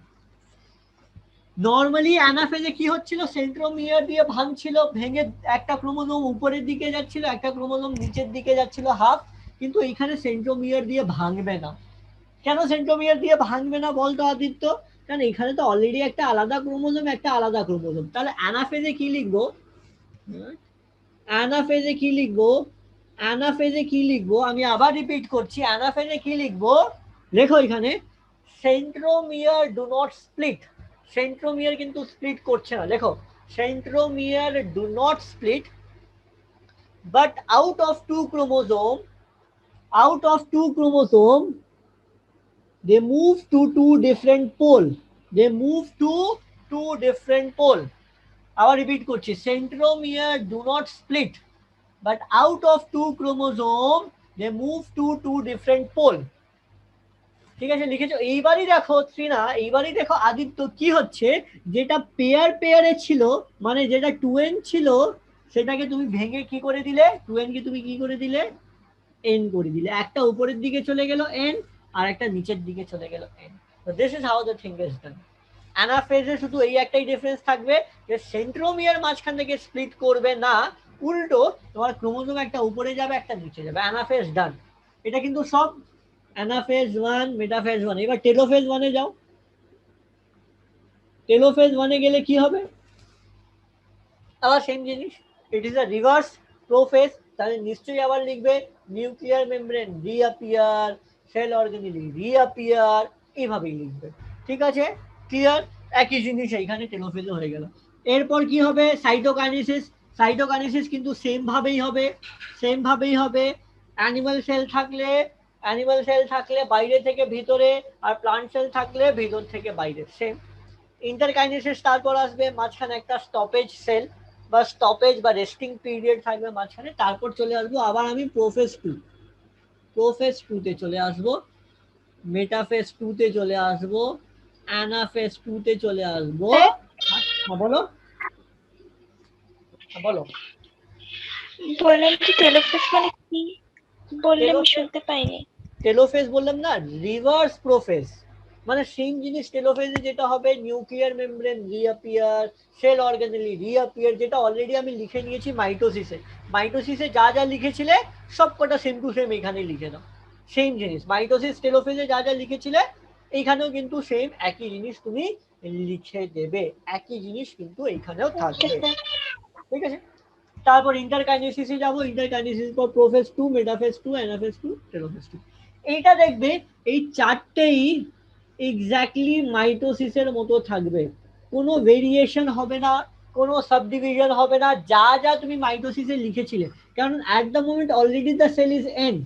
নর্মালি অ্যানাফেজে কি হচ্ছিল, সেন্ট্রোমিয়ার দিয়ে ভাঙছিল, ভেঙে একটা ক্রোমোজোম উপরের দিকে যাচ্ছিল, একটা ক্রোমোজোম নিচের দিকে যাচ্ছিল হাফ, কিন্তু এখানে সেন্ট্রোমিয়ার দিয়ে ভাঙবে না। কেন সেন্ট্রোমিয়ার দিয়ে ভাঙবে না বলতো আদিত্য, কারণ এখানে তো অলরেডি একটা আলাদা ক্রোমোজোম, একটা আলাদা ক্রোমোজোম, তাহলে অ্যানাফেজে কি লিখবো, অ্যানাফেজে কি লিখবো, অ্যানাফেজে কি লিখবো, আমি আবার রিপিট করছি, অ্যানাফেজে কি লিখবো, লেখো এখানে centromere do not split, centromere কিন্তু স্প্লিট করছে না, লেখো centromere do not split but out of two chromosome, out of two chromosome they move to two different pole, they move to two different pole, আবার repeat করছি, centromere do not split but out of two chromosome they move to two different pole। ঠিক আছে, লিখেছো। এইবারই দেখো শ্রীনা, এইবারই দেখো আদিত্য কি হচ্ছে, যেটা পেয়ার পেয়ারে ছিল মানে যেটা 2n ছিল, সেটাকে তুমি ভেঙে কি করে দিলে, 2n কে তুমি কি করে দিলে, n করে দিলে, একটা উপরের দিকে চলে গেল n আর একটা নিচের দিকে চলে গেল n। তো this is how the thing is done. অ্যানাফেজে শুধু এই একটাই ডিফারেন্স থাকবে যে সেন্ট্রোমিয়ার মাঝখান থেকে স্প্লিট করবে না, উল্টো তোমার ক্রোমোজোম একটা উপরে যাবে একটা নিচে যাবে, অ্যানাফেজ ডান। এটা কিন্তু সব অ্যানাফেজ 1 মেটাফেজ 1। এবার টেলোফেজ 1 এ যাও, টেলোফেজ 1 এ গেলে কি হবে, আবার সেম জিনিস, it is a reverse prophase, তাহলে নিশ্চয়ই আবার লিখবে nuclear membrane reappear, cell organelle reappear, এইভাবেই লিখবে। ঠিক আছে, ক্লিয়ার, একই জিনিস এইখানে টেলোফেজে হয়ে গেল। এরপর কি হবে, সাইটোকাইনেসিস, সাইটোকাইনেসিস কিন্তু সেম ভাবেই হবে, সেম ভাবেই হবে, অ্যানিমাল সেল থাকলে, অ্যানিমাল সেল থাকলে বাইরে থেকে ভিতরে, আর প্লান্ট সেল থাকলে ভিতর থেকে বাইরে, সেম। ইন্টারকাইনেসিস তারপর আসবে, মাঝখানে একটা স্টপেজ সেল বা স্টপেজ বা রেস্টিং পিরিয়ড থাকবে মাঝখানে, তারপর চলে আসবো আবার আমি প্রোফেজ 2, প্রোফেজ 2 তে চলে আসবো, মেটাফেজ 2 তে চলে আসবো, অ্যানাফেজ 2 তে চলে আসবো। বলো বলো, বললাম কি টেলোফেজ মানে কি, বললাম শুনতে পাইনি। টেলোফেজ বললাম না, রিভার্স প্রোফেজ, মানে সেম জিনিস টেলোফেজে যেটা হবে, nuclear membrane reappear, cell organelle রিঅ্যাপিয়ার, যেটা অলরেডি আমি লিখে নিয়েছি মাইটোসিসে, মাইটোসিসে যা যা লিখেছিলে সব কটা সেম টু সেম এখানে লিখে দাও, সেম জিনিস, মাইটোসিস টেলোফেজে যা যা লিখেছিলে এইখানেও কিন্তু সেম একই জিনিস তুমি লিখে দেবে, একই জিনিস কিন্তু এইখানেও থাকবে। ঠিক আছে, তারপর ইন্টারকাইনেসিসে যাবো, ইন্টারকাইনেসিস পর প্রোফেজ 2, মেটাফেজ 2, অ্যানাফেজ 2, টেলোফেজ 2। এইটা দেখবে এই চারটেই এক্স্যাক্টলি মাইটোসিসের মতো থাকবে, কোনো ভেরিয়েশন হবে না, কোনো সাবডিভিশন হবে না, যা যা তুমি মাইটোসিসে লিখেছিলে, কারণ at the moment already the cell is n,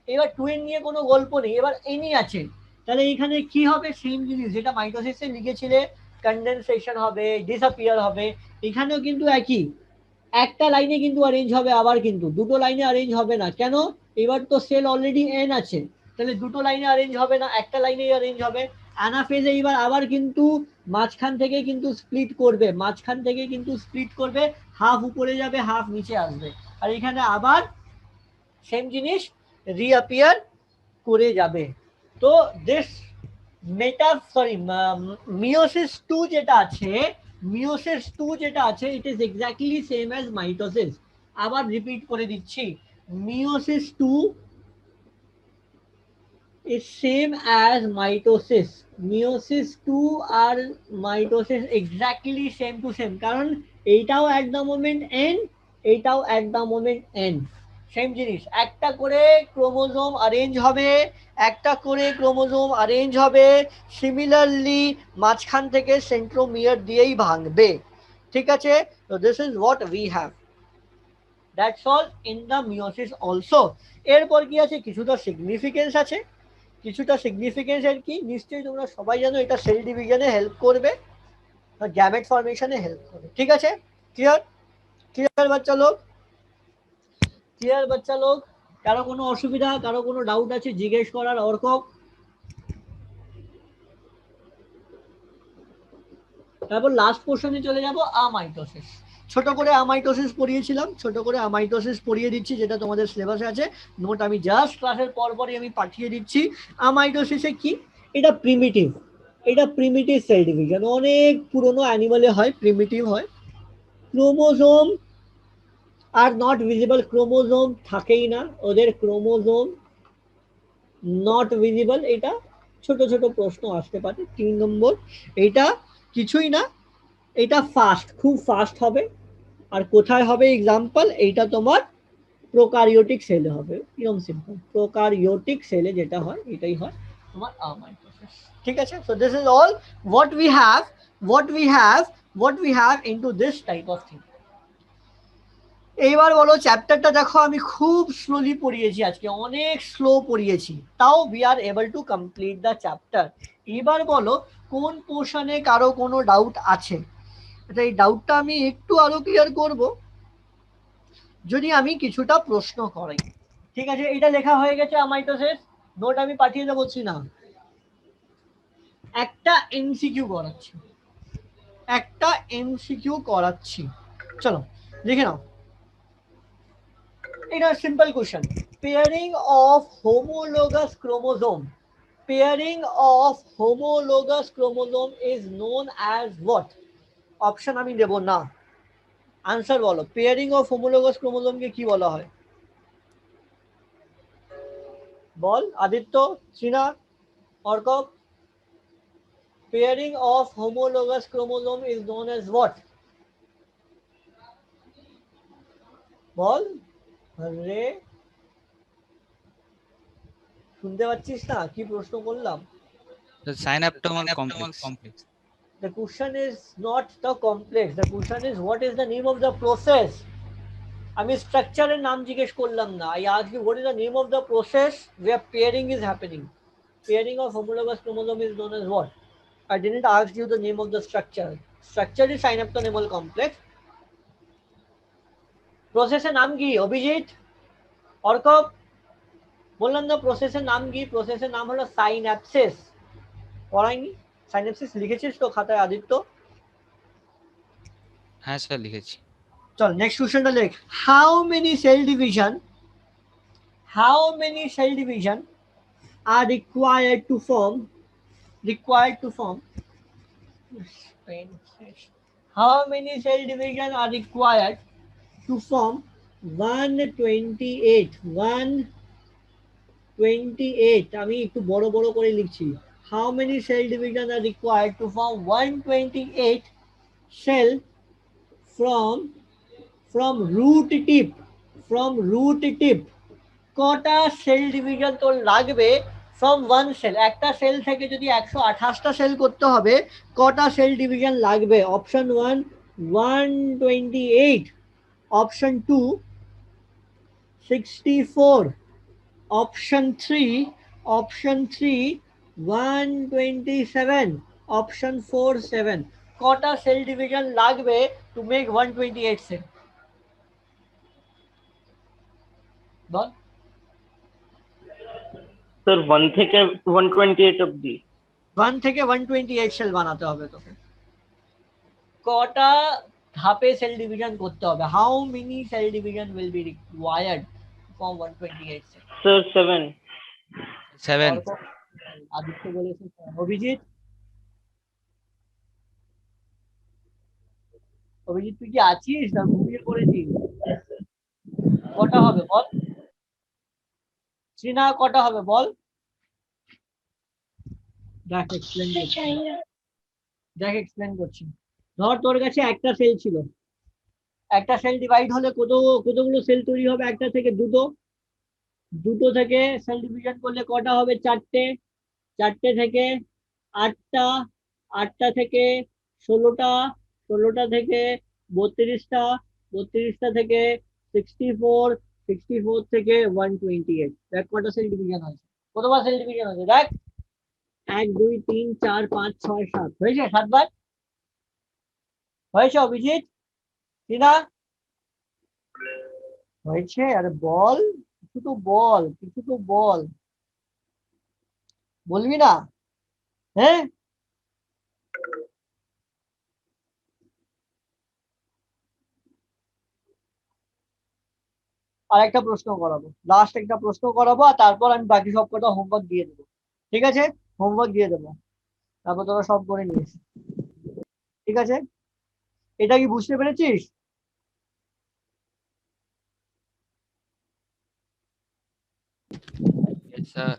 এবার 2n নিয়ে কোনো গল্প নেই, এবার nই আছে, তাহলে এখানে কি হবে, সেম জিনিস যেটা মাইটোসিসে লিখেছিলে, কনডেনসেশন হবে, ডিসঅ্যাপিয়ার হবে, এখানেও কিন্তু একই, একটা লাইনে কিন্তু অ্যারেঞ্জ হবে, আবার কিন্তু দুটো লাইনে অ্যারেঞ্জ হবে না, কেন, এবার তো সেল অলরেডি এন আছে, তাহলে দুটো লাইনে অ্যারেঞ্জ হবে না, একটা লাইনেই অ্যারেঞ্জ হবে। অ্যানাফেজে এবার আবার কিন্তু মাঝখান থেকে কিন্তু স্প্লিট করবে, মাঝখান থেকে কিন্তু স্প্লিট করবে, হাফ উপরে যাবে হাফ নিচে আসবে, আর এখানে আবার সেম জিনিস, রিঅ্যাপিয়ার করে যাবে। তো দিস মিওসিস 2 যেটা আছে, মিওসিস 2 যেটা আছে, it is exactly same as mitosis. আবার রিপিট করে দিচ্ছি, meiosis 2 is same as mitosis. Meiosis 2 আর mitosis exactly same to same, কারণ এইটাও at the moment n, এইটাও at the moment n, same জিনিস। একটা করে ক্রোমোজোম অ্যারেঞ্জ হবে, একটা করে ক্রোমোজোম অ্যারেঞ্জ হবে, সিমিলারলি মাঝখান থেকে সেন্ট্রোমিয়ার দিয়েই ভাঙবে। ঠিক আছে, তো this is what we have, that's all in the meiosis also. এরপর কি আছে, কিছুটা সিগনিফিকেন্স আছে। কিছুটা সিগনিফিকেন্স এর কি, নিশ্চয়ই তোমরা সবাই জানো এটা সেল ডিভিশনে হেল্প করবে, গ্যামেট ফর্মেশনে হেল্প করবে। ঠিক আছে, ক্লিয়ার? ক্লিয়ার বাচ্চা লোক? ক্লিয়ার বাচ্চা লোক? কারো কোনো অসুবিধা, কারো কোনো ডাউট আছে জিজ্ঞেস করার? অর্ক? তারপর লাস্ট পোর্শনে চলে যাব, আমাইটোসিস। ছোট করে আমাইটোসিস পড়িয়েছিলাম, ছোট করে আমাইটোসিস পড়িয়ে দিচ্ছি, যেটা তোমাদের সিলেবাসে আছে। নোট আমি জাস্ট ক্লাসের পরপরই আমি পাঠিয়ে দিচ্ছি। আমাইটোসিসে কি, এটা প্রিমিটিভ, এটা প্রিমিটিভ সেল ডিভিশন, অনেক পুরনো অ্যানিমালে হয়, প্রিমিটিভ হয়। Chromosome are not visible, chromosome থাকেই না ওদের, ক্রোমোজোম নট ভিজিবল। এটা ছোট ছোট প্রশ্ন আসতে পারে। 3 নম্বর, এটা কিছুই না, এটা ফাস্ট, খুব ফাস্ট হবে। আর কোথায় হবে এক্সাম্পল, এইটা তোমার প্রোকারিওটিক সেলে হবে, এরকম সিম্পল। প্রোকারিওটিক সেলে যেটা হয় এটাই হয় তোমার আমাইটোসিস। ঠিক আছে, so this is all what we have into this type of thing. এইবার বলো, চ্যাপ্টারটা দেখো আমি খুব স্লোলি পড়িয়েছি আজকে, অনেক স্লো পড়িয়েছি, তাও we are able to complete the chapter. এবার বলো কোন পোর্শনে কারো কোনো ডাউট আছে? এই ডাউটটা আমি একটু আরো ক্লিয়ার করব যদি আমি কিছুটা প্রশ্ন করাই। ঠিক আছে, এটা লেখা হয়ে গেছে আমাইটোসিস, নোট আমি পাঠিয়ে দেবো না। একটা এমসিকিউ করাচ্ছি, একটা এমসিকিউ করাচ্ছি, চলো লিখে নাও। এটা simple question, pairing of homologous chromosome, pairing of homologous chromosome is known as what? Option আমি দেব না, আনসার বলো। পেয়ারিং অফ হোমোলোগাস ক্রোমোজোমকে কি বলা হয়? বল Aditya, Shreena, অর্কব। Pairing of homologous chromosome is known as what? বল, আরে শুনতে পাচ্ছিস না কি প্রশ্ন করলাম? The synaptomal complex. The question is not the complex, the question is what is the name of the process. আমি স্ট্রাকচারের নাম জিজ্ঞেস করলাম না, I asked you what is the name of the process where pairing is happening. Pairing of homologous chromosome is known as what? I didn't ask you the name of the structure. Structure is synaptomal complex. প্রসেসের নাম কি অভিজিৎ, অর্কব? বললাম না প্রসেসের নাম কি, প্রসেসের নাম হলো সাইন্যাপসিস। পড়াইনি? সাইন্যাপসিস লিখেছিস তো খাতায় আদিত্য? হ্যাঁ স্যার লিখেছি। চল নেক্সট কোশ্চেনটা লেখ, how many cell division R required to form how many cell division are required to form 128? আমি একটু বড় বড় করে লিখছি। How many cell division are required to form 128 cell from root tip? কটা সেল ডিভিশন তোর লাগবে ফ্রম ওয়ান সেল? একটা সেল থেকে যদি 128টা সেল করতে হবে, কটা সেল ডিভিশন লাগবে? Option 1 128, option 2 64, option 3 127, option 4 7। কটা সেল ডিভিশন লাগবে টু মেক 128 সেল? বল। স্যার 1 থেকে 128 অবধি। 1 থেকে 128 সেল বানাতে হবে তোকে। কটা ধাপে সেল ডিভিশন করতে হবে? How many cell division will be required কম 128 সেল। Sir, 7. 7. আদিত্য বলেছে অভিজিৎ, অভিজিৎ তুই কি আছিস না ঘুমিয়ে পড়েছিস? কটা হবে বল? চীনা কটা হবে বল? দেখ এক্সপ্লেন করছি, দেখ এক্সপ্লেন করছি। ধর তোর কাছে একটা সেল ছিল, একটা সেল ডিভাইড হলে কতগুলো সেল তৈরি হবে? একটা থেকে দুটো, দুটো থেকে সেল ডিভিশন করলে কটা হবে? চারটে, চারটে থেকে আটটা, আটটা থেকে 16টা, 16টা থেকে 32টা, 32টা থেকে 64, 64 থেকে 128। দেখ কটা সেল ডিভিশন হয়েছে, কতবার সেল ডিভিশন হয়েছে দেখ। 1 2 3 4 5 6 7 হয়েছে, 7বার হয়েছে অভিজিৎ, না হয়েছে? আরে বল, কিছু তো বল, কিছু তো বল, বলবি না? হ্যাঁ আর একটা প্রশ্ন করাবো, লাস্ট একটা প্রশ্ন করাবো, আর তারপর আমি বাকি সব কটা হোমওয়ার্ক দিয়ে দেবো। ঠিক আছে, হোমওয়ার্ক দিয়ে দেবো, তারপর তোরা সব করে নিস। ঠিক আছে, এটা কি বুঝতে পেরেছিস? Yes, sir.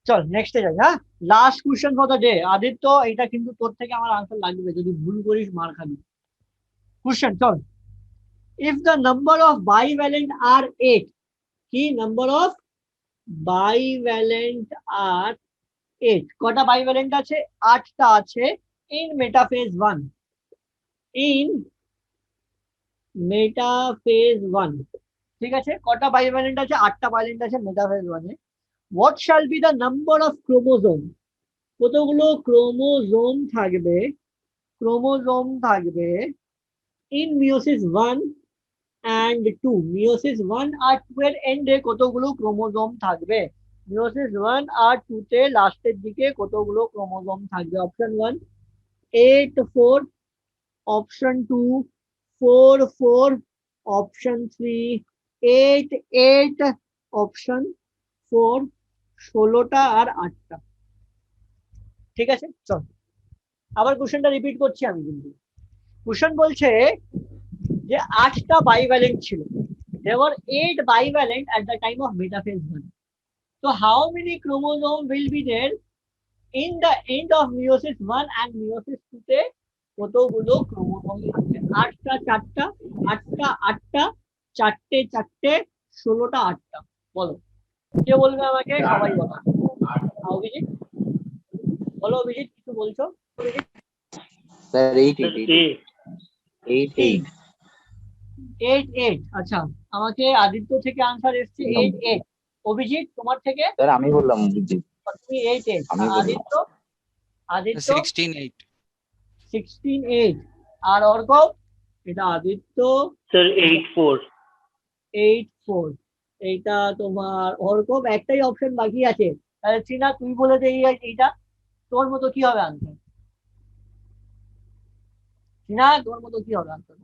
চল নেক্সটে যাই। হ্যাঁ, last question for the day. Aditya, এটা কিন্তু তোর থেকে আমার আনসার লাগবে, যদি ভুল করিস মার খাবি। কোশ্চেন চল। If the number of bivalent আর 8, কি নাম্বার অফ bivalent আর 8, কটা bivalent আছে? 8টা আছে ইন মেটাফেজ 1, ইন মেটাফেজ 1। ঠিক আছে, কটা bivalent আছে? 8টা bivalent আছে metaphase 1 A. What shall be the number of chromosome, কতগুলো ক্রোমোজোম থাকবে, ক্রোমোজোম থাকবে ইন মিওসিস 1 and 2, মিওসিস 1 আর 2 এর এন্ডে কতগুলো ক্রোমোজোম থাকবে? মিওসিস 1 আর 2 তে লাস্টের দিকে কতগুলো ক্রোমোজোম থাকবে? অপশন 1 8 4, অপশন 2 4 4, অপশন 3 8 8, অপশন 4 16টা আর 8টা। ঠিক আছে, চল আবার কোশ্চেনটা রিপিট করছি আমি। কিন্তু কোশ্চেন বলছে যে 8টা bivalent ছিল, there were 8 bivalent at the time of metaphase 1. So how many chromosomes will be there in the end of meiosis 1 and meiosis 2 তে কতগুলো ক্রোমোজোম থাকবে? 8টা 4টা, 8টা 8টা, 4টে 4টে, 16টা 8টা। বলো, কে বলবে আমাকে? সবাই বলো। অভিজিৎ বলো, অভিজিৎ কিছু বলছো? স্যার 8 Sir, 8 8 8 8 8, আচ্ছা আমাকে আদিত্য থেকে আনসার এসছে 8 8। অভিজিৎ তোমার থেকে? স্যার আমি বললাম অভিজিৎ, তুমি 8 8। আমি বললাম। আদিত্য? আদিত্য 16 8. 16 8। আর অর্কব? এটা আদিত্য Sir, 8 4. 8 4। এইটা তোমার অর্কব। একটাই অপশন বাকি আছে, তাহলে চীনা তুই বলে দে এইটা তোর মতো কি হবে আনসার? চীনা তোর মতো কি হবে আনসার?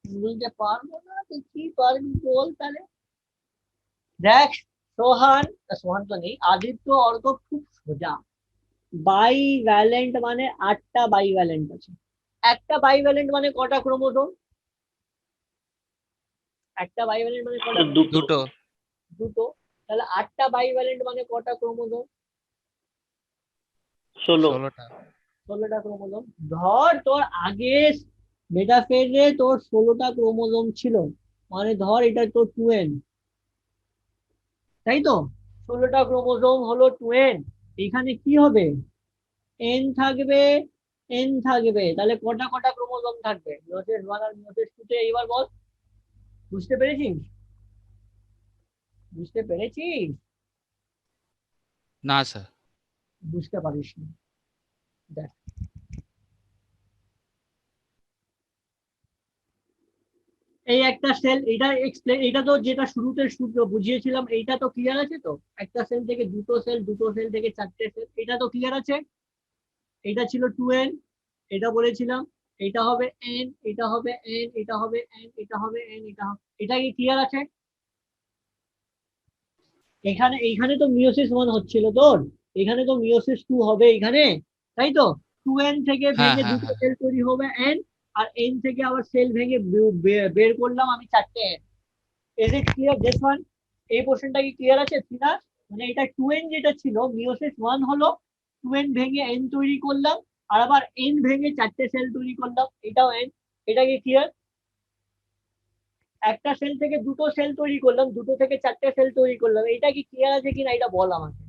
বলতে পারবো না তুই কি পারবি বল তাহলে। দেখ সোহান, সোহান তো নেই, আদিত্য অর্কব খুব সোজা। বাইভ্যালেন্ট মানে 8টা বাইভ্যালেন্ট আছে। একটা বাইভ্যালেন্ট মানে কটা ক্রোমোজোম? একটা বাইভ্যালেন্ট মানে কটা? Sir, 2. দুটো। দুটো। তাহলে 8টা বাইভ্যালেন্ট মানে কটা ক্রোমোজোম? 16. 16টা। 16টা ক্রোমোজোম। ধর তোর আগে মেটাফেজে তোর 16টা ক্রোমোজোম ছিল, মানে ধর এটা তোর 2n, তাই তো? 16টা ক্রোমোজোম হলো 2n, এখানে কি হবে? n থাকবে, n থাকবে। তাহলে কটা কটা ক্রোমোজোম থাকবে মিওসিস 1 আর মিওসিস 2 তে? এবার বল, বুঝতে পেরেছিস? বুঝতে পেরেছিস? না স্যার। বুঝতে পারিস না। দেখ এই একটা সেল, এটা এক্সপ্লেন, এটা তো যেটা শুরুতে সূত্র বুঝিয়েছিলাম, এইটা তো ক্লিয়ার আছে তো? একটা সেল থেকে দুটো সেল, দুটো সেল থেকে 4টে সেল, এটা তো ক্লিয়ার আছে। এটা ছিল 2n, এটা বলেছিলাম। এটা হবে n, এটা হবে n, এটা হবে n, এটা হবে n, এটা কি ক্লিয়ার আছে? এইখানে তো মিওসিস 1 হচ্ছিল তোর, এখানে তো মিওসিস 2 হবে এখানে, তাই তো? 2n থেকে হ্যাঁ ভেঙে হ্যাঁ দুটো হ্যাঁ সেল তৈরি হবে n, আর n থেকে আবার সেল ভেঙে বের করলাম আমি 4টে n। Is it clear this one? এই পোর্শনটা কি ক্লিয়ার আছে না? মানে এটা 2n যেটা ছিল মিওসিস 1 হলো, 2n ভেঙে n তৈরি করলাম, আর আবার n ভেঙে 4টে সেল তৈরি করলাম, এটাও n। এটা কি ক্লিয়ার? একটা সেল থেকে দুটো সেল তৈরি করলাম, দুটো থেকে 4টে সেল তৈরি করলাম, এটা কি ক্লিয়ার আছে কিনা এটা বল আমাকে।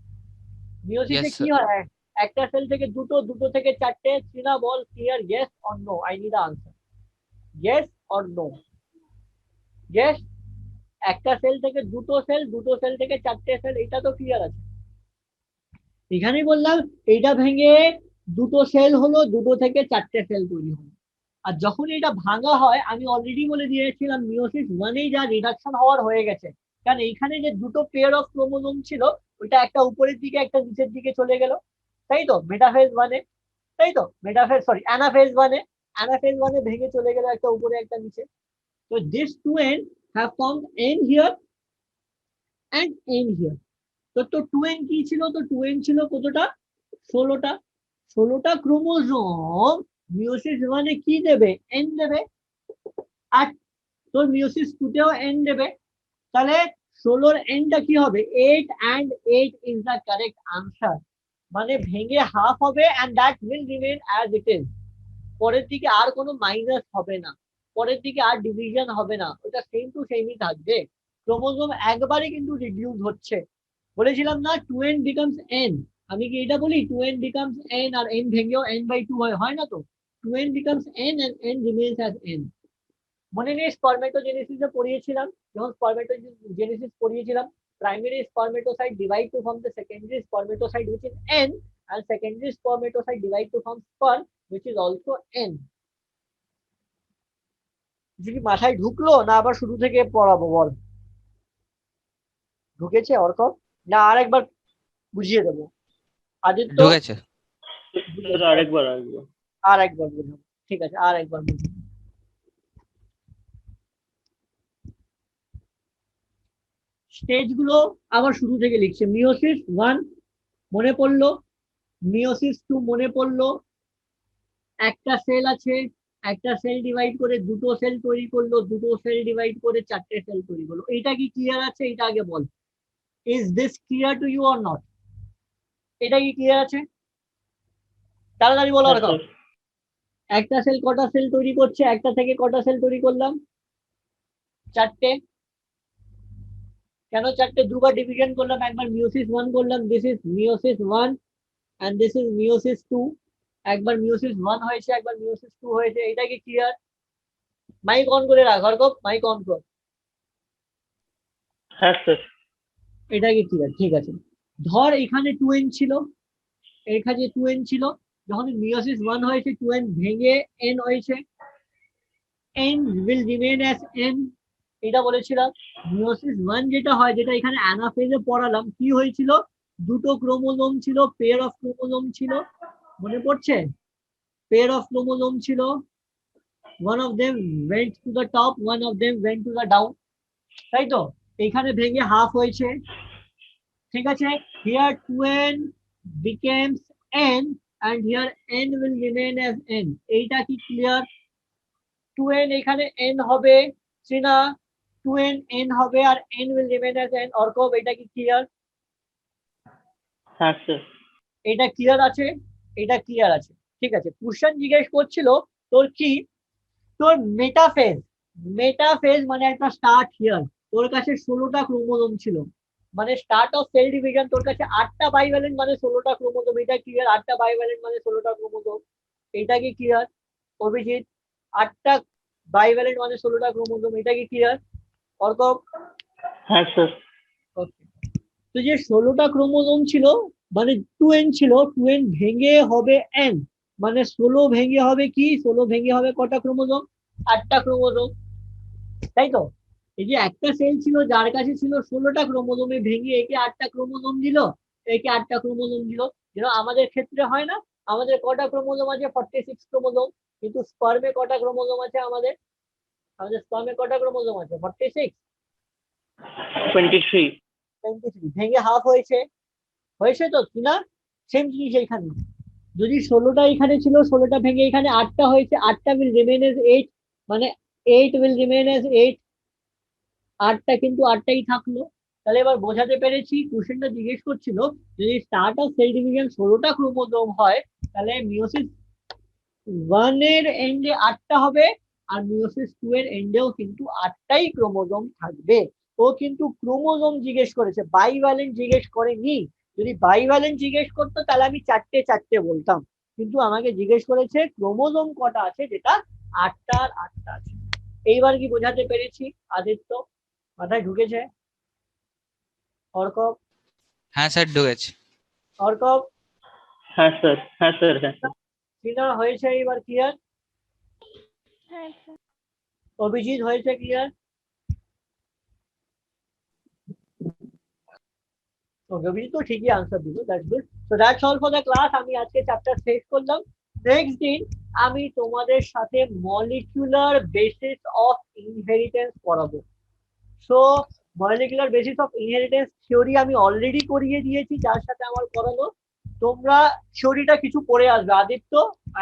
মিওসিসে Yes, কি sir. হয়, একটা সেল থেকে দুটো, দুটো থেকে 4টে, চিনা বল clear, yes or no? I need answer, yes or no? Yes, একটা সেল থেকে দুটো সেল, দুটো সেল থেকে 4টে সেল, এটা তো ক্লিয়ার আছে। এখানে বললাম এইটা ভেঙে দুটো সেল হলো, দুটো থেকে 4টে সেল তৈরি হলো। আর যখন এটা ভাঙা হয়, আমি অলরেডি বলে দিয়েছিলাম মিওসিস 1-এই যা রিডাকশন হওয়ার হয়ে গেছে, কারণ এইখানে যে দুটো পেয়ার অফ ক্রোমোজোম ছিল, ওইটা একটা উপরের দিকে একটা নিচের দিকে চলে গেল, তাই তো? মেটাফেজ 1-এ, তাই তো? মেটাফেজ সরি অ্যানাফেজ 1-এ, অ্যানাফেজ 1-এ ভেঙে চলে গেল একটা উপরে একটা নিচে। তো this two end have formed and here end and here. তো 2n কি ছিল? তো 2n ছিল কতটা? 16টা। 16টা ক্রোমোজোম মিওসিস 1-এ কি দেবে? n দেবে। আর তোর মিওসিস 2-তেও n দেবে। তাহলে 16-র nটা কি হবে? 8 and 8 is the correct answer। মানে ভেঙে হাফ হবে and that will remain as it is। পরের দিকে আর কোনো মাইনাস হবে না, পরের দিকে আর ডিভিশন হবে না, ওটা সেম টু সেমই থাকবে। ক্রোমোজোম একবারে কিন্তু রিডিউস হচ্ছে। বলেছিলাম না 2n becomes n, আমি কি এটা বলি 2n becomes n আর n ভেঙেও n/2 হয় না তো? 2n becomes n and n remains as n। মনে নেই স্পারমেটোজেনেসিসে পড়িয়েছিলাম, যখন স্পারমেটোজেনেসিস পড়িয়েছিলাম, primary spermatocyte divide to form the secondary spermatocyte which is n, and secondary spermatocyte divide to form sperm which is also n। যদি মাথায় ঢুকলো না আবার শুরু থেকে পড়াবো বল? ঢুকেছে অর্ক? না আরেকবার বুঝিয়ে দেবো? আদিত্য ঢুকেছে। স্যার আরেকবার আসবো। আরেকবার বুঝাবো, ঠিক আছে আরেকবার বুঝাবো। স্টেজ গুলো আবার শুরু থেকে লিখছে। মিওসিস 1 মনে পড়লো, মিওসিস 2 মনে পড়লো, একটা সেল আছে, একটা সেল ডিভাইড করে দুটো সেল তৈরি করলো, দুটো সেল ডিভাইড করে 4টে সেল তৈরি করলো। এটা কি ক্লিয়ার আছে? এটা আগে বল, is this clear to you or not? এটা কি ক্লিয়ার আছে? তাড়াতাড়ি বলো। আর একটা সেল কটা সেল তৈরি করছে? একটা থেকে কটা সেল তৈরি করলাম? 4টে। কেন 4টে? দুবার ডিভিশন করলাম, একবার মিওসিস 1 করলাম, this is meiosis 1 and this is meiosis 2। একবার মিওসিস 1 হয়েছে, একবার মিওসিস 2 হয়েছে। এটা কি ক্লিয়ার? মাইক অন করে রাখ হরকপ, মাইক অন কর। হ্যাঁ স্যার। এটা কি ক্লিয়ার? ঠিক আছে। ধর এখানে 2n ছিল, এখানে 2n ছিল, যখন মিওসিস 1 হয়েছে 2n ভেঙে n হয়েছে, n will remain as n। এটা বলেছিলাম। মিওসিস 1 যেটা হয়, যেটা এখানে অ্যানাফেজে পড়ালাম, কি হয়েছিল? দুটো ক্রোমোজোম ছিল, পেয়ার অফ ক্রোমোজোম ছিল, মনে পড়ছে? পেয়ার অফ ক্রোমোজোম ছিল, one of them went to the top, one of them went to the down, তাই তো? এখানে ভেঙে হাফ হয়েছে, ঠিক আছে? Here 2n becomes n and here n will remain as n। এইটা কি ক্লিয়ার? 2n এখানে n হবে, চিনা 2n n হবে আর n will remain as n। অর্কব এটা কি ক্লিয়ার? হ্যাঁ স্যার। এটা ক্লিয়ার আছে? এটা ক্লিয়ার আছে, ঠিক আছে। কোশ্চেন জিজ্ঞেস করছিল তোর কি, তোর মেটাফেজ, মেটাফেজ মানে একটা স্টার্ট হিয়ার, তোর কাছে 16টা ক্রোমোজোম ছিল, মানে স্টার্ট অফ সেল ডিভিশন, তোর কাছে 8টা বাইভ্যালেন্ট মানে 16টা ক্রোমোজোম। এটা ক্লিয়ার? 8টা বাইভ্যালেন্ট মানে 16টা ক্রোমোজোম। এটা কি ক্লিয়ার অভিজিৎ? 8টা বাইভ্যালেন্ট মানে 16টা ক্রোমোজোম, এটা কি ক্লিয়ার অর্ক? হ্যাঁ স্যার। ওকে। তো যে 16টা ক্রোমোজোম ছিল মানে 2n ছিল, 2n ভেঙে হবে n, মানে 16 ভেঙে হবে কি? 16 ভেঙে হবে কটা ক্রোমোজোম? 8টা ক্রোমোজোম, তাই তো? এই যে একটা সেল ছিল যার কাছে ছিল 16টা ক্রোমোজোমে ভেঙে একে 8টা ক্রোমোজোম দিল, একে 8টা ক্রোমোজোম দিল, যেন আমাদের ক্ষেত্রে হয় না আমাদের কটা ক্রোমোজোম আছে? 46 ক্রোমোজোম। কিন্তু স্পার্মে কটা ক্রোমোজোম আছে আমাদের? আমাদের স্পার্মে কটা ক্রোমোজোম আছে? 46, 23. 23 ভেঙে হাফ হয়েছে, হয়েছে তো কি না? সেম জিনিস এখানে, যদি 16টা এখানে ছিল, 16টা ভেঙে এখানে 8টা হয়েছে, 8টা উইল রিমেইন এজ 8, মানে 8 উইল রিমেইন এজ 8, 8টা কিন্তু 8টাই থাকলো। তাহলে এবার বোঝাতে পেরেছি, কোশ্চেনটা জিজ্ঞেস করছিল যদি স্টার্ট অফ সেল ডিভিশন 16টা ক্রোমোজোম হয়, তাহলে মিওসিস 1 এর এন্ডে 8টা হবে, আর মিওসিস 2 এর এন্ডেও কিন্তু 8টাই ক্রোমোজোম থাকবে। ও কিন্তু ক্রোমোজোম জিজ্ঞেস করেছে, বাইভ্যালেন্ট জিজ্ঞেস করেনি। যদি বাইভ্যালেন্ট জিজ্ঞেস করতো তাহলে আমি 4টে 4টে বলতাম, কিন্তু আমাকে জিজ্ঞেস করেছে ক্রোমোজোম কটা আছে, যেটা 8টা আর 8টা আছে। এইবার কি বোঝাতে পেরেছি আদিত্য? মাথায় ঢুকেছে? অর্কব, হ্যাঁ স্যার ঢুকেছে। অর্কব, হ্যাঁ স্যার, হ্যাঁ স্যার, হ্যাঁ স্যার। সিনা হয়েছে এইবার ক্লিয়ার? হ্যাঁ স্যার। অভিজিৎ হয়েছে ক্লিয়ার? অভিজিৎ তো ঠিকই আনসার দিল, that's good. So that's all for the class. আমি আজকে চ্যাপ্টার শেষ করলাম। নেক্সট দিন আমি তোমাদের সাথে মলিকুলার বেসিস অফ ইনহেরিটেন্স পড়াবো। So molecular basis of inheritance theory আমি অলরেডি করিয়ে দিয়েছি, যার সাথে আমার পড়ানো। তোমরা থিওরিটা কিছু পড়ে আসবে, আদিত্য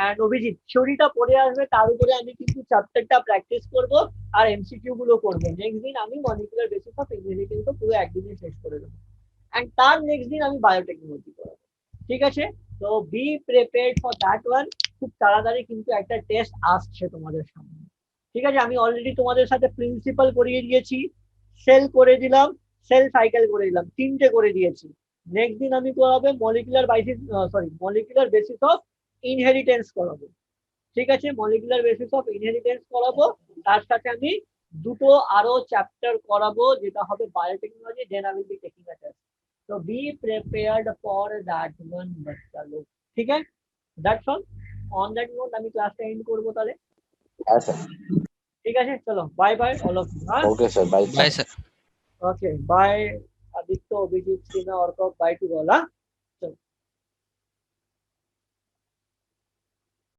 এন্ড অভিজিৎ থিওরিটা পড়ে আসবে, তার উপরে আমি কিন্তু চ্যাপ্টারটা প্র্যাকটিস করব আর এমসিকিউ গুলো করবো। নেক্সট দিন আমি মলিকুলার বেসিস অফ ইনহেরিটেন্স পুরো একদিনে শেষ করে দেবো, এন্ড তার নেক্সট দিন আমি বায়োটেকনোলজি করাবো। ঠিক আছে? তো be prepared for that one. খুব তাড়াতাড়ি কিন্তু একটা টেস্ট আসছে তোমাদের সামনে। ঠিক আছে? আমি অলরেডি তোমাদের সাথে প্রিন্সিপাল করিয়ে দিয়েছি, সেল করে দিলাম, সেল সাইকেল করে দিলাম, 3টে করে দিয়েছি। নেক্সট দিন আমি করাবো মলিকুলার বেসিস অফ ইনহেরিটেন্স করাবো। ঠিক আছে? মলিকুলার বেসিস অফ ইনহেরিটেন্স করাবো, তার সাথে আমি দুটো আরো চ্যাপ্টার করাবো, যেটা হবে biotechnology, then I will be taking a test. So be prepared for that one, বাচ্চা লোক। ঠিক আছে? That's all. On that note আমি ক্লাসটা এন্ড করবো তাহলে। হ্যাঁ স্যার। ঠিক আছে, চলো bye bye all of you. Okay sir, bye bye sir. Okay bye Aditya, Abhijit, Sina, Arkab, bye to all.